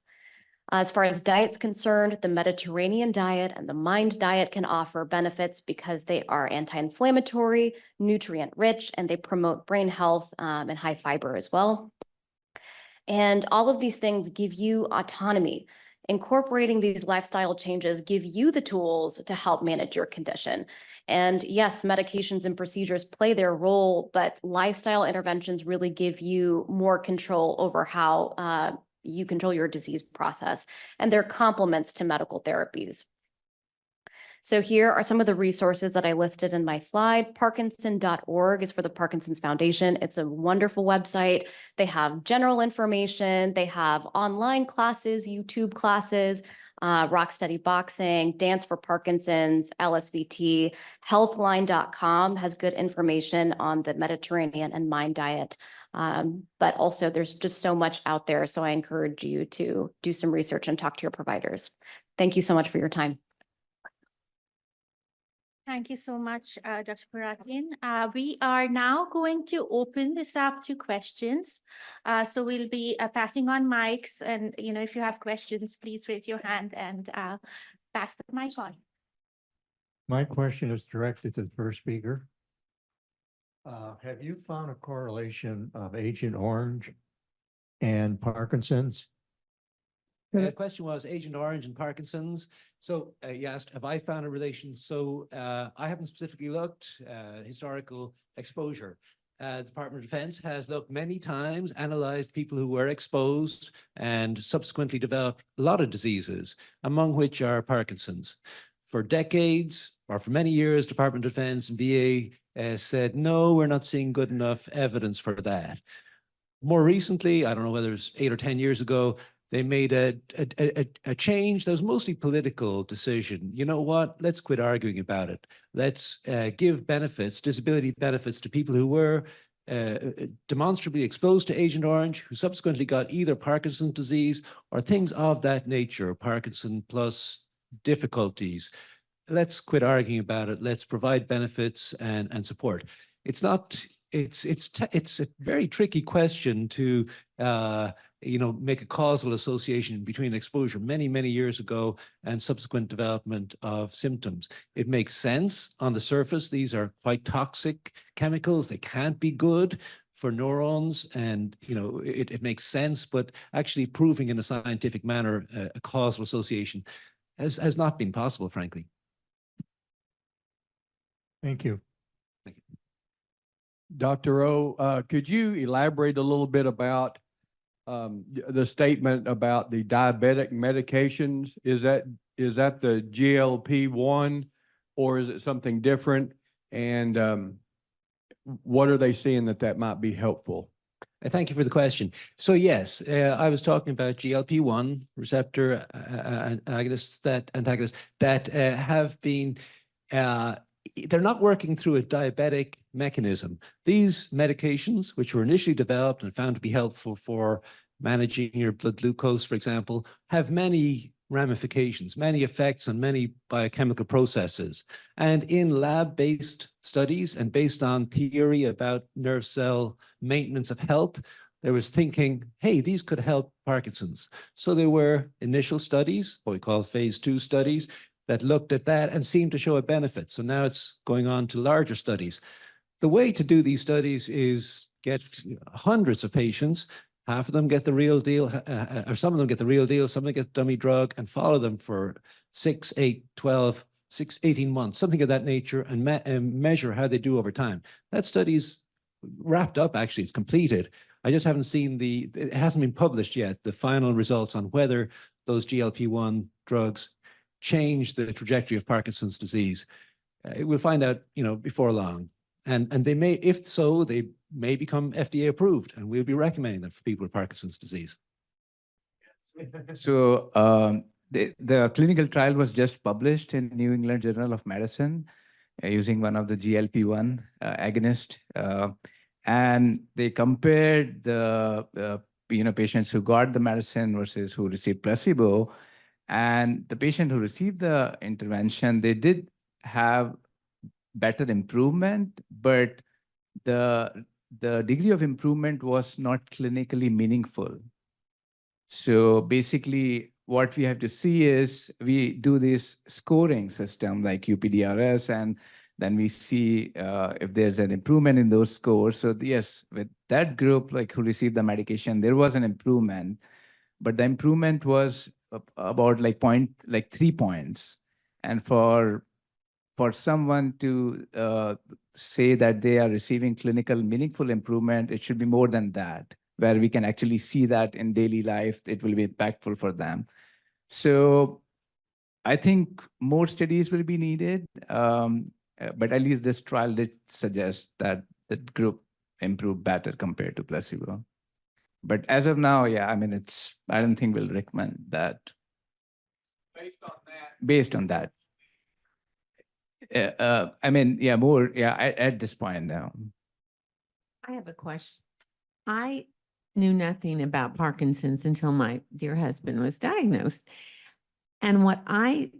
As far as diet's concerned, the Mediterranean diet and the MIND diet can offer benefits because they are anti-inflammatory, nutrient-rich, and they promote brain health and high fiber as well. And all of these things give you autonomy. Incorporating these lifestyle changes give you the tools to help manage your condition. And yes, medications and procedures play their role, but lifestyle interventions really give you more control over how you control your disease process, and they're complements to medical therapies. So here are some of the resources that I listed in my slide. Parkinson.org is for the Parkinson's Foundation. It's a wonderful website. They have general information. They have online classes, YouTube classes, Rock Steady Boxing, Dance for Parkinson's, LSVT. Healthline.com has good information on the Mediterranean and MIND diet. But also there's just so much out there. So I encourage you to do some research and talk to your providers. Thank you so much for your time.
Thank you so much, Dr. Paratin. We are now going to open this up to questions. So we'll be passing on mics, and if you have questions, please raise your hand and pass the mic on.
My question is directed to the first speaker. Have you found a correlation of Agent Orange and Parkinson's?
The question was Agent Orange and Parkinson's. So you asked, have I found a relation? So I haven't specifically looked historical exposure. The Department of Defense has looked many times, analyzed people who were exposed and subsequently developed a lot of diseases, among which are Parkinson's. For decades, or for many years, Department of Defense and VA said, no, we're not seeing good enough evidence for that. More recently, I don't know whether it's 8 or 10 years ago, they made a change that was mostly political decision. You know what? Let's quit arguing about it. Let's give benefits, disability benefits, to people who were demonstrably exposed to Agent Orange, who subsequently got either Parkinson's disease or things of that nature, Parkinson plus difficulties. Let's quit arguing about it. Let's provide benefits and support. It's not. It's a very tricky question to make a causal association between exposure many years ago and subsequent development of symptoms. It makes sense on the surface. These are quite toxic chemicals. They can't be good for neurons, and it makes sense, but actually proving in a scientific manner a causal association has not been possible, frankly.
Thank you.
Dr. O, could you elaborate a little bit about the statement about the diabetic medications? Is that the GLP-1, or is it something different? And what are they seeing that might be helpful?
Thank you for the question. So yes, I was talking about GLP-1 receptor antagonists that have been they're not working through a diabetic mechanism. These medications, which were initially developed and found to be helpful for managing your blood glucose, for example, have many ramifications, many effects on many biochemical processes. And in lab-based studies and based on theory about nerve cell maintenance of health, there was thinking, hey, these could help Parkinson's. So there were initial studies, what we call phase 2 studies, that looked at that and seemed to show a benefit. So now it's going on to larger studies. The way to do these studies is get hundreds of patients, half of them get the real deal, or some of them get the real deal, some of them get dummy drug, and follow them for 6, 8, 12, 18 months, something of that nature, and measure how they do over time. That study's wrapped up, actually, it's completed. I just haven't seen it hasn't been published yet, the final results on whether those GLP-1 drugs change the trajectory of Parkinson's disease. We'll find out, before long. And they may, if so, they may become FDA approved, and we'll be recommending them for people with Parkinson's disease.
So the clinical trial was just published in New England Journal of Medicine using one of the GLP-1 agonist. And they compared the patients who got the medicine versus who received placebo. And the patient who received the intervention, they did have better improvement, but the degree of improvement was not clinically meaningful. So basically, what we have to see is we do this scoring system like UPDRS, and then we see if there's an improvement in those scores. So yes, with that group, like who received the medication, there was an improvement, but the improvement was about 3 points. And for someone to say that they are receiving clinical meaningful improvement, it should be more than that, where we can actually see that in daily life, it will be impactful for them. So I think more studies will be needed, but at least this trial did suggest that the group improved better compared to placebo. But as of now, yeah, I don't think we'll recommend that. Based on that. At this point now.
I have a question. I knew nothing about Parkinson's until my dear husband was diagnosed. And what I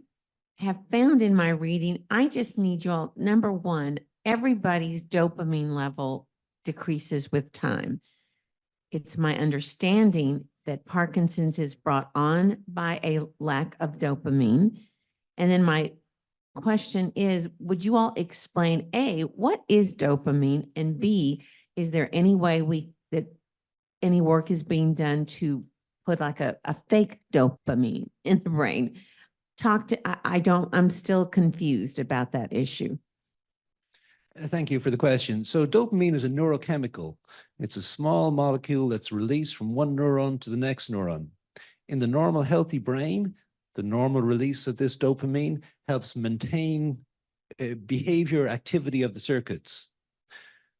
have found in my reading, I just need you all, number one, everybody's dopamine level decreases with time. It's my understanding that Parkinson's is brought on by a lack of dopamine. And then my question is, would you all explain, A, what is dopamine? And B, is there any way that any work is being done to put like a fake dopamine in the brain? I'm still confused about that issue.
Thank you for the question. So dopamine is a neurochemical. It's a small molecule that's released from one neuron to the next neuron. In the normal healthy brain, the normal release of this dopamine helps maintain behavior activity of the circuits.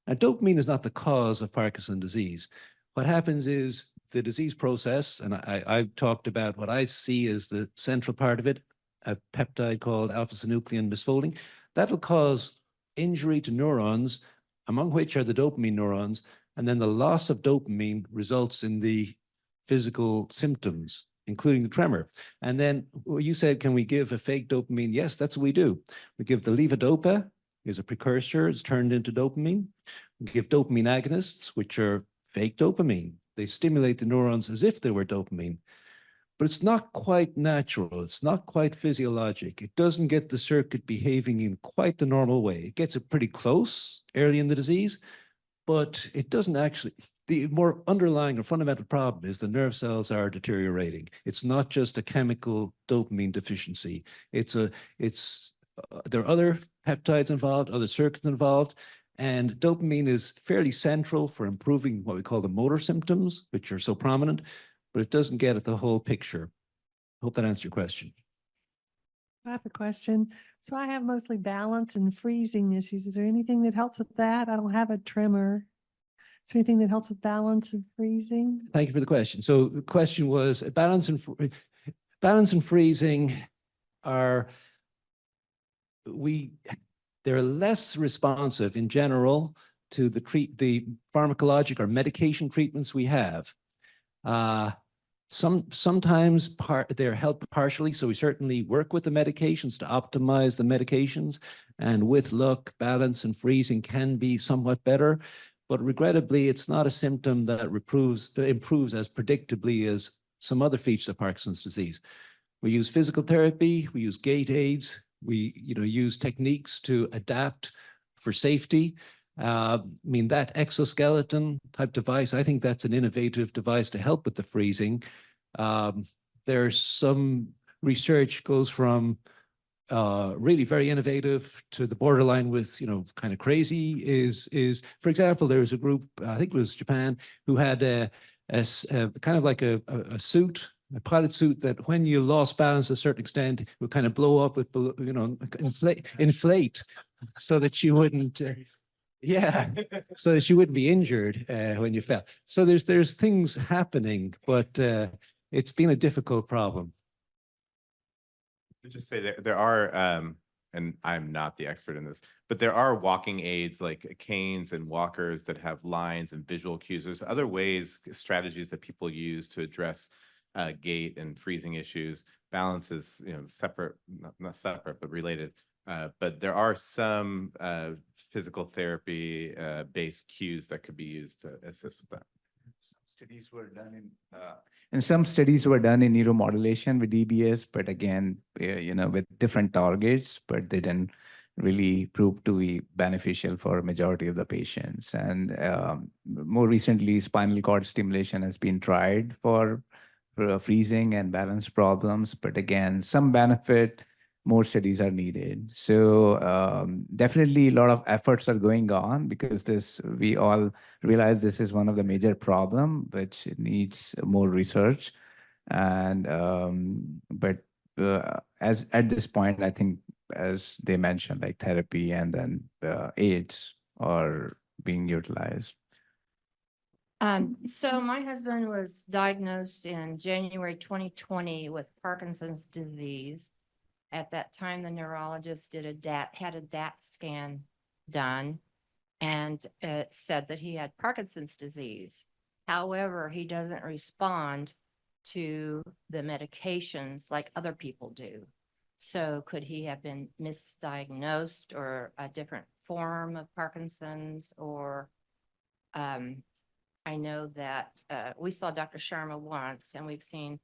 Now, dopamine is not the cause of Parkinson's disease. what happens is the disease process, and I've talked about what I see as the central part of it, a peptide called alpha-synuclein misfolding, that'll cause injury to neurons, among which are the dopamine neurons, and then the loss of dopamine results in the physical symptoms, including the tremor. And then you said, can we give a fake dopamine? Yes, that's what we do. We give the levodopa, is a precursor, it's turned into dopamine. We give dopamine agonists, which are fake dopamine. They stimulate the neurons as if they were dopamine. But it's not quite natural. It's not quite physiologic. It doesn't get the circuit behaving in quite the normal way. It gets it pretty close early in the disease, but it doesn't actually. The more underlying or fundamental problem is the nerve cells are deteriorating. It's not just a chemical dopamine deficiency. There are other peptides involved, other circuits involved, and dopamine is fairly central for improving what we call the motor symptoms, which are so prominent, but it doesn't get at the whole picture. Hope that answered your question.
I have a question. So I have mostly balance and freezing issues. Is there anything that helps with that? I don't have a tremor. Is there anything that helps with balance and freezing?
Thank you for the question. So the question was balance and freezing are, they're less responsive in general to the pharmacologic or medication treatments we have. Sometimes they're helped partially, so we certainly work with the medications to optimize the medications, and with luck, balance and freezing can be somewhat better, but regrettably, it's not a symptom that improves as predictably as some other features of Parkinson's disease. We use physical therapy, we use gait aids, we use techniques to adapt for safety. That exoskeleton type device, I think that's an innovative device to help with the freezing. There's some research goes from really very innovative to the borderline with, kind of crazy is, for example, there was a group, I think it was Japan, who had a kind of like a suit, a pilot suit that when you lost balance to a certain extent, would kind of blow up, inflate so that you wouldn't, so that you wouldn't be injured when you fell. So there's things happening, but it's been a difficult problem.
I'll just say there are, and I'm not the expert in this, but there are walking aids like canes and walkers that have lines and visual cues. There's other ways, strategies that people use to address gait and freezing issues. Balance is, separate, not separate, but related. But there are some physical therapy based cues that could be used to assist with that.
Studies were done and some studies were done in neuromodulation with DBS, but again, with different targets, but they didn't really prove to be beneficial for a majority of the patients. And more recently, spinal cord stimulation has been tried for freezing and balance problems, but again, some benefit, more studies are needed. So definitely a lot of efforts are going on because we all realize this is one of the major problem which needs more research. And but as at this point, I think as they mentioned, like therapy and then aids are being utilized.
So my husband was diagnosed in January 2020 with Parkinson's disease. At that time, the neurologist had a DAT scan done and said that he had Parkinson's disease. However, he doesn't respond to the medications like other people do. So could he have been misdiagnosed or a different form of Parkinson's? Or I know that we saw Dr. Sharma once and we've seen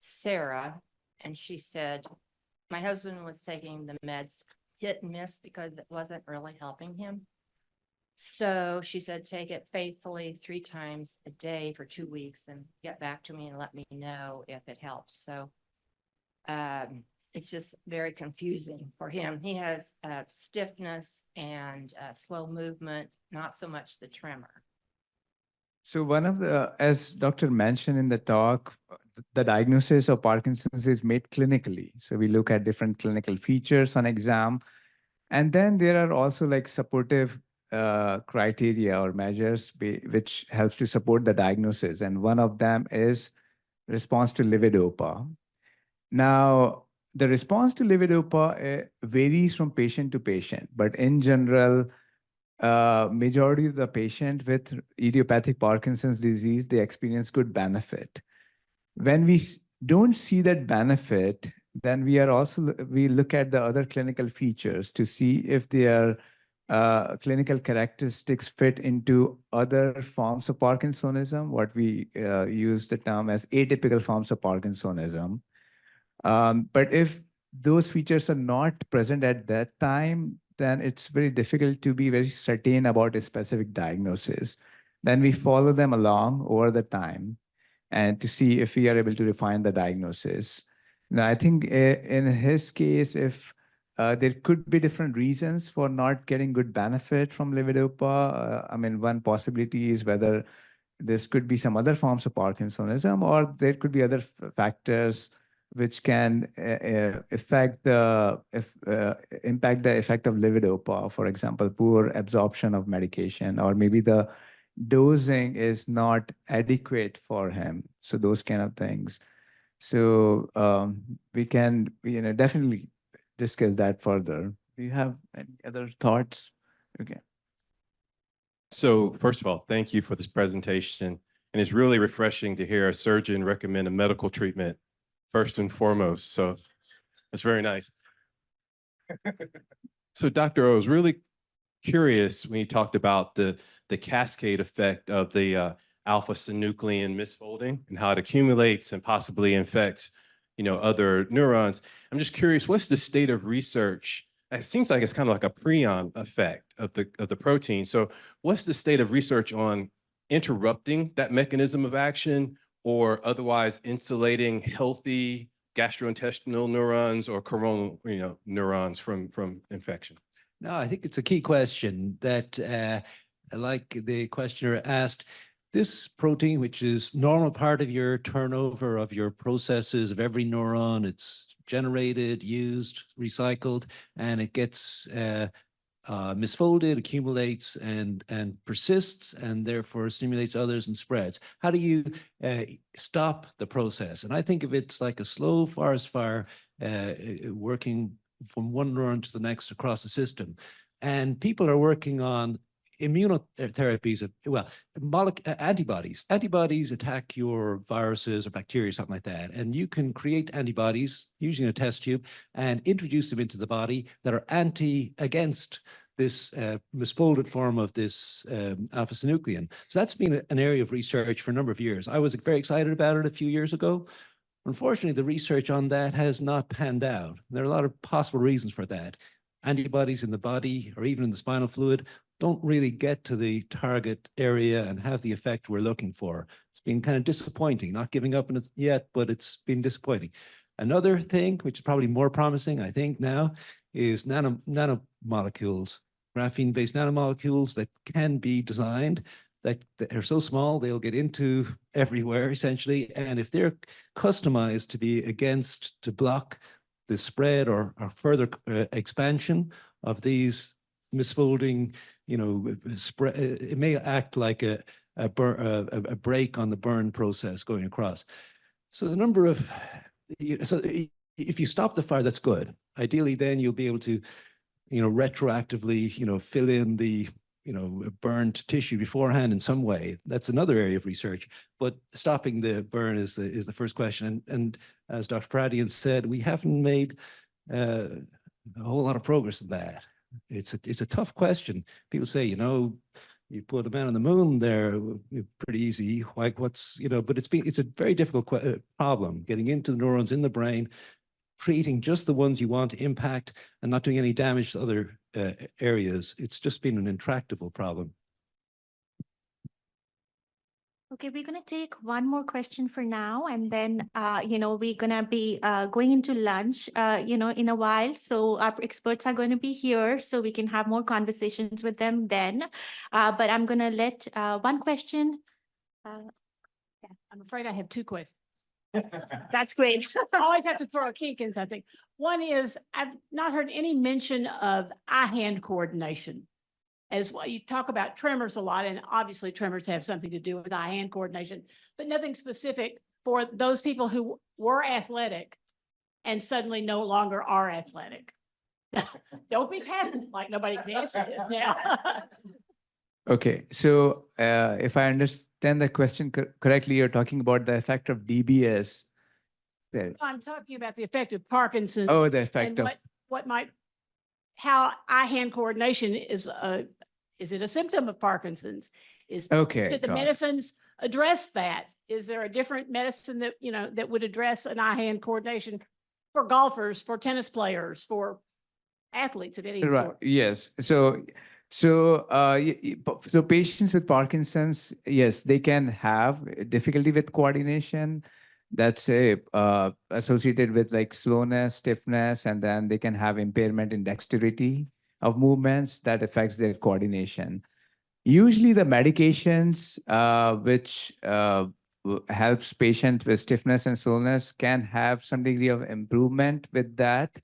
Sarah, and she said, my husband was taking the meds hit and miss because it wasn't really helping him. So she said, take it faithfully 3 times a day for 2 weeks and get back to me and let me know if it helps. So it's just very confusing for him. He has stiffness and slow movement, not so much the tremor.
So one of the, as Dr. mentioned in the talk, the diagnosis of Parkinson's is made clinically. So we look at different clinical features on exam. And then there are also like supportive criteria or measures which helps to support the diagnosis. And one of them is response to levodopa. Now, the response to levodopa varies from patient to patient, but in general, majority of the patient with idiopathic Parkinson's disease, they experience good benefit. When we don't see that benefit, then we look at the other clinical features to see if their clinical characteristics fit into other forms of Parkinsonism, what we use the term as atypical forms of Parkinsonism. But if those features are not present at that time, then it's very difficult to be very certain about a specific diagnosis. Then we follow them along over the time and to see if we are able to refine the diagnosis. Now, I think in his case, if there could be different reasons for not getting good benefit from levodopa. I mean, one possibility is whether this could be some other forms of Parkinsonism, or there could be other factors which can impact the effect of levodopa. For example, poor absorption of medication, or maybe the dosing is not adequate for him. So those kind of things. So we can, definitely discuss that further. Do you have any other thoughts? Okay.
So first of all, thank you for this presentation. And it's really refreshing to hear a surgeon recommend a medical treatment first and foremost. So that's very nice. So Dr. O, I was really curious when you talked about the cascade effect of the alpha-synuclein misfolding and how it accumulates and possibly infects, other neurons. I'm just curious, what's the state of research? It seems like it's kind of like a prion effect of the protein. So what's the state of research on interrupting that mechanism of action, or otherwise insulating healthy gastrointestinal neurons or coronal, neurons from infection?
No, I think it's a key question that, like the questioner asked, this protein, which is normal part of your turnover of your processes of every neuron, it's generated, used, recycled, and it gets misfolded, accumulates, and persists, and therefore stimulates others and spreads. How do you stop the process? And I think of it's like a slow forest fire working from one neuron to the next across the system. And people are working on immunotherapies, antibodies. Antibodies attack your viruses or bacteria, something like that. And you can create antibodies using a test tube and introduce them into the body that are against this misfolded form of this alpha-synuclein. So that's been an area of research for a number of years. I was very excited about it a few years ago. Unfortunately, the research on that has not panned out. There are a lot of possible reasons for that. Antibodies in the body or even in the spinal fluid don't really get to the target area and have the effect we're looking for. It's been kind of disappointing, not giving up on it yet, but it's been disappointing. Another thing, which is probably more promising, I think now, is nanomolecules, graphene-based nanomolecules that can be designed that are so small, they'll get into everywhere, essentially. And if they're customized to block the spread or further expansion of these misfolding, spread, it may act like a break on the burn process going across. So the number of, so if you stop the fire, that's good. Ideally, then you'll be able to, retroactively, fill in the, burned tissue beforehand in some way. That's another area of research. But stopping the burn is the first question. And as Dr. Pradian said, we haven't made a whole lot of progress in that. It's a tough question. People say, you put a man on the moon there, pretty easy. Like but it's a very difficult problem, getting into the neurons in the brain, treating just the ones you want to impact and not doing any damage to other areas. It's just been an intractable problem.
Okay, we're going to take one more question for now, and then, we're going to be going into lunch, in a while. So our experts are going to be here, so we can have more conversations with them then. But I'm going to let one question.
I'm afraid I have two questions.
That's great.
I always have to throw a kink in something. One is, I've not heard any mention of eye-hand coordination. as well. You talk about tremors a lot, and obviously tremors have something to do with eye-hand coordination, but nothing specific for those people who were athletic and suddenly no longer are athletic. Don't be passive like nobody can answer this now.
Okay, so if I understand the question correctly, you're talking about the effect of DBS there.
I'm talking about the effect of Parkinson's.
Oh, the effect
and
of,
how eye-hand coordination is it a symptom of Parkinson's?
Okay,
Should the
got it.
medicines address that? Is there a different medicine that, that would address an eye-hand coordination for golfers, for tennis players, for athletes of any
Right,
sort?
yes. So patients with Parkinson's, yes, they can have difficulty with coordination. That's associated with like slowness, stiffness, and then they can have impairment in dexterity of movements that affects their coordination. Usually the medications which helps patients with stiffness and slowness can have some degree of improvement with that,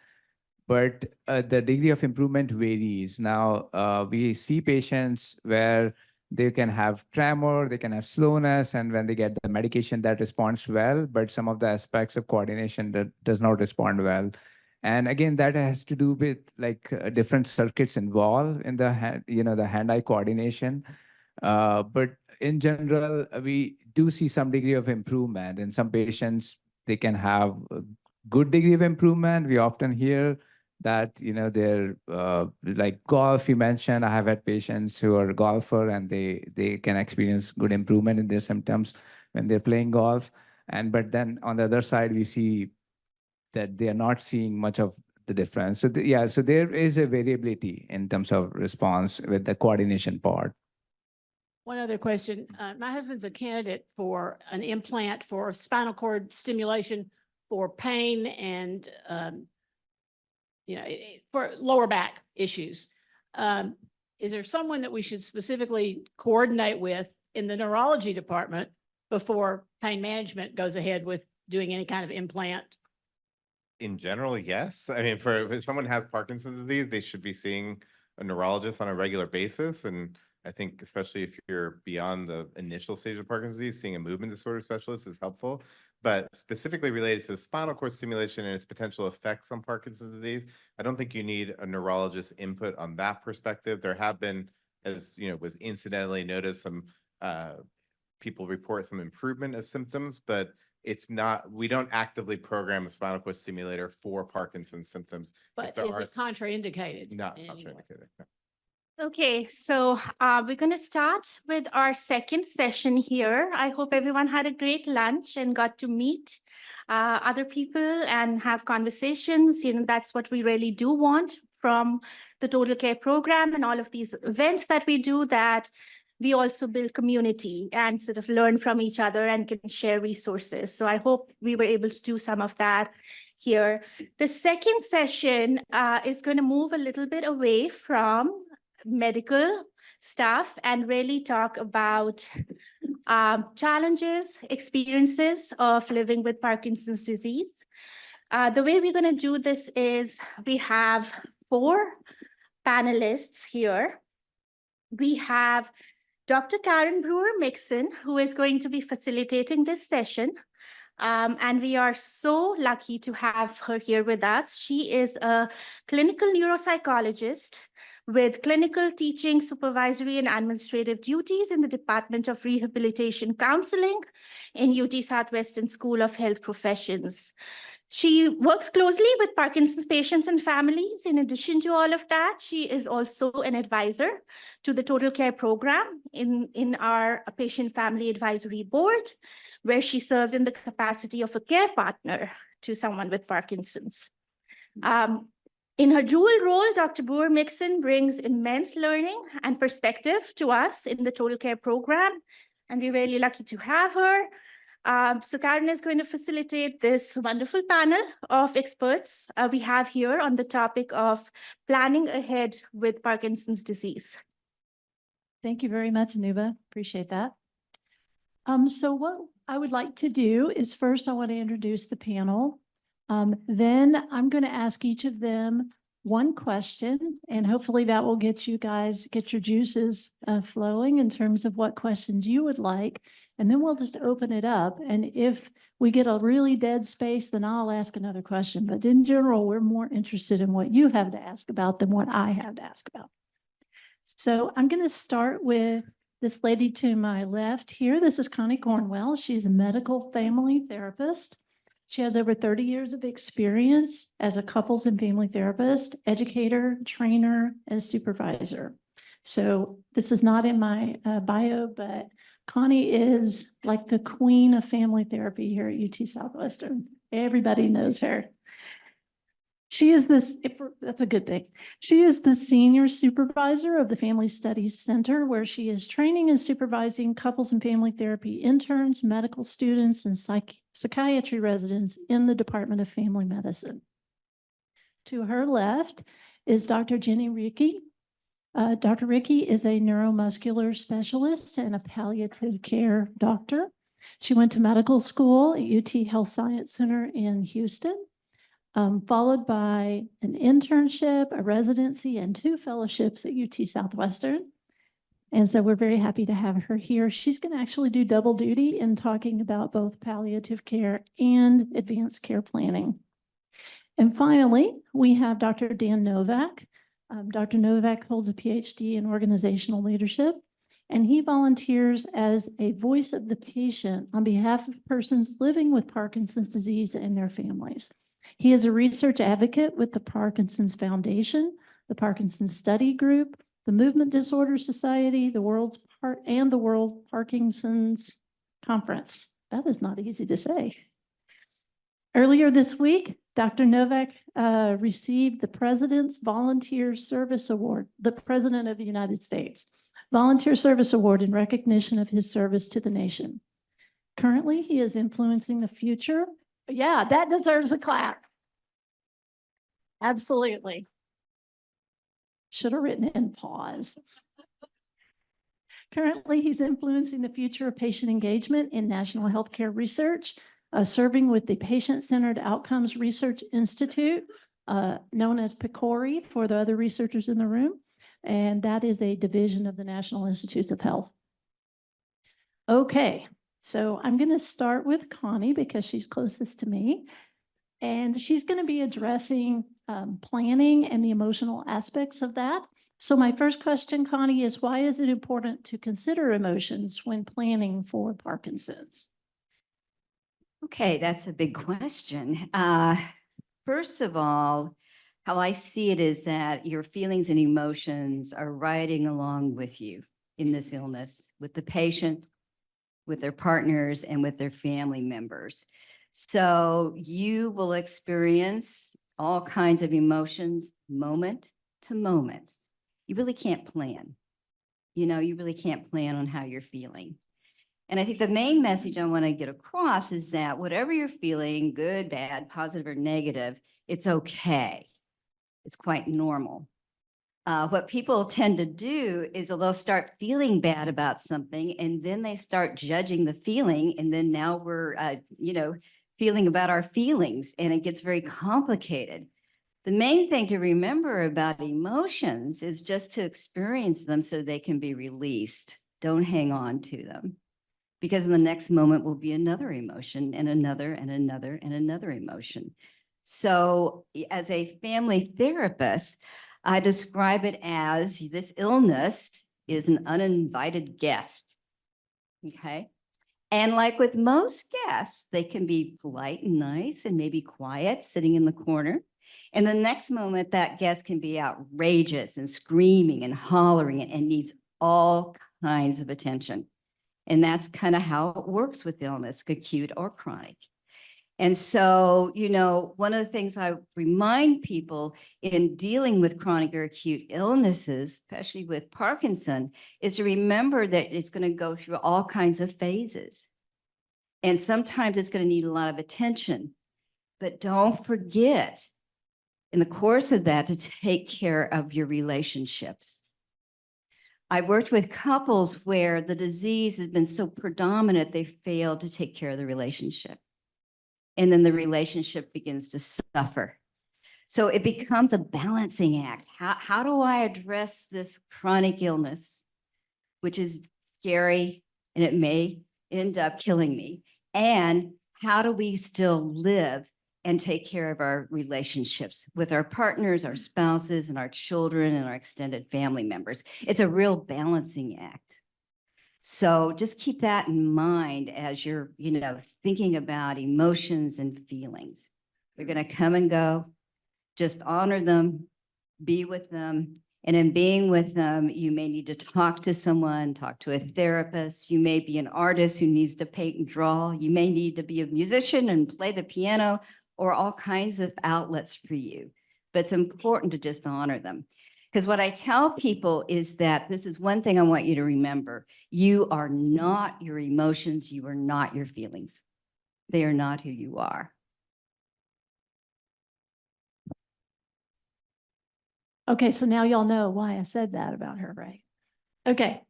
but the degree of improvement varies. Now, we see patients where they can have tremor, they can have slowness, and when they get the medication that responds well, but some of the aspects of coordination that does not respond well. And again, that has to do with like different circuits involved in the hand, the hand-eye coordination. But in general, we do see some degree of improvement. In some patients, they can have a good degree of improvement. We often hear that, they're like golf, you mentioned. I have had patients who are golfer and they can experience good improvement in their symptoms when they're playing golf. But then on the other side, we see that they are not seeing much of the difference. So so there is a variability in terms of response with the coordination part.
One other question. My husband's a candidate for an implant for spinal cord stimulation for pain and, for lower back issues. Is there someone that we should specifically coordinate with in the neurology department before pain management goes ahead with doing any kind of implant?
In general, yes. I mean, if someone has Parkinson's disease, they should be seeing a neurologist on a regular basis. And I think especially if you're beyond the initial stage of Parkinson's disease, seeing a movement disorder specialist is helpful. But specifically related to the spinal cord stimulation and its potential effects on Parkinson's disease, I don't think you need a neurologist input on that perspective. There have been, as was incidentally noticed, some people report some improvement of symptoms, but it's not, we don't actively program a spinal cord stimulator for Parkinson's symptoms.
But is it contraindicated?
Not
in any way?
contraindicated. No.
Okay, so we're going to start with our second session here. I hope everyone had a great lunch and got to meet other people and have conversations. That's what we really do want from the Total Care Program and all of these events that we do, that we also build community and sort of learn from each other and can share resources. So I hope we were able to do some of that here. The second session is going to move a little bit away from medical stuff and really talk about challenges, experiences of living with Parkinson's disease. The way we're going to do this is we have 4 panelists here. We have Dr. Karen Brewer-Mixon, who is going to be facilitating this session. And we are so lucky to have her here with us. She is a clinical neuropsychologist with clinical teaching, supervisory, and administrative duties in the Department of Rehabilitation Counseling in UT Southwestern School of Health Professions. She works closely with Parkinson's patients and families. In addition to all of that, she is also an advisor to the Total Care Program in our Patient Family Advisory Board, where she serves in the capacity of a care partner to someone with Parkinson's. In her dual role, Dr. Brewer-Mixon brings immense learning and perspective to us in the Total Care Program, and we're really lucky to have her. So Karen is going to facilitate this wonderful panel of experts we have here on the topic of planning ahead with Parkinson's disease.
Thank you very much, Anuba. Appreciate that. So what I would like to do is first I want to introduce the panel. Then I'm going to ask each of them one question, and hopefully that will get you guys, get your juices flowing in terms of what questions you would like. And then we'll just open it up. And if we get a really dead space, then I'll ask another question. But in general, we're more interested in what you have to ask about than what I have to ask about. So I'm going to start with this lady to my left here. This is Connie Cornwell. She's a medical family therapist. She has over 30 years of experience as a couples and family therapist, educator, trainer, and supervisor. So this is not in my bio, but Connie is like the queen of family therapy here at UT Southwestern. Everybody knows her. She is this, that's a good thing. She is the senior supervisor of the Family Studies Center, where she is training and supervising couples and family therapy interns, medical students, and psychiatry residents in the Department of Family Medicine. To her left is Dr. Jenny Ricky. Dr. Ricky is a neuromuscular specialist and a palliative care doctor. She went to medical school at UT Health Science Center in Houston. Followed by an internship, a residency, and 2 fellowships at UT Southwestern. And so we're very happy to have her here. She's going to actually do double duty in talking about both palliative care and advanced care planning. And finally, we have Dr. Dan Novak. Dr. Novak holds a PhD in organizational leadership, and he volunteers as a voice of the patient on behalf of persons living with Parkinson's disease and their families. He is a research advocate with the Parkinson's Foundation, the Parkinson's Study Group, the Movement Disorder Society, the World Parkinson's Conference. That is not easy to say. Earlier this week, Dr. Novak received the President's Volunteer Service Award, the President of the United States Volunteer Service Award, in recognition of his service to the nation. Currently, he is influencing the future. Yeah, that deserves a clap. Absolutely. Should have written in pause. Currently, he's influencing the future of patient engagement in national healthcare research, serving with the Patient-Centered Outcomes Research Institute, known as PCORI for the other researchers in the room. And that is a division of the National Institutes of Health. Okay. So I'm going to start with Connie because she's closest to me, and she's going to be addressing planning and the emotional aspects of that. So my first question, Connie, is why is it important to consider emotions when planning for Parkinson's?
Okay, that's a big question. First of all, how I see it is that your feelings and emotions are riding along with you in this illness, with the patient, with their partners, and with their family members. So you will experience all kinds of emotions moment to moment. You really can't plan. You know, you really can't plan on how you're feeling. And I think the main message I want to get across is that whatever you're feeling, good, bad, positive, or negative, it's okay. It's quite normal. What people tend to do is they'll start feeling bad about something, and then they start judging the feeling, and then now we're, feeling about our feelings, and it gets very complicated. The main thing to remember about emotions is just to experience them so they can be released. Don't hang on to them, because in the next moment will be another emotion, and another, and another, and another emotion. So as a family therapist, I describe it as this illness is an uninvited guest, okay? And like with most guests, they can be polite and nice and maybe quiet, sitting in the corner. And the next moment, that guest can be outrageous and screaming and hollering and needs all kinds of attention. And that's kind of how it works with illness, acute or chronic. And so, one of the things I remind people in dealing with chronic or acute illnesses, especially with Parkinson, is to remember that it's going to go through all kinds of phases. And sometimes it's going to need a lot of attention. But don't forget, in the course of that, to take care of your relationships. I've worked with couples where the disease has been so predominant, they failed to take care of the relationship. And then the relationship begins to suffer. So it becomes a balancing act. How do I address this chronic illness, which is scary and it may end up killing me? And how do we still live and take care of our relationships with our partners, our spouses, and our children and our extended family members? It's a real balancing act. So just keep that in mind as you're, thinking about emotions and feelings. They're going to come and go. Just honor them, be with them. And in being with them, you may need to talk to someone, talk to a therapist. You may be an artist who needs to paint and draw. You may need to be a musician and play the piano, or all kinds of outlets for you. But it's important to just honor them. Because what I tell people is that this is one thing I want you to remember. You are not your emotions. You are not your feelings. They are not who you are.
Okay, so now y'all know why I said that about her, right? Okay.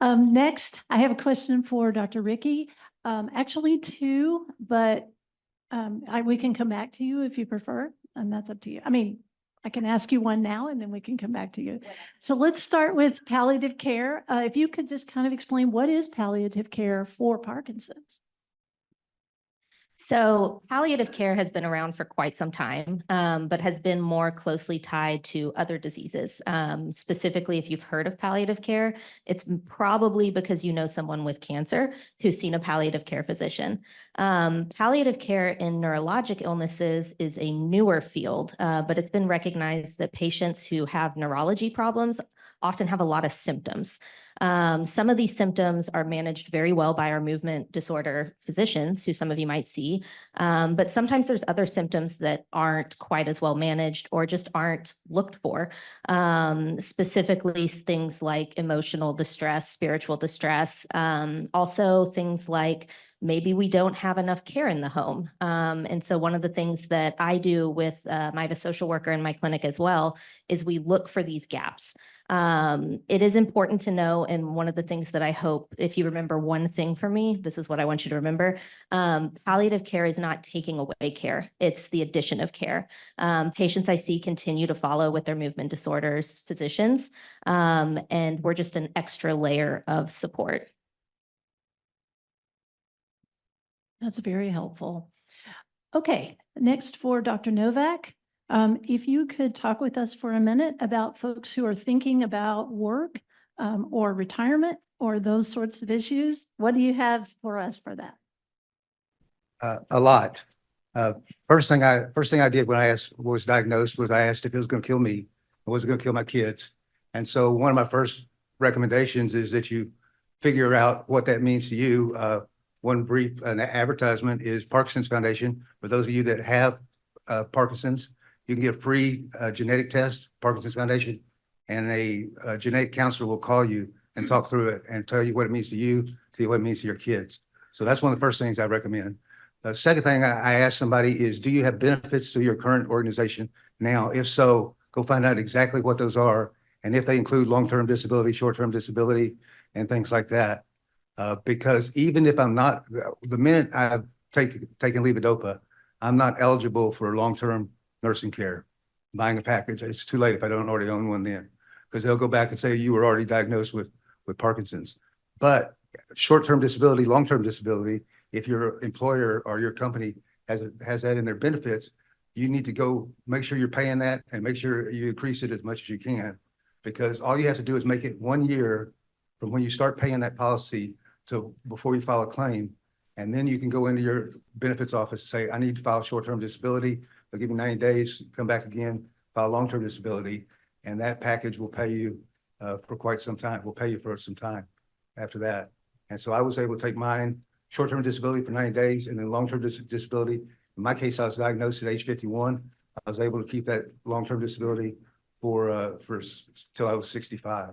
Next, I have a question for Dr. Ricky. Actually two, but we can come back to you if you prefer, and that's up to you. I mean, I can ask you one now and then we can come back to you. So let's start with palliative care. If you could just kind of explain what is palliative care for Parkinson's?
So palliative care has been around for quite some time, but has been more closely tied to other diseases. Specifically, if you've heard of palliative care, it's probably because you know someone with cancer who's seen a palliative care physician. Palliative care in neurologic illnesses is a newer field, but it's been recognized that patients who have neurology problems often have a lot of symptoms. Some of these symptoms are managed very well by our movement disorder physicians, who some of you might see, but sometimes there's other symptoms that aren't quite as well managed or just aren't looked for. Specifically, things like emotional distress, spiritual distress, also things like maybe we don't have enough care in the home. And so one of the things that I do with, I have a social worker in my clinic as well, is we look for these gaps. It is important to know, and one of the things that I hope, if you remember one thing for me, this is what I want you to remember. Palliative care is not taking away care. It's the addition of care. Patients I see continue to follow with their movement disorders physicians, and we're just an extra layer of support.
That's very helpful. Okay, next for Dr. Novak. If you could talk with us for a minute about folks who are thinking about work or retirement or those sorts of issues. What do you have for us for that?
A lot. First thing I did when I was diagnosed was I asked if it was going to kill me, or was it going to kill my kids? And so one of my first recommendations is that you figure out what that means to you. One brief advertisement is Parkinson's Foundation. For those of you that have Parkinson's, you can get a free genetic test, Parkinson's Foundation, and a genetic counselor will call you and talk through it and tell you what it means to you, tell you what it means to your kids. So that's one of the first things I recommend. The second thing I ask somebody is, do you have benefits to your current organization now? If so, go find out exactly what those are, and if they include long-term disability, short-term disability, and things like that. Because even if I'm not, the minute I've taken levodopa, I'm not eligible for long-term nursing care, buying a package. It's too late if I don't already own one then, because they'll go back and say you were already diagnosed with Parkinson's. But short-term disability, long-term disability, if your employer or your company has that in their benefits, you need to go make sure you're paying that and make sure you increase it as much as you can, because all you have to do is make it 1 year from when you start paying that policy to before you file a claim. And then you can go into your benefits office and say, I need to file short-term disability. They'll give you 90 days, come back again, file long-term disability, and that package will pay you for quite some time. Will pay you for some time after that. And so I was able to take mine, short-term disability for 90 days, and then long-term disability. In my case, I was diagnosed at age 51. I was able to keep that long-term disability for till I was 65.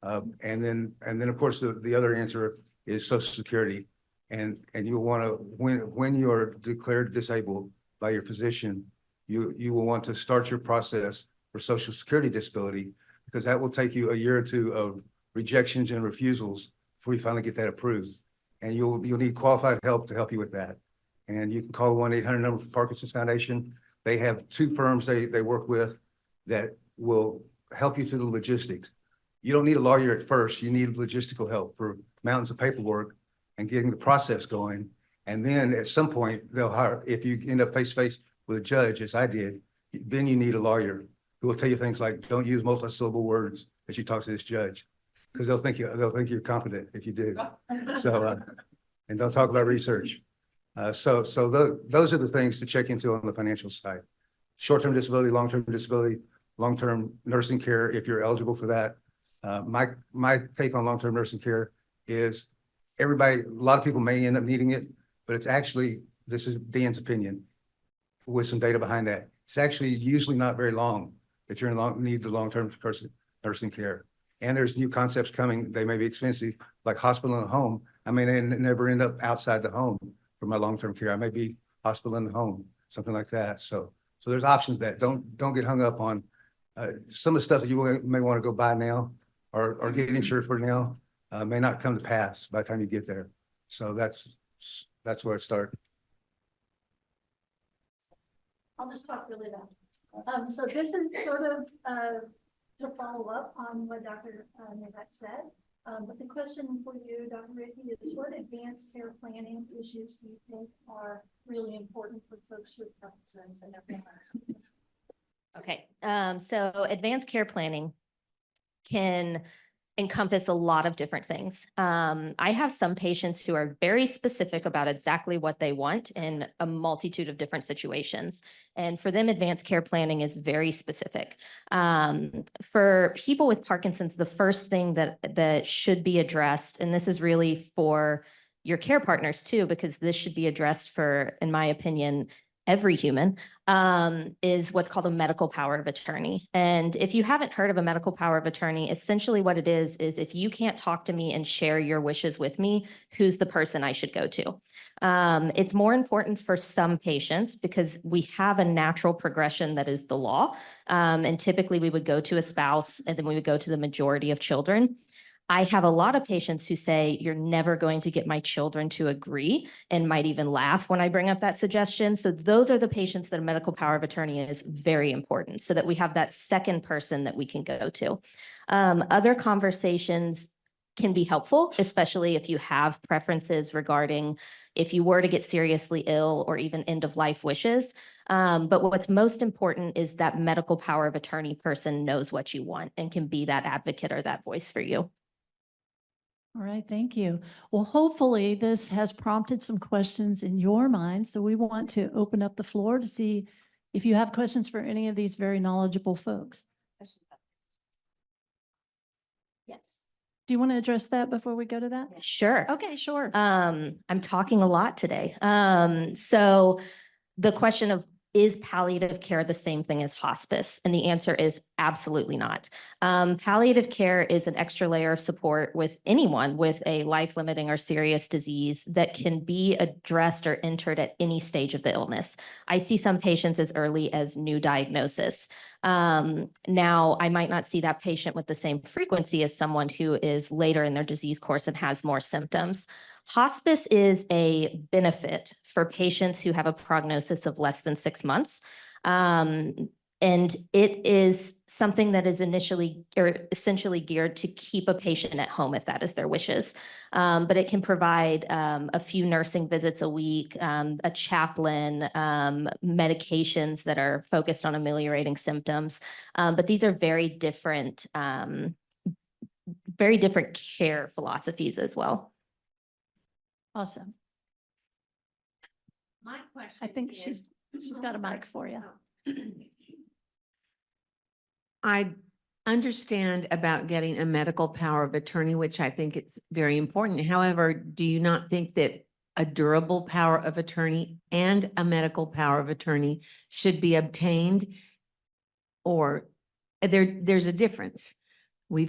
And then of course the other answer is Social Security, and you'll want to, when you are declared disabled by your physician, you will want to start your process for Social Security disability, because that will take you a year or two of rejections and refusals before you finally get that approved. And you'll need qualified help to help you with that. And you can call the 1-800 number for Parkinson's Foundation, They have two firms they work with that will help you through the logistics. You don't need a lawyer at first. You need logistical help for mountains of paperwork and getting the process going. And then at some point they'll hire, if you end up face to face with a judge, as I did, then you need a lawyer who will tell you things like, don't use multi-syllable words as you talk to this judge, because they'll think you're competent if you do. So, and don't talk about research. Those are the things to check into on the financial side. Short-term disability, long-term nursing care, if you're eligible for that. My take on long-term nursing care is a lot of people may end up needing it, but it's actually, this is Dan's opinion with some data behind that. It's actually usually not very long that you're in need of long-term nursing care. And there's new concepts coming. They may be expensive, like hospital in the home. I may never end up outside the home for my long-term care. I may be hospital in the home, something like that. So there's options that don't get hung up on some of the stuff that you may want to go buy now or get insured for now may not come to pass by the time you get there. So that's where it starts.
I'll just talk really loud. So this is sort of to follow up on what Dr. Novak said. But the question for you, Dr. Ricky, is what advanced care planning issues do you think are really important for folks with Parkinson's and their families?
Okay, so advanced care planning can encompass a lot of different things. I have some patients who are very specific about exactly what they want in a multitude of different situations. And for them, advanced care planning is very specific. For people with Parkinson's, the first thing that should be addressed, and this is really for your care partners too, because this should be addressed for, in my opinion, every human, is what's called a medical power of attorney. And if you haven't heard of a medical power of attorney, essentially what it is if you can't talk to me and share your wishes with me, who's the person I should go to? It's more important for some patients because we have a natural progression that is the law. And typically we would go to a spouse and then we would go to the majority of children. I have a lot of patients who say, you're never going to get my children to agree and might even laugh when I bring up that suggestion. So those are the patients that a medical power of attorney is very important so that we have that second person that we can go to. Other conversations can be helpful, especially if you have preferences regarding if you were to get seriously ill or even end of life wishes. But what's most important is that medical power of attorney person knows what you want and can be that advocate or that voice for you.
All right, thank you. Well, hopefully this has prompted some questions in your mind. So we want to open up the floor to see if you have questions for any of these very knowledgeable folks. Yes. Do you want to address that before we go to that?
Sure.
Okay, sure.
I'm talking a lot today. So the question of, is palliative care the same thing as hospice? And the answer is absolutely not. Palliative care is an extra layer of support with anyone with a life-limiting or serious disease that can be addressed or entered at any stage of the illness. I see some patients as early as new diagnosis. Now, I might not see that patient with the same frequency as someone who is later in their disease course and has more symptoms. Hospice is a benefit for patients who have a prognosis of less than 6 months. And it is something that is essentially geared to keep a patient at home if that is their wishes. But it can provide a few nursing visits a week, a chaplain, medications that are focused on ameliorating symptoms. But these are very different care philosophies as well.
Awesome.
My question
I think she's got a mic for you.
I understand about getting a medical power of attorney, which I think it's very important. However, do you not think that a durable power of attorney and a medical power of attorney should be obtained? Or there's a difference. We're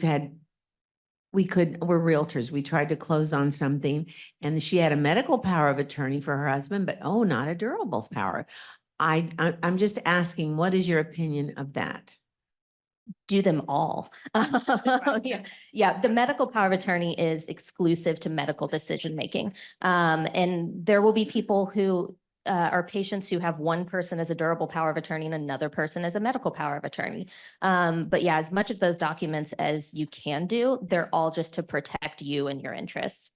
realtors. We tried to close on something and she had a medical power of attorney for her husband, but not a durable power. I'm just asking, what is your opinion of that?
Do them all. Yeah. The medical power of attorney is exclusive to medical decision making. And there will be people who are patients who have one person as a durable power of attorney and another person as a medical power of attorney. But yeah, as much of those documents as you can do, they're all just to protect you and your interests.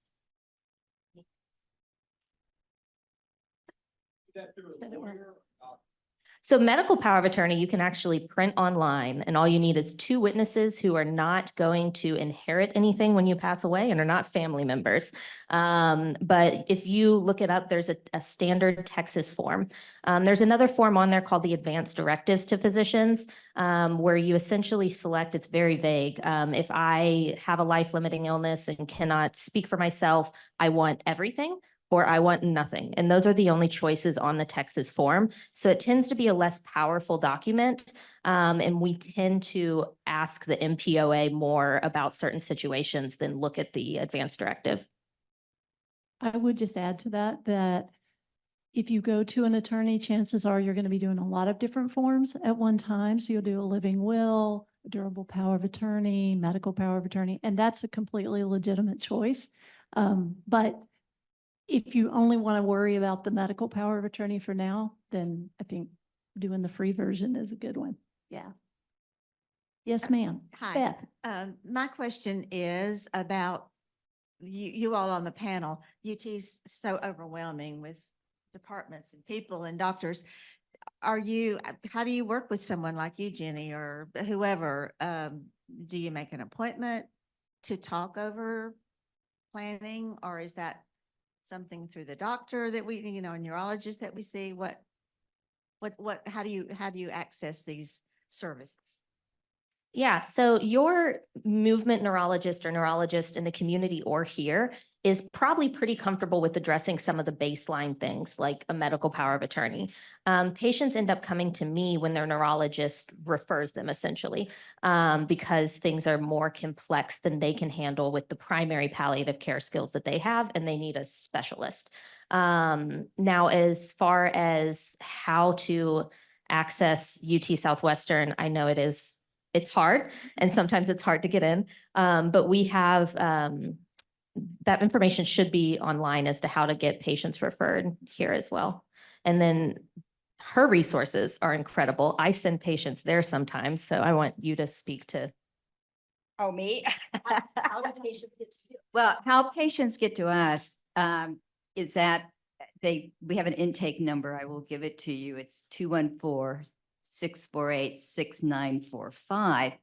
So medical power of attorney, you can actually print online, and all you need is 2 witnesses who are not going to inherit anything when you pass away and are not family members. But if you look it up, there's a standard Texas form. There's another form on there called the Advanced Directives to Physicians, where you essentially select, it's very vague. If I have a life-limiting illness and cannot speak for myself, I want everything, or I want nothing. And those are the only choices on the Texas form. So it tends to be a less powerful document. And we tend to ask the MPOA more about certain situations than look at the advanced directive.
I would just add to that, that if you go to an attorney, chances are you're going to be doing a lot of different forms at one time. So you'll do a living will, a durable power of attorney, medical power of attorney, and that's a completely legitimate choice. But if you only want to worry about the medical power of attorney for now, then I think doing the free version is a good one. Yeah. Yes, ma'am.
Hi.
Beth.
My question is about you all on the panel. UT's so overwhelming with departments and people and doctors. How do you work with someone like you, Jenny, or whoever? Do you make an appointment to talk over planning, or is that something through the doctor that we, a neurologist that we see? How do you access these services?
Yeah, so your movement neurologist or neurologist in the community or here is probably pretty comfortable with addressing some of the baseline things like a medical power of attorney. Patients end up coming to me when their neurologist refers them essentially, because things are more complex than they can handle with the primary palliative care skills that they have, and they need a specialist. Now, as far as how to access UT Southwestern, I know it's hard, and sometimes it's hard to get in, but we have that information should be online as to how to get patients referred here as well. And then her resources are incredible. I send patients there sometimes, so I want you to speak to.
Oh, me?
How do patients get to you?
Well, how patients get to us is that we have an intake number. I will give it to you. It's 214-648-6945.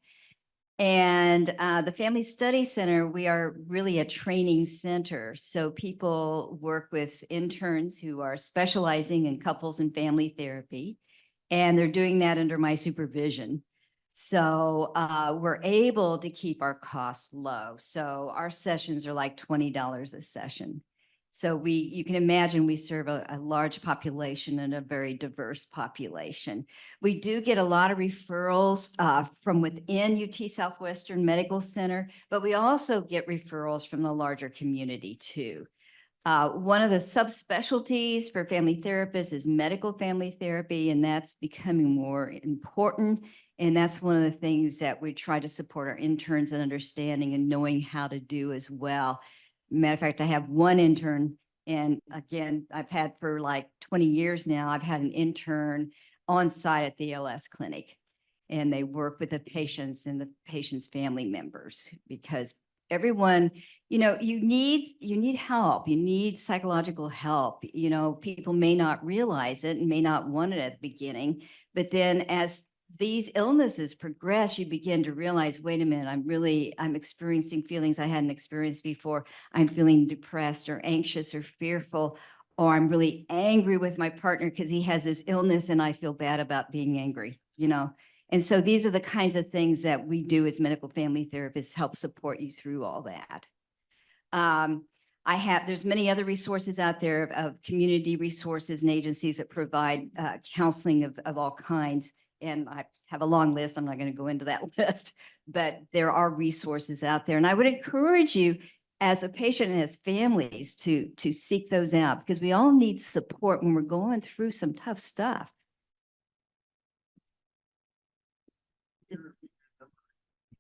And the Family Study Center, we are really a training center. So people work with interns who are specializing in couples and family therapy, and they're doing that under my supervision. So we're able to keep our costs low. So our sessions are like $20 a session. So you can imagine we serve a large population and a very diverse population. We do get a lot of referrals from within UT Southwestern Medical Center, but we also get referrals from the larger community too. One of the subspecialties for family therapists is medical family therapy, and that's becoming more important. And that's one of the things that we try to support our interns in understanding and knowing how to do as well. Matter of fact, I have one intern, and again, I've had for like 20 years now, I've had an intern on site at the ALS clinic, and they work with the patients and the patient's family members, because everyone, you need help. You need psychological help. People may not realize it and may not want it at the beginning, but then as these illnesses progress, you begin to realize, wait a minute, I'm experiencing feelings I hadn't experienced before. I'm feeling depressed or anxious or fearful, or I'm really angry with my partner because he has this illness and I feel bad about being angry, And so these are the kinds of things that we do as medical family therapists, help support you through all that. There's many other resources out there of community resources and agencies that provide counseling of all kinds. And I have a long list. I'm not going to go into that list, but there are resources out there. And I would encourage you as a patient and as families to seek those out, because we all need support when we're going through some tough stuff.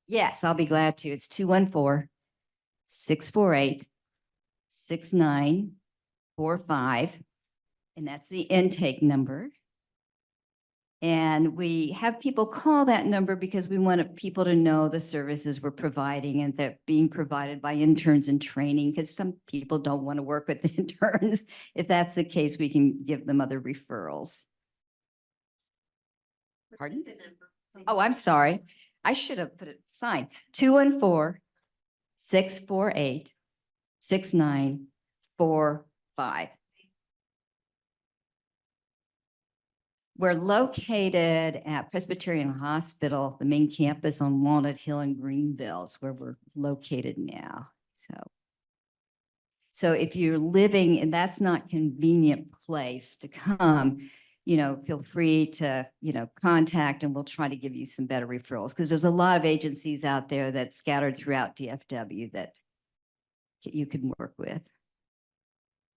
Yes, I'll be glad to. It's 214-648-6945. And that's the intake number. And we have people call that number because we want people to know the services we're providing and they're being provided by interns in training, because some people don't want to work with interns. If that's the case, we can give them other referrals. Pardon? Oh, I'm sorry. I should have put a sign. 214-648-6945. We're located at Presbyterian Hospital, the main campus on Walnut Hill in Greenville is where we're located now. So if you're living and that's not convenient place to come, feel free to, contact and we'll try to give you some better referrals, because there's a lot of agencies out there that's scattered throughout DFW that you can work with.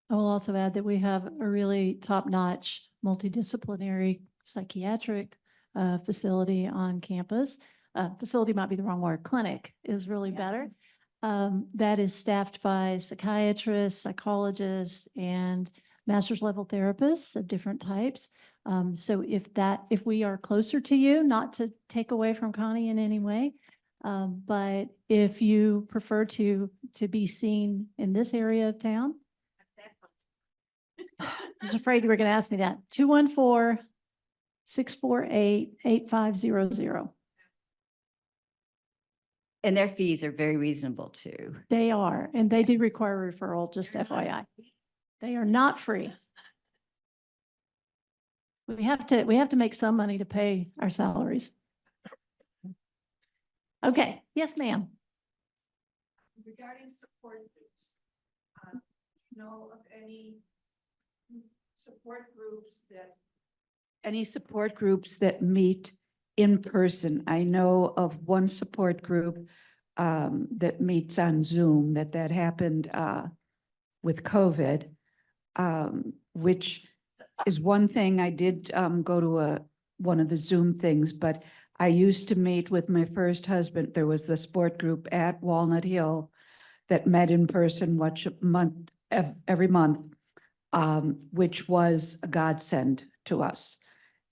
I will also add that we have a really top-notch multidisciplinary psychiatric facility on campus. Facility might be the wrong word. Clinic is really better. That is staffed by psychiatrists, psychologists, and master's level therapists of different types. So if we are closer to you, not to take away from Connie in any way, but if you prefer to be seen in this area of town, I was afraid you were going to ask me that. 214-648-8500.
And their fees are very reasonable too.
They are, and they do require referral, just FYI. They are not free. We have to make some money to pay our salaries. Okay, yes, ma'am.
Regarding support groups, know of any support groups that meet in person? I know of one support group that meets on Zoom, that happened with COVID, which is one thing. I did go to one of the Zoom things, but I used to meet with my first husband. There was the support group at Walnut Hill that met in person every month, which was a godsend to us.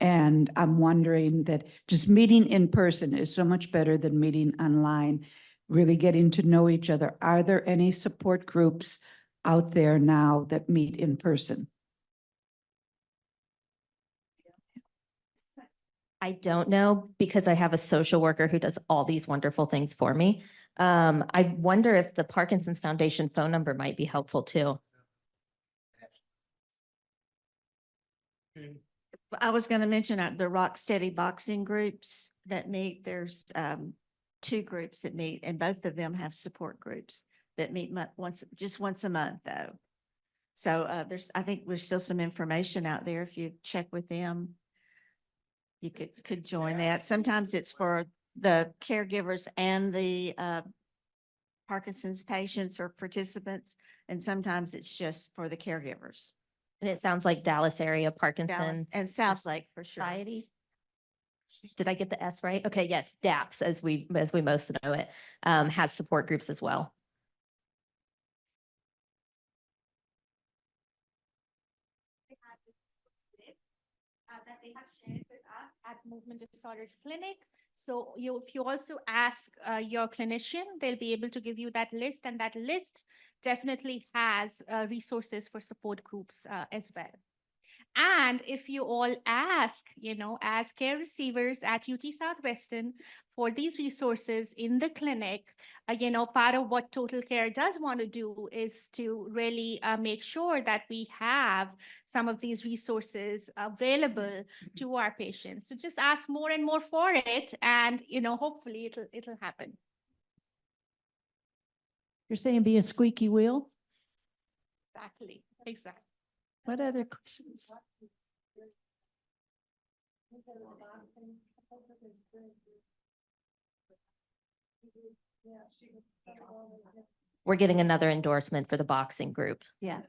And I'm wondering that just meeting in person is so much better than meeting online, really getting to know each other. Are there any support groups out there now that meet in person?
I don't know, because I have a social worker who does all these wonderful things for me. I wonder if the Parkinson's Foundation phone number might be helpful too.
I was going to mention the Rock Steady boxing groups that meet. There's 2 groups that meet, and both of them have support groups that meet just once a month though. So I think there's still some information out there. If you check with them, you could join that. Sometimes it's for the caregivers and the Parkinson's patients or participants, and sometimes it's just for the caregivers.
And it sounds like Dallas area Parkinson's
Dallas and South Lake for sure.
Society. Did I get the S right? Okay, yes, DAPS, as we most know it, has support groups as well.
That they have shared with us at Movement Disorders Clinic. So if you also ask your clinician, they'll be able to give you that list, and that list definitely has resources for support groups as well. And if you all ask, as care receivers at UT Southwestern for these resources in the clinic, part of what Total Care does want to do is to really make sure that we have some of these resources available to our patients. So just ask more and more for it, and hopefully it'll happen.
You're saying be a squeaky wheel?
Exactly.
What other questions?
We're getting another endorsement for the boxing group.
Yeah.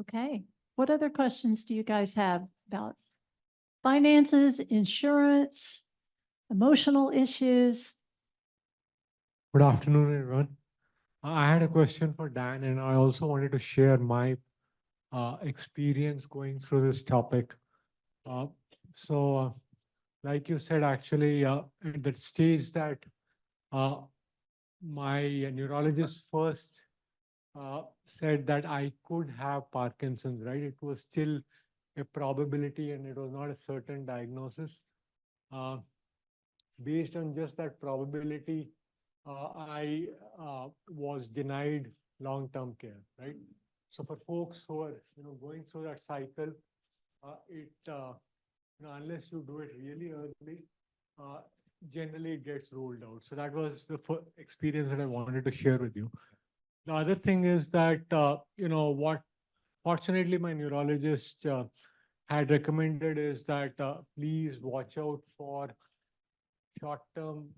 Okay. What other questions do you guys have about finances, insurance, emotional issues?
Good afternoon, everyone. I had a question for Dan, and I also wanted to share my experience going through this topic. So, like you said, actually, at the stage that my neurologist first said that I could have Parkinson's, right? It was still a probability and it was not a certain diagnosis. Based on just that probability, I was denied long-term care, right? So for folks who are, going through that cycle, unless you do it really early, generally it gets ruled out. So that was the experience that I wanted to share with you. The other thing is that, fortunately my neurologist had recommended is that please watch out for short-term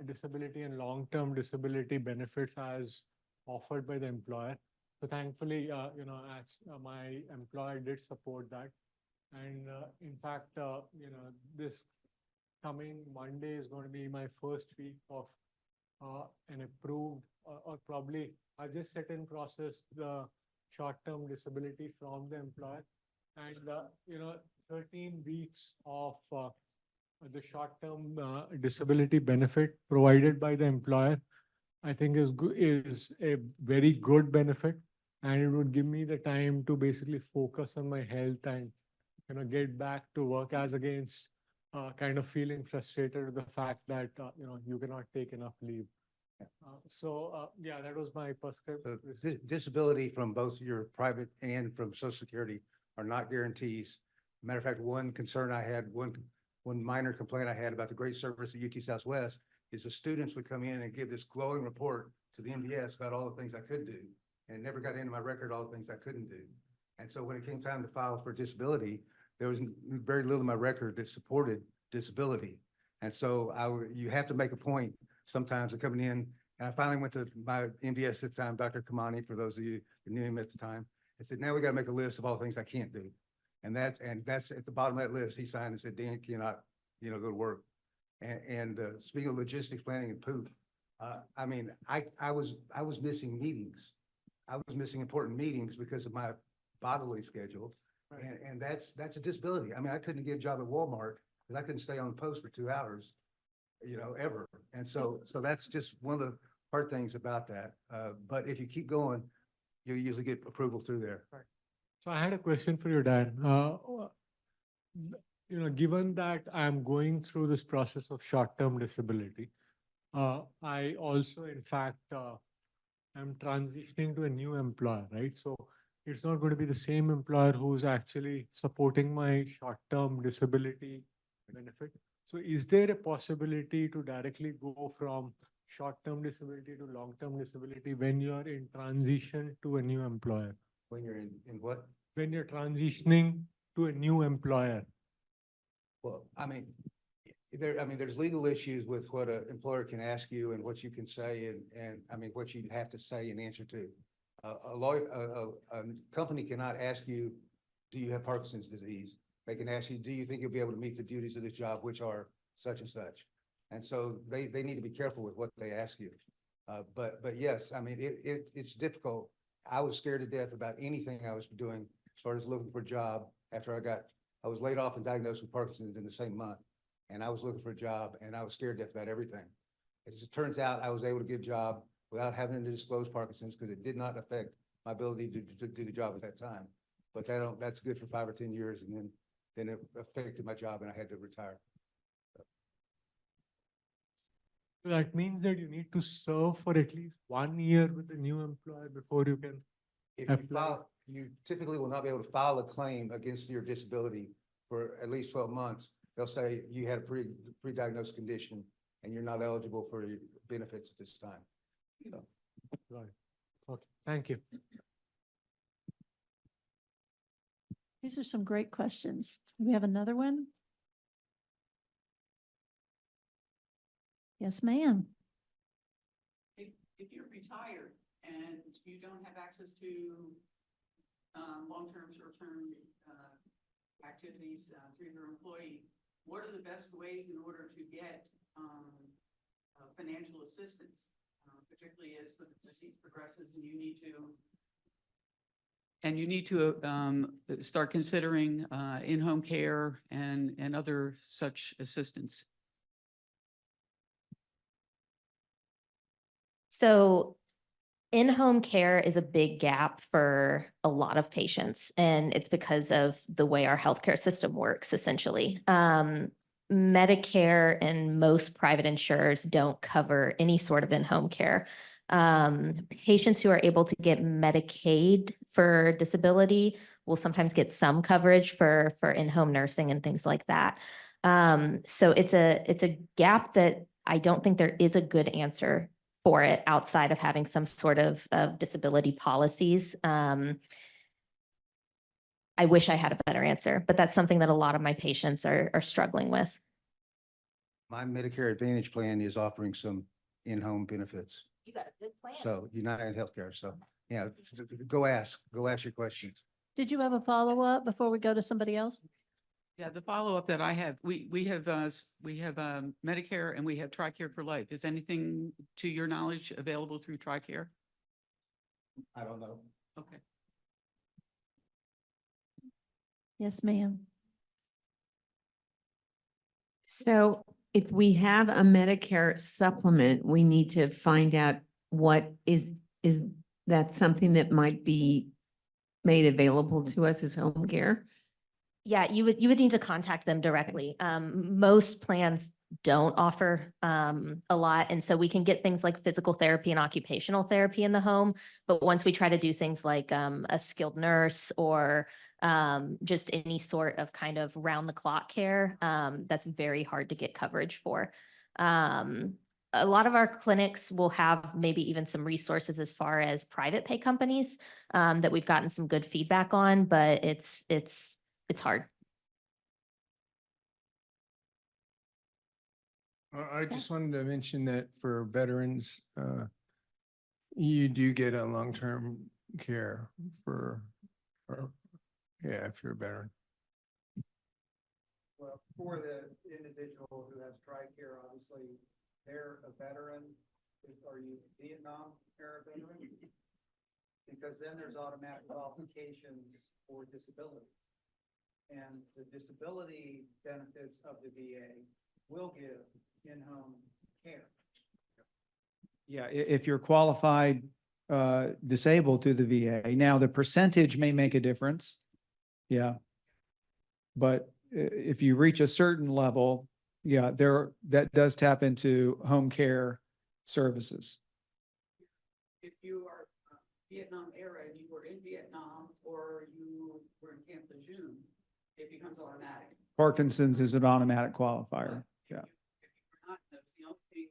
disability and long-term disability benefits as offered by the employer. So thankfully, my employer did support that. And in fact, this coming Monday is going to be my first week of an approved, or probably I just set in process the short-term disability from the employer. And, 13 weeks of the short-term disability benefit provided by the employer, I think is a very good benefit, and it would give me the time to basically focus on my health and get back to work, as against kind of feeling frustrated with the fact that you cannot take enough leave. Yeah, that was my perspective.
Disability from both your private and from Social Security are not guarantees. Matter of fact, one concern I had, one minor complaint I had about the great service at UT Southwest is the students would come in and give this glowing report to the MDS about all the things I could do, and it never got into my record all the things I couldn't do. And so when it came time to file for disability, there was very little in my record that supported disability. And so you have to make a point sometimes of coming in. And I finally went to my MDS at the time, Dr. Kamani, for those of you who knew him at the time. I said, now we got to make a list of all the things I can't do. And that's at the bottom of that list. He signed and said, Dan cannot, go to work. And speaking of logistics, planning, and poop, I mean, I was missing meetings. I was missing important meetings because of my bodily schedule. Right. And that's a disability. I mean, I couldn't get a job at Walmart because I couldn't stay on post for 2 hours, ever. And so that's just one of the hard things about that. But if you keep going, you usually get approval through there.
Right. So I had a question for you, Dan. Given that I'm going through this process of short-term disability, I also, in fact, am transitioning to a new employer, right? So it's not going to be the same employer who's actually supporting my short-term disability benefit. So is there a possibility to directly go from short-term disability to long-term disability when you're in transition to a new employer?
When you're in what?
When you're transitioning to a new employer.
Well, I mean, there's legal issues with what an employer can ask you and what you can say and I mean, what you have to say and answer to. A company cannot ask you, do you have Parkinson's disease? They can ask you, do you think you'll be able to meet the duties of this job, which are such and such? And so they need to be careful with what they ask you. But yes, I mean, it's difficult. I was scared to death about anything I was doing as far as looking for a job after I was laid off and diagnosed with Parkinson's in the same month. And I was looking for a job and I was scared to death about everything. As it turns out, I was able to get a job without having to disclose Parkinson's because it did not affect my ability to do the job at that time. But that's good for 5 or 10 years. And then it affected my job and I had to retire.
So that means that you need to serve for at least 1 year with the new employer before you can apply.
You typically will not be able to file a claim against your disability for at least 12 months. They'll say you had a pre-diagnosed condition and you're not eligible for benefits at this time. So.
Right. Okay, thank you.
These are some great questions. Do we have another one? Yes, ma'am.
If you're retired and you don't have access to
long-term, short-term activities through your employee, what are the best ways in order to get financial assistance, particularly as the disease progresses and you need to start considering in-home care and other such assistance?
So in-home care is a big gap for a lot of patients, and it's because of the way our healthcare system works, essentially. Medicare and most private insurers don't cover any sort of in-home care. Patients who are able to get Medicaid for disability will sometimes get some coverage for in-home nursing and things like that. So it's a gap that I don't think there is a good answer for it outside of having some sort of disability policies. I wish I had a better answer, but that's something that a lot of my patients are struggling with.
My Medicare Advantage plan is offering some in-home benefits.
You got a good plan.
So United Healthcare. So, yeah, go ask your questions.
Did you have a follow-up before we go to somebody else?
Yeah, the follow-up that I have, we have Medicare and we have TRICARE for Life. Is anything to your knowledge available through TRICARE?
I don't know.
Okay.
Yes, ma'am.
So if we have a Medicare supplement, we need to find out what is that something that might be made available to us as home care?
Yeah, you would need to contact them directly. Most plans don't offer a lot. And so we can get things like physical therapy and occupational therapy in the home. But once we try to do things like a skilled nurse or just any sort of kind of round the clock care, that's very hard to get coverage for. A lot of our clinics will have maybe even some resources as far as private pay companies that we've gotten some good feedback on, but it's hard.
I just wanted to mention that for veterans, you do get a long-term care if you're a veteran.
Well, for the individual who has TRICARE, obviously, they're a veteran. Are you Vietnam era veteran? Because then there's automatic qualifications for disability. And the disability benefits of the VA will give in-home care.
Yeah, if you're qualified disabled through the VA. Now, the percentage may make a difference. Yeah. But if you reach a certain level, yeah, that does tap into home care services.
If you are Vietnam era and you were in Vietnam or you were in Camp Lejeune, it becomes automatic.
Parkinson's is an automatic qualifier. Yeah.
If you're not, that's the only thing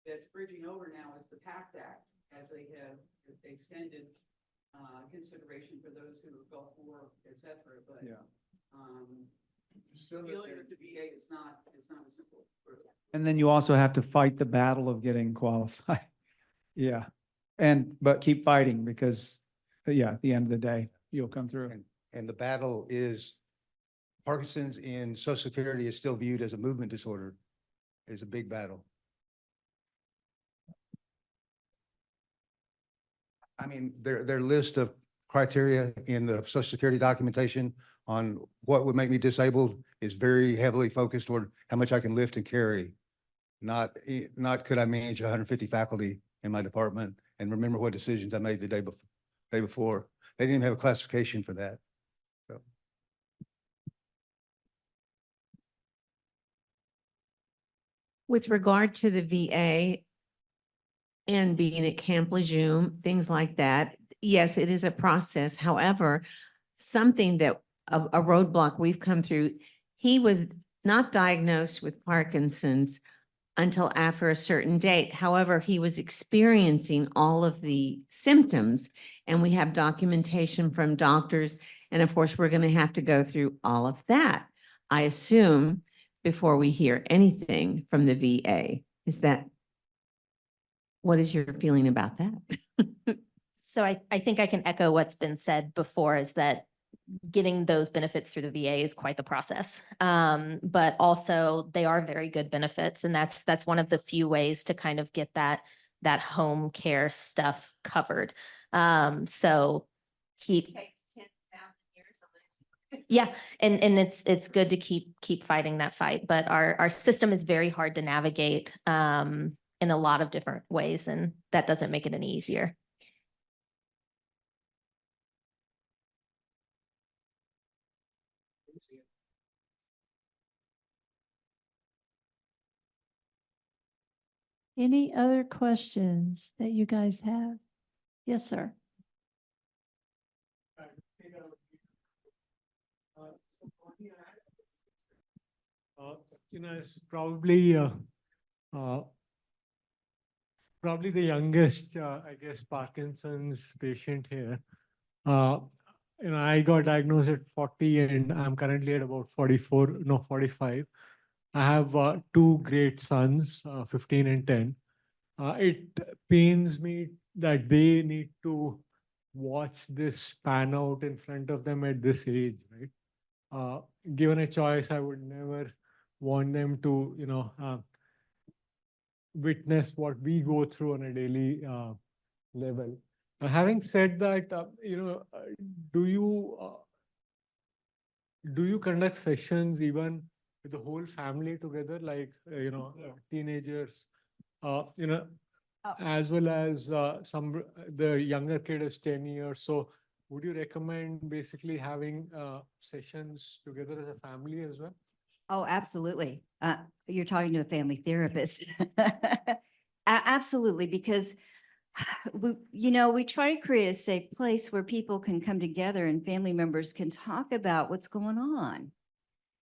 that's bridging over now is the PACT Act, as they have extended consideration for those who have Gulf War, et cetera. But
Yeah.
dealing with the VA is not as simple.
And then you also have to fight the battle of getting qualified. Yeah. But keep fighting because, yeah, at the end of the day, you'll come through.
And the battle is Parkinson's in Social Security is still viewed as a movement disorder. It's a big battle. I mean, their list of criteria in the Social Security documentation on what would make me disabled is very heavily focused toward how much I can lift and carry. Not could I manage 150 faculty in my department and remember what decisions I made the day before. They didn't even have a classification for that. So.
With regard to the VA and being at Camp Lejeune, things like that, yes, it is a process. However, something that a roadblock we've come through, he was not diagnosed with Parkinson's until after a certain date. However, he was experiencing all of the symptoms, and we have documentation from doctors. And of course, we're going to have to go through all of that, I assume, before we hear anything from the VA. What is your feeling about that?
So I think I can echo what's been said before, is that getting those benefits through the VA is quite the process. But also they are very good benefits. And that's one of the few ways to kind of get that home care stuff covered. So keep. Yeah, and it's good to keep fighting that fight, but our system is very hard to navigate in a lot of different ways, and that doesn't make it any easier.
Any other questions that you guys have? Yes, sir.
It's probably probably the youngest, I guess, Parkinson's patient here. I got diagnosed at 40 and I'm currently at about 44, no, 45. I have two great sons, 15 and 10. It pains me that they need to watch this pan out in front of them at this age, right? Given a choice, I would never want them to, witness what we go through on a daily level. Having said that, do you conduct sessions even with the whole family together, like teenagers, as well as the younger kid is 10 years. So would you recommend basically having sessions together as a family as well?
Oh, absolutely. You're talking to a family therapist. Absolutely, because we try to create a safe place where people can come together and family members can talk about what's going on.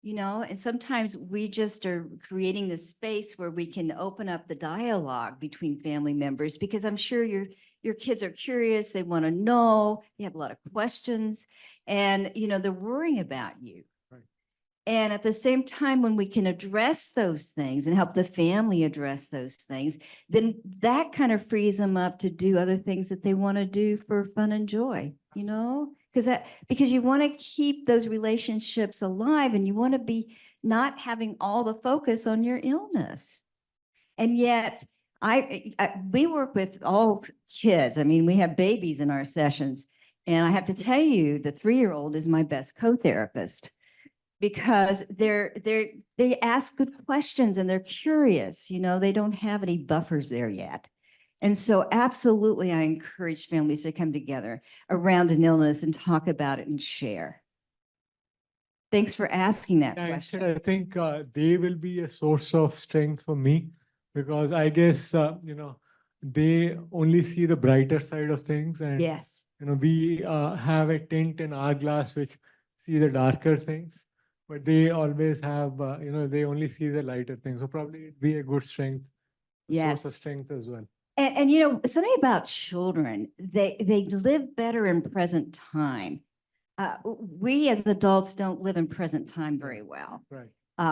And sometimes we just are creating this space where we can open up the dialogue between family members, because I'm sure your kids are curious, they want to know, they have a lot of questions, and they're worrying about you. And at the same time, when we can address those things and help the family address those things, then that kind of frees them up to do other things that they want to do for fun and joy, because you want to keep those relationships alive, and you want to be not having all the focus on your illness. And yet we work with all kids. I mean, we have babies in our sessions, and I have to tell you, the 3-year-old is my best co-therapist, because they ask good questions and they're curious. They don't have any buffers there yet. And so absolutely, I encourage families to come together around an illness and talk about it and share. Thanks for asking that question.
I think they will be a source of strength for me, because I guess, they only see the brighter side of things. And,
yes,
we have a tint in our glass which see the darker things, but they always have, they only see the lighter things. So probably it'd be a good strength, source of strength as well.
And something about children, they live better in present time. We as adults don't live in present time very well.
Right.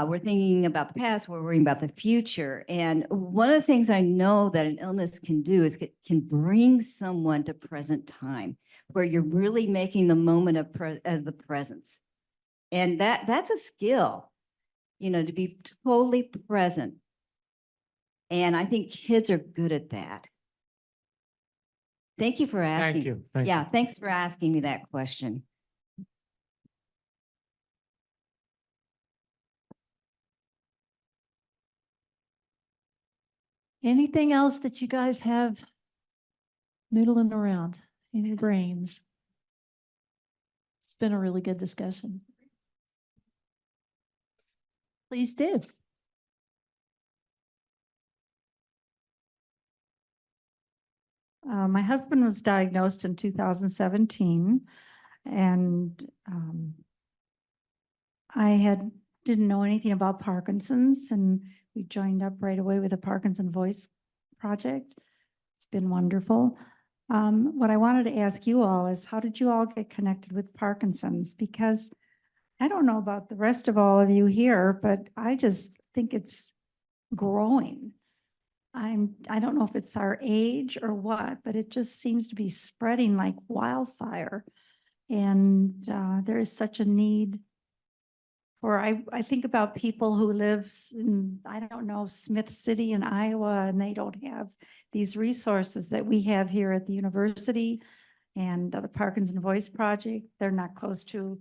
We're thinking about the past, we're worrying about the future. And one of the things I know that an illness can do is it can bring someone to present time, where you're really making the moment of the presence. And that's a skill, to be totally present. And I think kids are good at that. Thank you for asking.
Thank you. Thank
Yeah,
you.
thanks for asking me that question.
Anything else that you guys have noodling around in your brains? It's been a really good discussion. Please do.
My husband was diagnosed in 2017, and I didn't know anything about Parkinson's, and we joined up right away with the Parkinson Voice Project. It's been wonderful. What I wanted to ask you all is, how did you all get connected with Parkinson's? Because I don't know about the rest of all of you here, but I just think it's growing. I don't know if it's our age or what, but it just seems to be spreading like wildfire. And there is such a need for, I think about people who live in, I don't know, Smith City in Iowa, and they don't have these resources that we have here at the university and the Parkinson Voice Project. They're not close to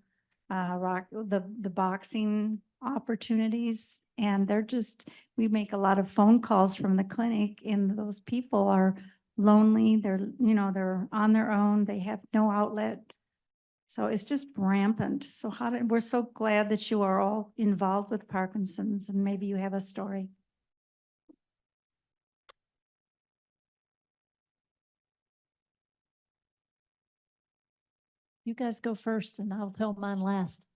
the boxing opportunities. And they're just, we make a lot of phone calls from the clinic, and those people are lonely. They're, you know, they're on their own. They have no outlet. So it's just rampant. So we're so glad that you are all involved with Parkinson's, and maybe you have a story.
You guys go first and I'll tell mine last.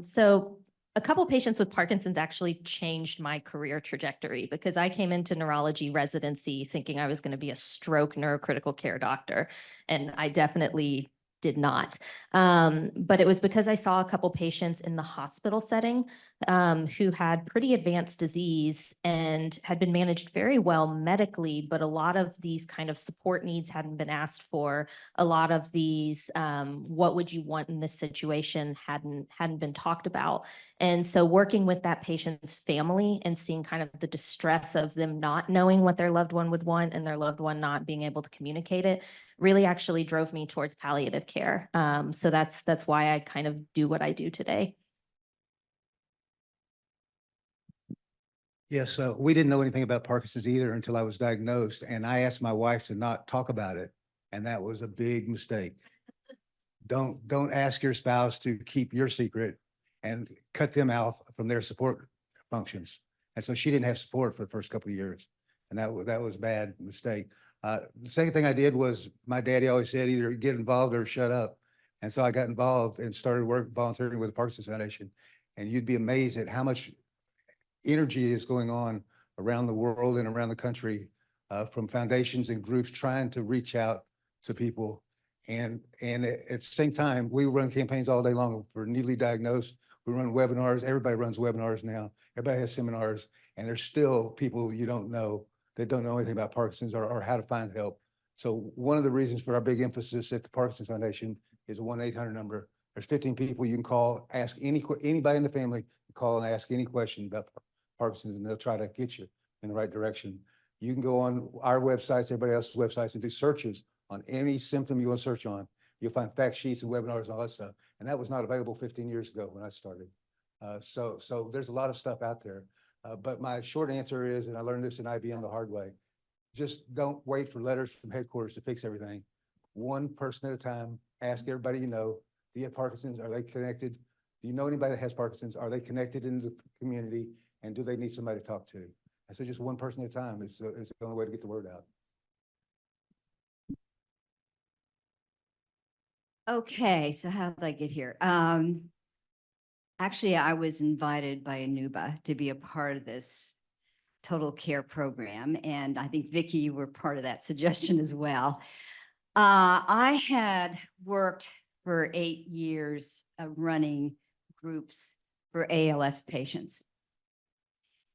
So a couple patients with Parkinson's actually changed my career trajectory, because I came into neurology residency thinking I was going to be a stroke neurocritical care doctor, and I definitely did not. But it was because I saw a couple patients in the hospital setting who had pretty advanced disease and had been managed very well medically, but a lot of these kind of support needs hadn't been asked for. A lot of these, what would you want in this situation, hadn't been talked about. And so working with that patient's family and seeing kind of the distress of them not knowing what their loved one would want and their loved one not being able to communicate it really actually drove me towards palliative care. So that's why I kind of do what I do today.
Yes, we didn't know anything about Parkinson's either until I was diagnosed, and I asked my wife to not talk about it, and that was a big mistake. Don't ask your spouse to keep your secret and cut them out from their support functions. And so she didn't have support for the first couple of years, and that was a bad mistake. The second thing I did was, my daddy always said, either get involved or shut up. And so I got involved and started volunteering with the Parkinson's Foundation. And you'd be amazed at how much energy is going on around the world and around the country from foundations and groups trying to reach out to people. And at the same time, we run campaigns all day long for newly diagnosed. We run webinars. Everybody runs webinars now. Everybody has seminars. And there's still people you don't know that don't know anything about Parkinson's or how to find help. So one of the reasons for our big emphasis at the Parkinson's Foundation is a 1-800 number. There's 15 people you can call, ask anybody in the family, call and ask any question about Parkinson's, and they'll try to get you in the right direction. You can go on our websites, everybody else's websites, and do searches on any symptom you want to search on. You'll find fact sheets and webinars and all that stuff. And that was not available 15 years ago when I started. So there's a lot of stuff out there. But my short answer is, and I learned this in IBM the hard way, just don't wait for letters from headquarters to fix everything. One person at a time, ask everybody you know, do you have Parkinson's? Are they connected? Do you know anybody that has Parkinson's? Are they connected into the community? And do they need somebody to talk to? And so just one person at a time is the only way to get the word out.
Okay, so how did I get here? Actually, I was invited by Anuba to be a part of this total care program. And I think, Vicki, you were part of that suggestion as well. I had worked for 8 years running groups for ALS patients.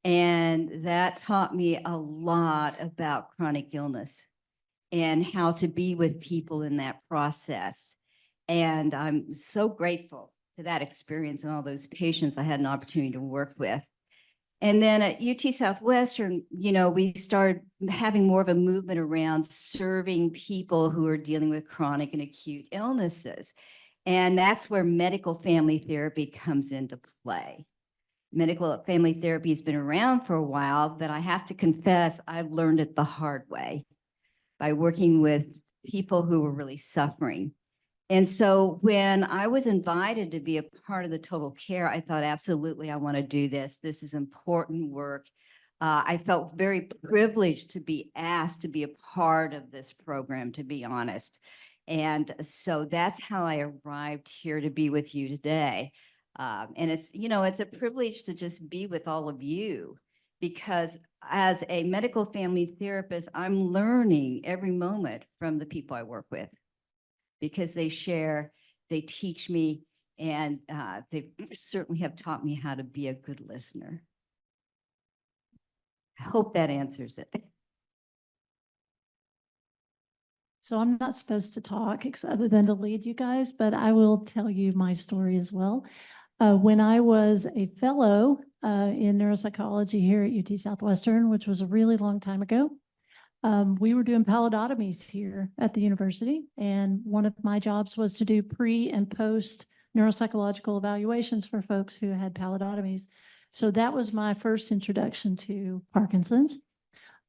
And that taught me a lot about chronic illness and how to be with people in that process. And I'm so grateful to that experience and all those patients I had an opportunity to work with. And then at UT Southwestern, you know, we started having more of a movement around serving people who are dealing with chronic and acute illnesses. And that's where medical family therapy comes into play. Medical family therapy has been around for a while, but I have to confess, I learned it the hard way by working with people who were really suffering. And so when I was invited to be a part of the total care, I thought, absolutely, I want to do this. This is important work. I felt very privileged to be asked to be a part of this program, to be honest. And so that's how I arrived here to be with you today. And it's, you know, it's a privilege to just be with all of you, because as a medical family therapist, I'm learning every moment from the people I work with, because they share, they teach me, and they certainly have taught me how to be a good listener. I hope that answers it.
So I'm not supposed to talk other than to lead you guys, but I will tell you my story as well. When I was a fellow in neuropsychology here at UT Southwestern, which was a really long time ago, we were doing pallidotomies here at the university. And one of my jobs was to do pre and post neuropsychological evaluations for folks who had pallidotomies. So that was my first introduction to Parkinson's.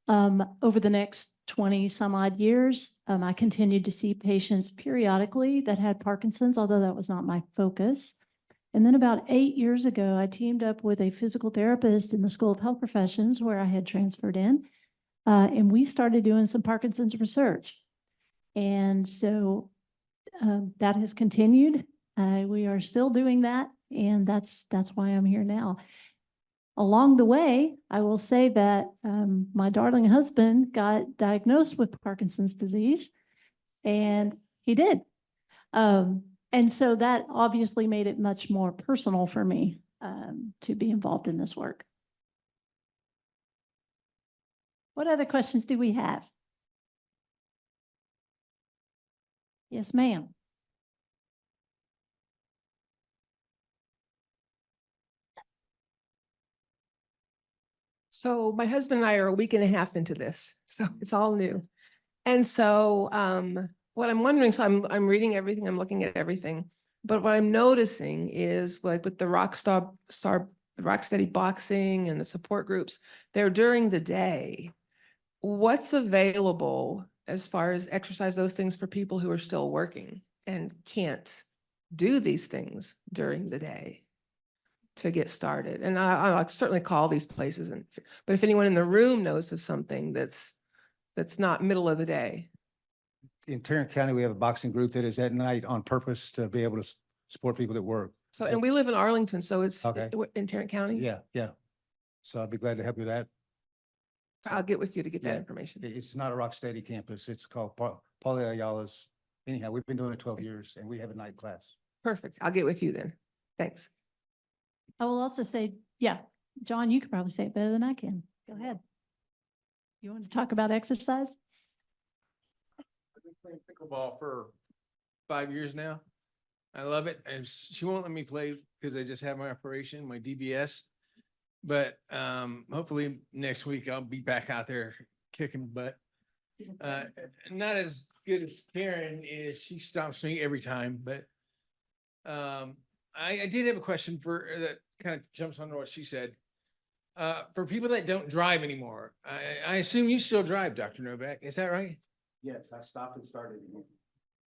Over the next 20 some odd years, I continued to see patients periodically that had Parkinson's, although that was not my focus. And then about 8 years ago, I teamed up with a physical therapist in the School of Health Professions where I had transferred in, and we started doing some Parkinson's research. And so that has continued. We are still doing that, and that's why I'm here now. Along the way, I will say that my darling husband got diagnosed with Parkinson's disease, and he did. And so that obviously made it much more personal for me to be involved in this work. What other questions do we have? Yes, ma'am.
So my husband and I are a week and a half into this, so it's all new. And so what I'm wondering, so I'm reading everything, I'm looking at everything, but what I'm noticing is like with the Rocksteady boxing and the support groups, they're during the day. What's available as far as exercise, those things for people who are still working and can't do these things during the day to get started? And I'll certainly call these places, but if anyone in the room knows of something that's not middle of the day.
In Tarrant County, we have a boxing group that is at night on purpose to be able to support people that work.
So, and we live in Arlington, so it's
Okay.
in Tarrant County.
Yeah, yeah. So I'd be glad to help you with that.
I'll get with you to get that
Yeah.
information.
It's not a Rocksteady campus. It's called Paulie Ayala's. Anyhow, we've been doing it 12 years and we have a night class.
Perfect. I'll get with you then. Thanks.
I will also say, yeah, John, you could probably say it better than I can. Go ahead. You want to talk about exercise?
I've been playing pickleball for 5 years now. I love it. And she won't let me play because I just had my operation, my DBS. But hopefully next week I'll be back out there kicking butt. Not as good as Karen is. She stops me every time, but I did have a question for that kind of jumps on what she said. For people that don't drive anymore, I assume you still drive, Dr. Novak. Is that right?
Yes, I stopped and started again.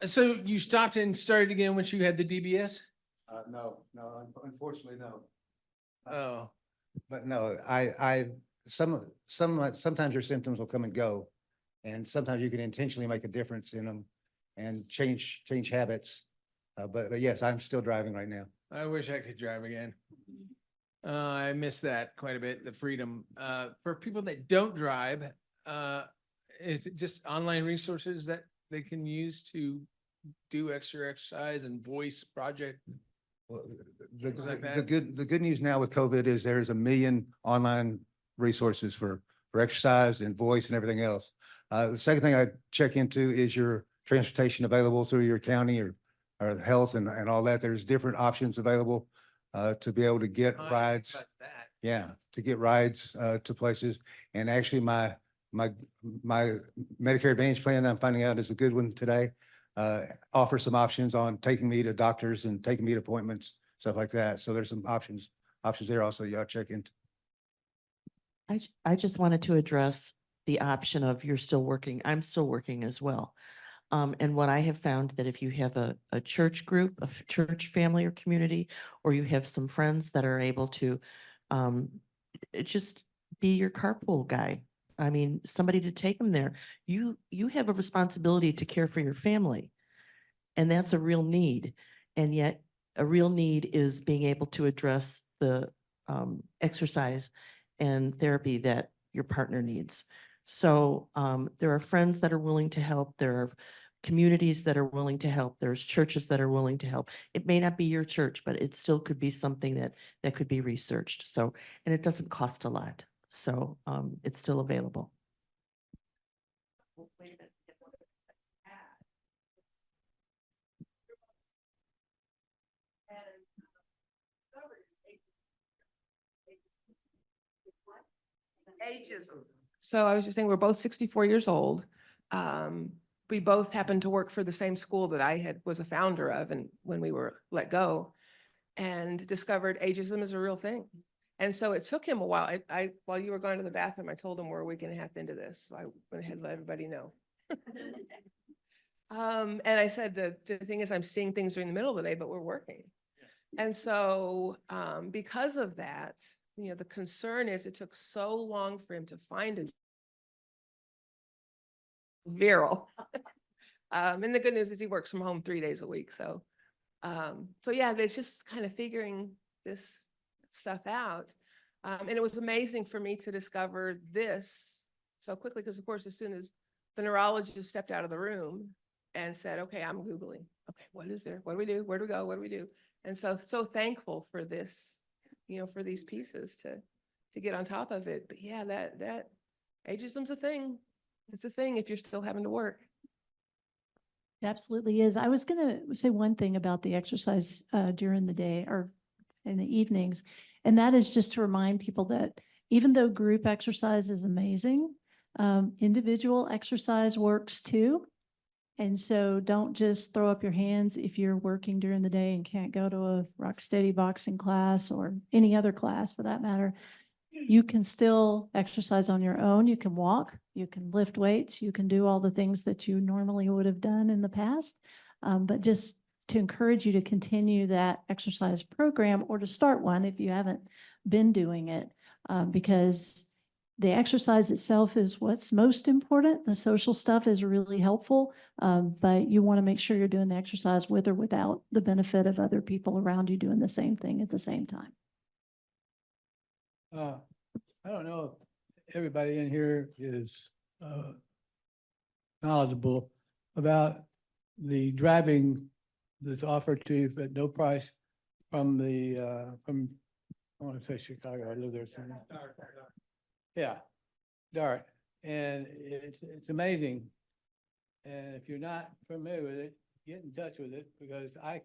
So you stopped and started again once you had the DBS?
No, unfortunately, no.
Oh.
But no, sometimes your symptoms will come and go. And sometimes you can intentionally make a difference in them and change habits. But yes, I'm still driving right now.
I wish I could drive again. I miss that quite a bit, the freedom. For people that don't drive, is it just online resources that they can use to do extra exercise and voice project?
Well,
Things like that?
the good news now with COVID is there's 1 million online resources for exercise and voice and everything else. The second thing I check into is your transportation available through your county or health and all that. There's different options available to be able to get
Oh, I
rides.
forgot that.
Yeah, to get rides to places. And actually my Medicare Advantage plan, I'm finding out is a good one today. Offers some options on taking me to doctors and taking me to appointments, stuff like that. So there's some options there also y'all check into.
I just wanted to address the option of you're still working. I'm still working as well. And what I have found that if you have a church group, church family or community, or you have some friends that are able to just be your carpool guy. I mean, somebody to take them there. You have a responsibility to care for your family. And that's a real need. And yet a real need is being able to address the exercise and therapy that your partner needs. So there are friends that are willing to help. There are communities that are willing to help. There's churches that are willing to help. It may not be your church, but it still could be something that could be researched. So, and it doesn't cost a lot. So it's still available.
Ageism. So I was just saying, we're both 64 years old. We both happened to work for the same school that I was a founder of, and when we were let go, and discovered ageism is a real thing. And so it took him a while. While you were going to the bathroom, I told him we're a week and a half into this. So I went ahead and let everybody know. And I said, the thing is, I'm seeing things during the middle of the day, but we're working. And so because of that, you know, the concern is it took so long for him to find a viral. And the good news is he works from home 3 days a week. So yeah, it's just kind of figuring this stuff out. And it was amazing for me to discover this so quickly, because of course, as soon as the neurologist stepped out of the room and said, okay, I'm Googling, okay, what is there? What do we do? Where do we go? What do we do? And so thankful for this, you know, for these pieces to get on top of it. But yeah, that ageism's a thing. It's a thing if you're still having to work.
It absolutely is. I was going to say one thing about the exercise during the day or in the evenings, and that is just to remind people that even though group exercise is amazing, individual exercise works too. And so don't just throw up your hands if you're working during the day and can't go to a rock steady boxing class or any other class for that matter. You can still exercise on your own. You can walk, you can lift weights, you can do all the things that you normally would have done in the past. But just to encourage you to continue that exercise program or to start one if you haven't been doing it, because the exercise itself is what's most important. The social stuff is really helpful, but you want to make sure you're doing the exercise with or without the benefit of other people around you doing the same thing at the same time.
I don't know if everybody in here is knowledgeable about the driving that's offered to you at no price from I want to say Chicago, I live there. Yeah, DART, and it's amazing. And if you're not familiar with it, get in touch with it, because I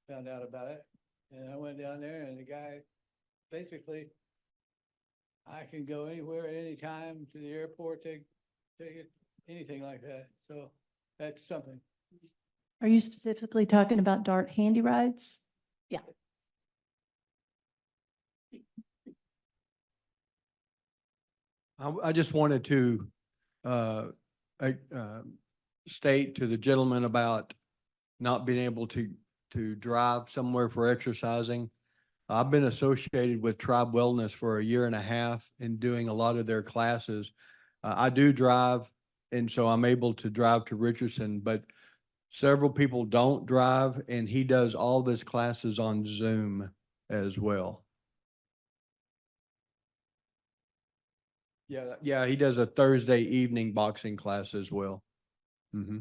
found out about it and I went down there and the guy basically, I can go anywhere at any time to the airport, take it, anything like that. So that's something.
Are you specifically talking about DART handy rides? Yeah.
I just wanted to state to the gentleman about not being able to drive somewhere for exercising. I've been associated with Tribe Wellness for 1.5 years and doing a lot of their classes. I do drive, and so I'm able to drive to Richardson, but several people don't drive, and he does all of his classes on Zoom as well. Yeah, he does a Thursday evening boxing class as well. Mm-hmm.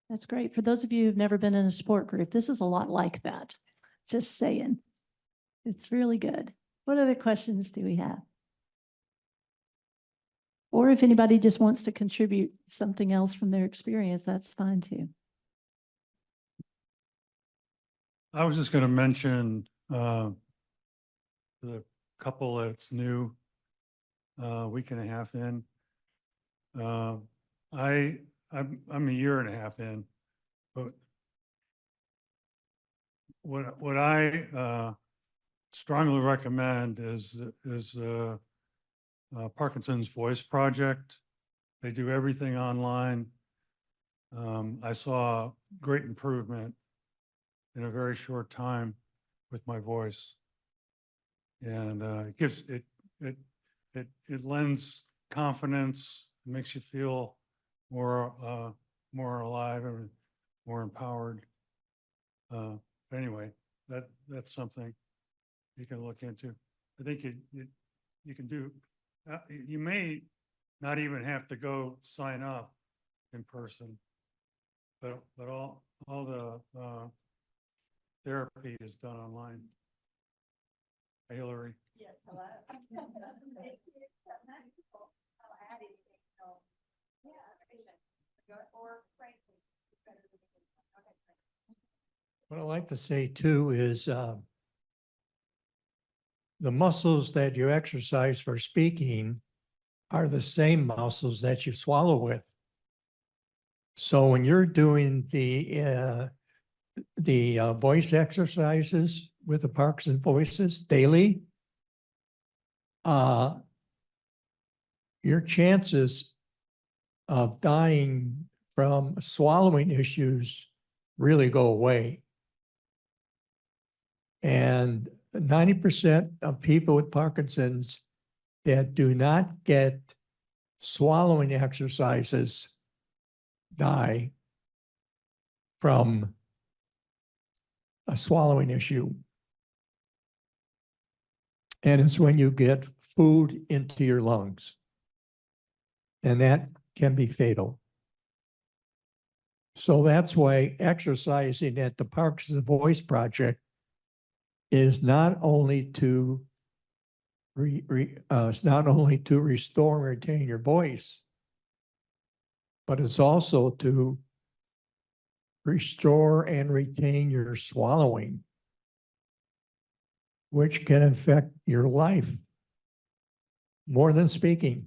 That's great. For those of you who've never been in a sport group, this is a lot like that. Just saying. It's really good. What other questions do we have? Or if anybody just wants to contribute something else from their experience, that's fine too.
I was just going to mention the couple that's new, week and a half in. I'm 1.5 years in, but what I strongly recommend is Parkinson's Voice Project. They do everything online. I saw great improvement in a very short time with my voice, and it lends confidence, makes you feel more alive and more empowered. Anyway, that's something you can look into. I think you can do. You may not even have to go sign up in person, but all the therapy is done online. Hillary.
Yes, hello.
What I like to say too is the muscles that you exercise for speaking are the same muscles that you swallow with. So when you're doing the voice exercises with the Parkinson voices daily, your chances of dying from swallowing issues really go away. And 90% of people with Parkinson's that do not get swallowing exercises die from a swallowing issue. And it's when you get food into your lungs. And that can be fatal. So that's why exercising at the Parkinson Voice Project is not only to it's not only to restore and retain your voice, but it's also to restore and retain your swallowing, which can affect your life more than speaking.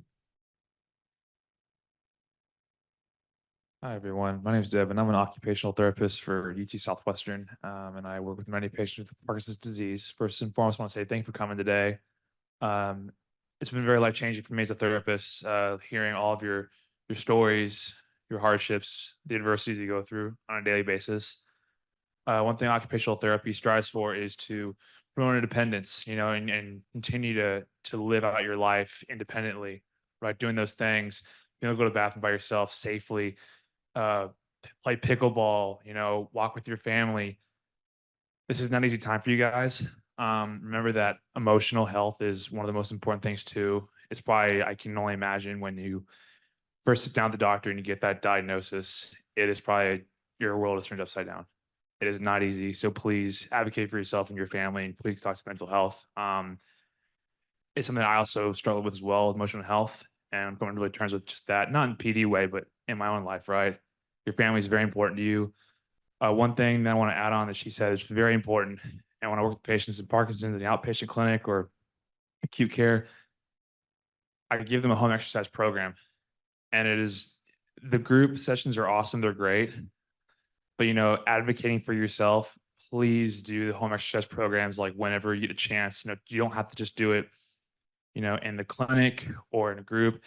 Hi, everyone. My name is Devin. I'm an occupational therapist for UT Southwestern, and I work with many patients with Parkinson's disease. First and foremost, I want to say thank you for coming today. It's been very life-changing for me as a therapist, hearing all of your stories, your hardships, the adversities you go through on a daily basis. One thing occupational therapy strives for is to promote independence, you know, and continue to live out your life independently, right? Doing those things, you know, go to the bathroom by yourself safely, play pickleball, you know, walk with your family. This is not an easy time for you guys. Remember that emotional health is one of the most important things too. It's probably, I can only imagine when you first sit down with the doctor and you get that diagnosis, it is probably your world is turned upside down. It is not easy. So please advocate for yourself and your family, and please talk to mental health. It's something I also struggle with as well, emotional health. And I'm coming to really terms with just that, not in PD way, but in my own life, right? Your family is very important to you. One thing that I want to add on that she said is very important. And when I work with patients in Parkinson's in the outpatient clinic or acute care, I give them a home exercise program. And it is, the group sessions are awesome. They're great. But, you know, advocating for yourself, please do the home exercise programs like whenever you get a chance. You know, you don't have to just do it, you know, in the clinic or in a group.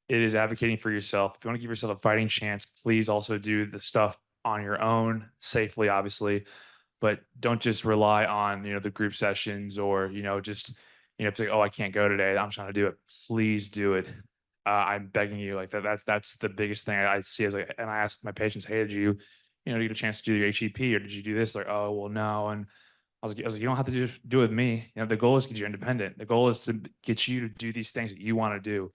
It is advocating for yourself. If you want to give yourself a fighting chance, please also do the stuff on your own, safely, obviously, but don't just rely on, you know, the group sessions or, you know, just, you know, say, oh, I can't go today, I'm trying to do it. Please do it. I'm begging you, like that's the biggest thing I see is like, and I asked my patients, hey, did you know, get a chance to do your HEP or did you do this? Like, oh, well, no. And I was like, you don't have to do it with me. You know, the goal is to get you independent. The goal is to get you to do these things that you want to do.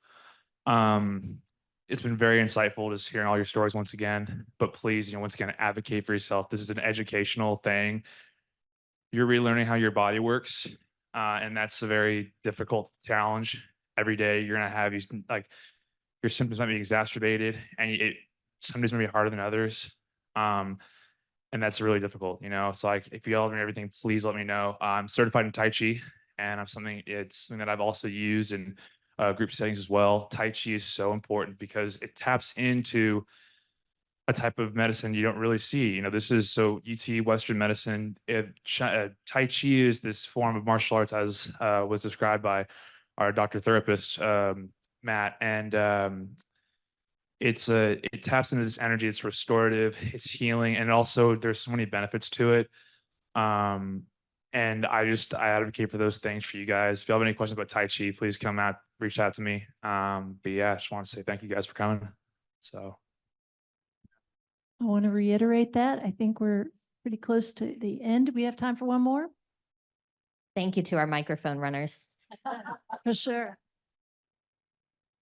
It's been very insightful just hearing all your stories once again, but please, you know, once again, advocate for yourself. This is an educational thing. You're relearning how your body works. And that's a very difficult challenge. Every day you're going to have these, like, your symptoms might be exacerbated and some days may be harder than others. And that's really difficult, you know? So like, if you all learn everything, please let me know. I'm certified in Tai Chi and it's something that I've also used in group settings as well. Tai Chi is so important because it taps into a type of medicine you don't really see. You know, this is so UT Western medicine. Tai Chi is this form of martial arts as was described by our doctor therapist, Matt. And it taps into this energy. It's restorative, it's healing. And also there's so many benefits to it. And I advocate for those things for you guys. If you have any questions about Tai Chi, please reach out to me. But yeah, I just want to say thank you guys for coming. So.
I want to reiterate that. I think we're pretty close to the end. Do we have time for one more?
Thank you to our microphone runners.
For sure.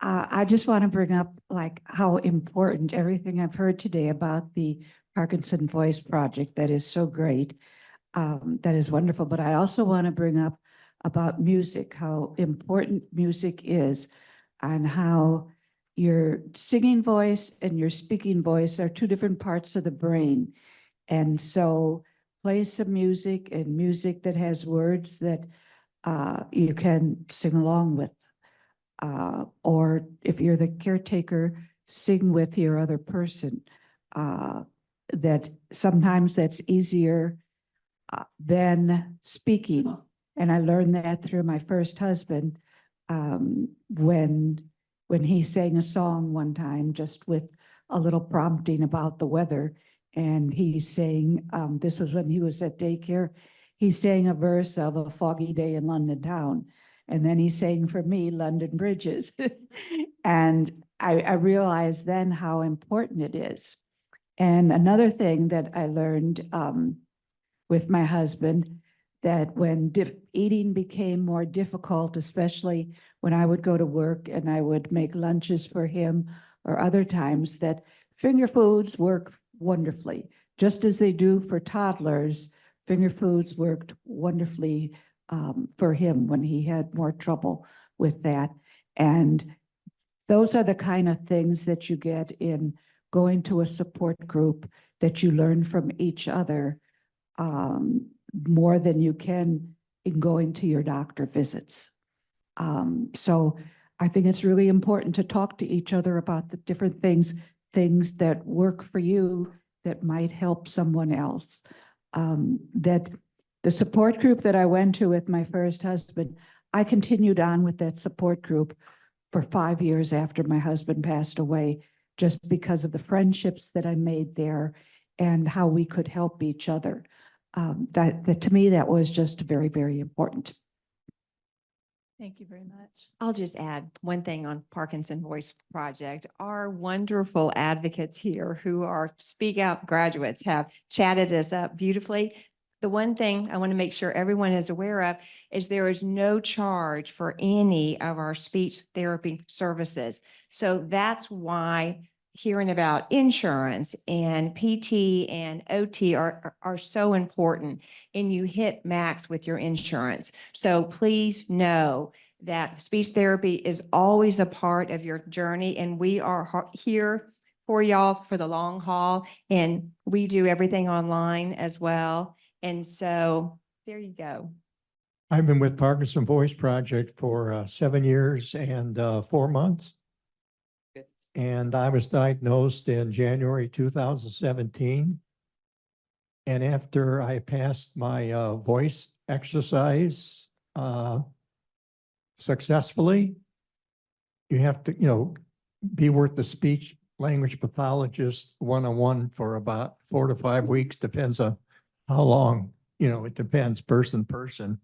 I just want to bring up like how important everything I've heard today about the Parkinson Voice Project that is so great. That is wonderful, but I also want to bring up about music, how important music is, and how your singing voice and your speaking voice are two different parts of the brain. And so play some music, and music that has words that you can sing along with. Or if you're the caretaker, sing with your other person. That sometimes that's easier than speaking. And I learned that through my first husband, when he sang a song one time, just with a little prompting about the weather. And he sang, this was when he was at daycare, he sang a verse of A Foggy Day in London Town. And then he sang for me, London Bridges. And I realized then how important it is. And another thing that I learned with my husband, that when eating became more difficult, especially when I would go to work and I would make lunches for him, or other times, that finger foods work wonderfully. Just as they do for toddlers, finger foods worked wonderfully for him when he had more trouble with that. And those are the kind of things that you get in going to a support group, that you learn from each other more than you can in going to your doctor visits. So I think it's really important to talk to each other about the different things that work for you that might help someone else. That the support group that I went to with my first husband, I continued on with that support group for 5 years after my husband passed away, just because of the friendships that I made there and how we could help each other. That to me, that was just very, very important.
Thank you very much.
I'll just add one thing on Parkinson Voice Project. Our wonderful advocates here, who are Speak Out graduates, have chatted us up beautifully. The one thing I want to make sure everyone is aware of is there is no charge for any of our speech therapy services. So that's why hearing about insurance and PT and OT are so important, and you hit max with your insurance. So please know that speech therapy is always a part of your journey, and we are here for y'all for the long haul, and we do everything online as well. And so there you go.
I've been with Parkinson Voice Project for 7 years and 4 months. And I was diagnosed in January 2017. And after I passed my voice exercise successfully, you have to, be with the speech language pathologist one-on-one for about 4 to 5 weeks, depends on how long, it depends person.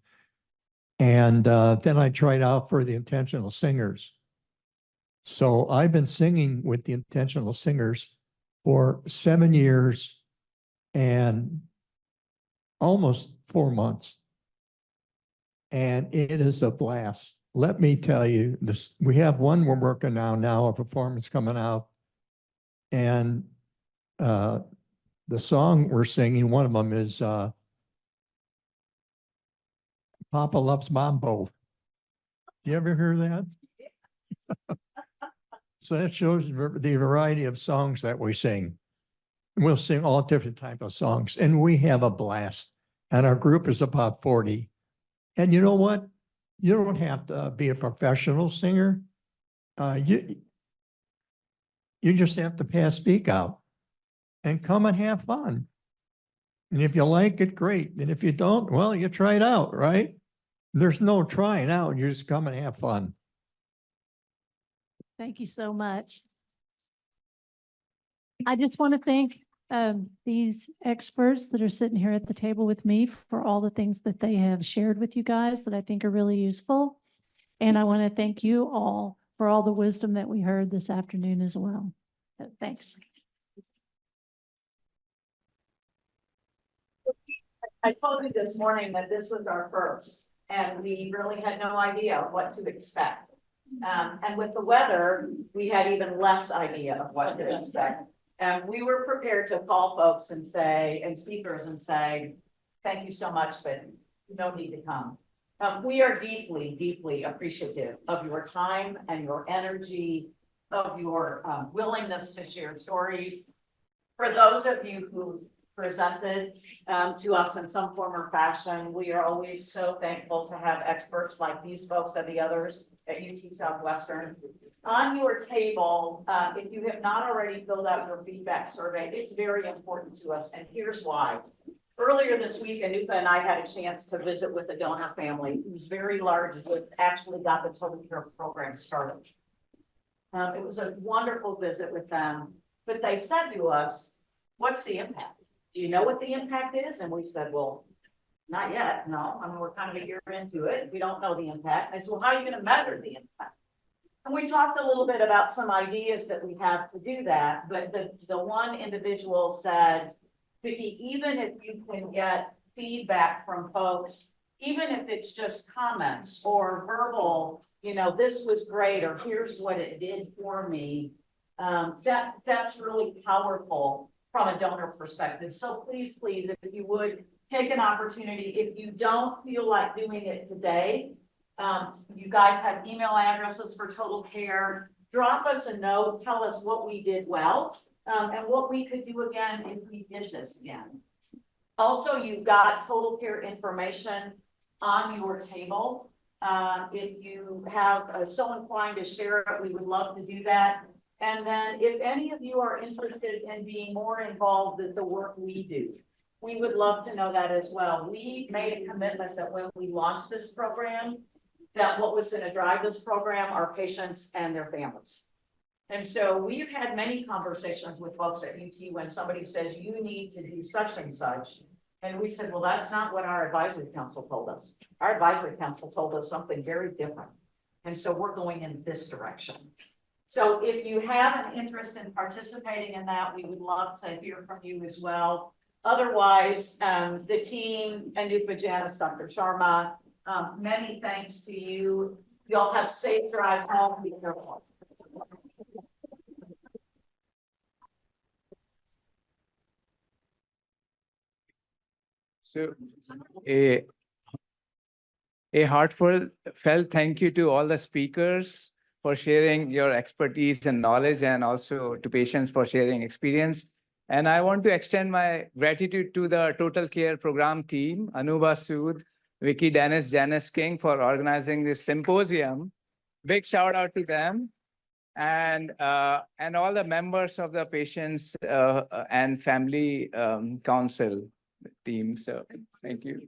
And then I tried out for the intentional singers. So I've been singing with the intentional singers for 7 years and almost 4 months. And it is a blast. Let me tell you this, we have one we're working on now, a performance coming out. And the song we're singing, one of them is Papa Loves Mambo. You ever hear that? So that shows the variety of songs that we sing. We'll sing all different types of songs, and we have a blast. And our group is about 40. And you know what? You don't have to be a professional singer. You just have to pass Speak Out and come and have fun. And if you like it, great. And if you don't, well, you try it out, right? There's no trying out. You just come and have fun.
Thank you so much. I just want to thank these experts that are sitting here at the table with me for all the things that they have shared with you guys that I think are really useful. And I want to thank you all for all the wisdom that we heard this afternoon as well. So thanks.
I told you this morning that this was our first, and we really had no idea what to expect. And with the weather, we had even less idea of what to expect. And we were prepared to call folks and say, and speakers and say, thank you so much, but no need to come. We are deeply, deeply appreciative of your time and your energy, of your willingness to share stories. For those of you who presented to us in some form or fashion, we are always so thankful to have experts like these folks and the others at UT Southwestern. On your table, if you have not already filled out your feedback survey, it's very important to us, and here's why. Earlier this week, Anupa and I had a chance to visit with a donor family who's very large, who actually got the Total Care program started. It was a wonderful visit with them, but they said to us, what's the impact? Do you know what the impact is? And we said, well, not yet, no. I mean, we're kind of a year into it. We don't know the impact. I said, well, how are you going to measure the impact? And we talked a little bit about some ideas that we have to do that, but the one individual said, Vicki, even if you can get feedback from folks, even if it's just comments or verbal, you know, this was great, or here's what it did for me, that's really powerful from a donor perspective. So please, please, if you would take an opportunity, if you don't feel like doing it today, you guys have email addresses for Total Care. Drop us a note, tell us what we did well, and what we could do again if we did this again. Also, you've got Total Care information on your table. If you have so inclined to share it, we would love to do that. And then if any of you are interested in being more involved in the work we do, we would love to know that as well. We made a commitment that when we launched this program, that what was going to drive this program are patients and their families. And so we've had many conversations with folks at UT when somebody says you need to do such and such. And we said, well, that's not what our advisory council told us. Our advisory council told us something very different. And so we're going in this direction. So if you have an interest in participating in that, we would love to hear from you as well. Otherwise, the team, Anupa, Janice, Dr. Sharma, many thanks to you. Y'all have safe drive home. Be careful.
So a heartfelt thank you to all the speakers for sharing your expertise and knowledge, and also to patients for sharing experience. And I want to extend my gratitude to the Total Care program team, Anuba Sood, Vicki Dennis, Janice King, for organizing this symposium. Big shout out to them. And all the members of the patients and family council team. So thank you.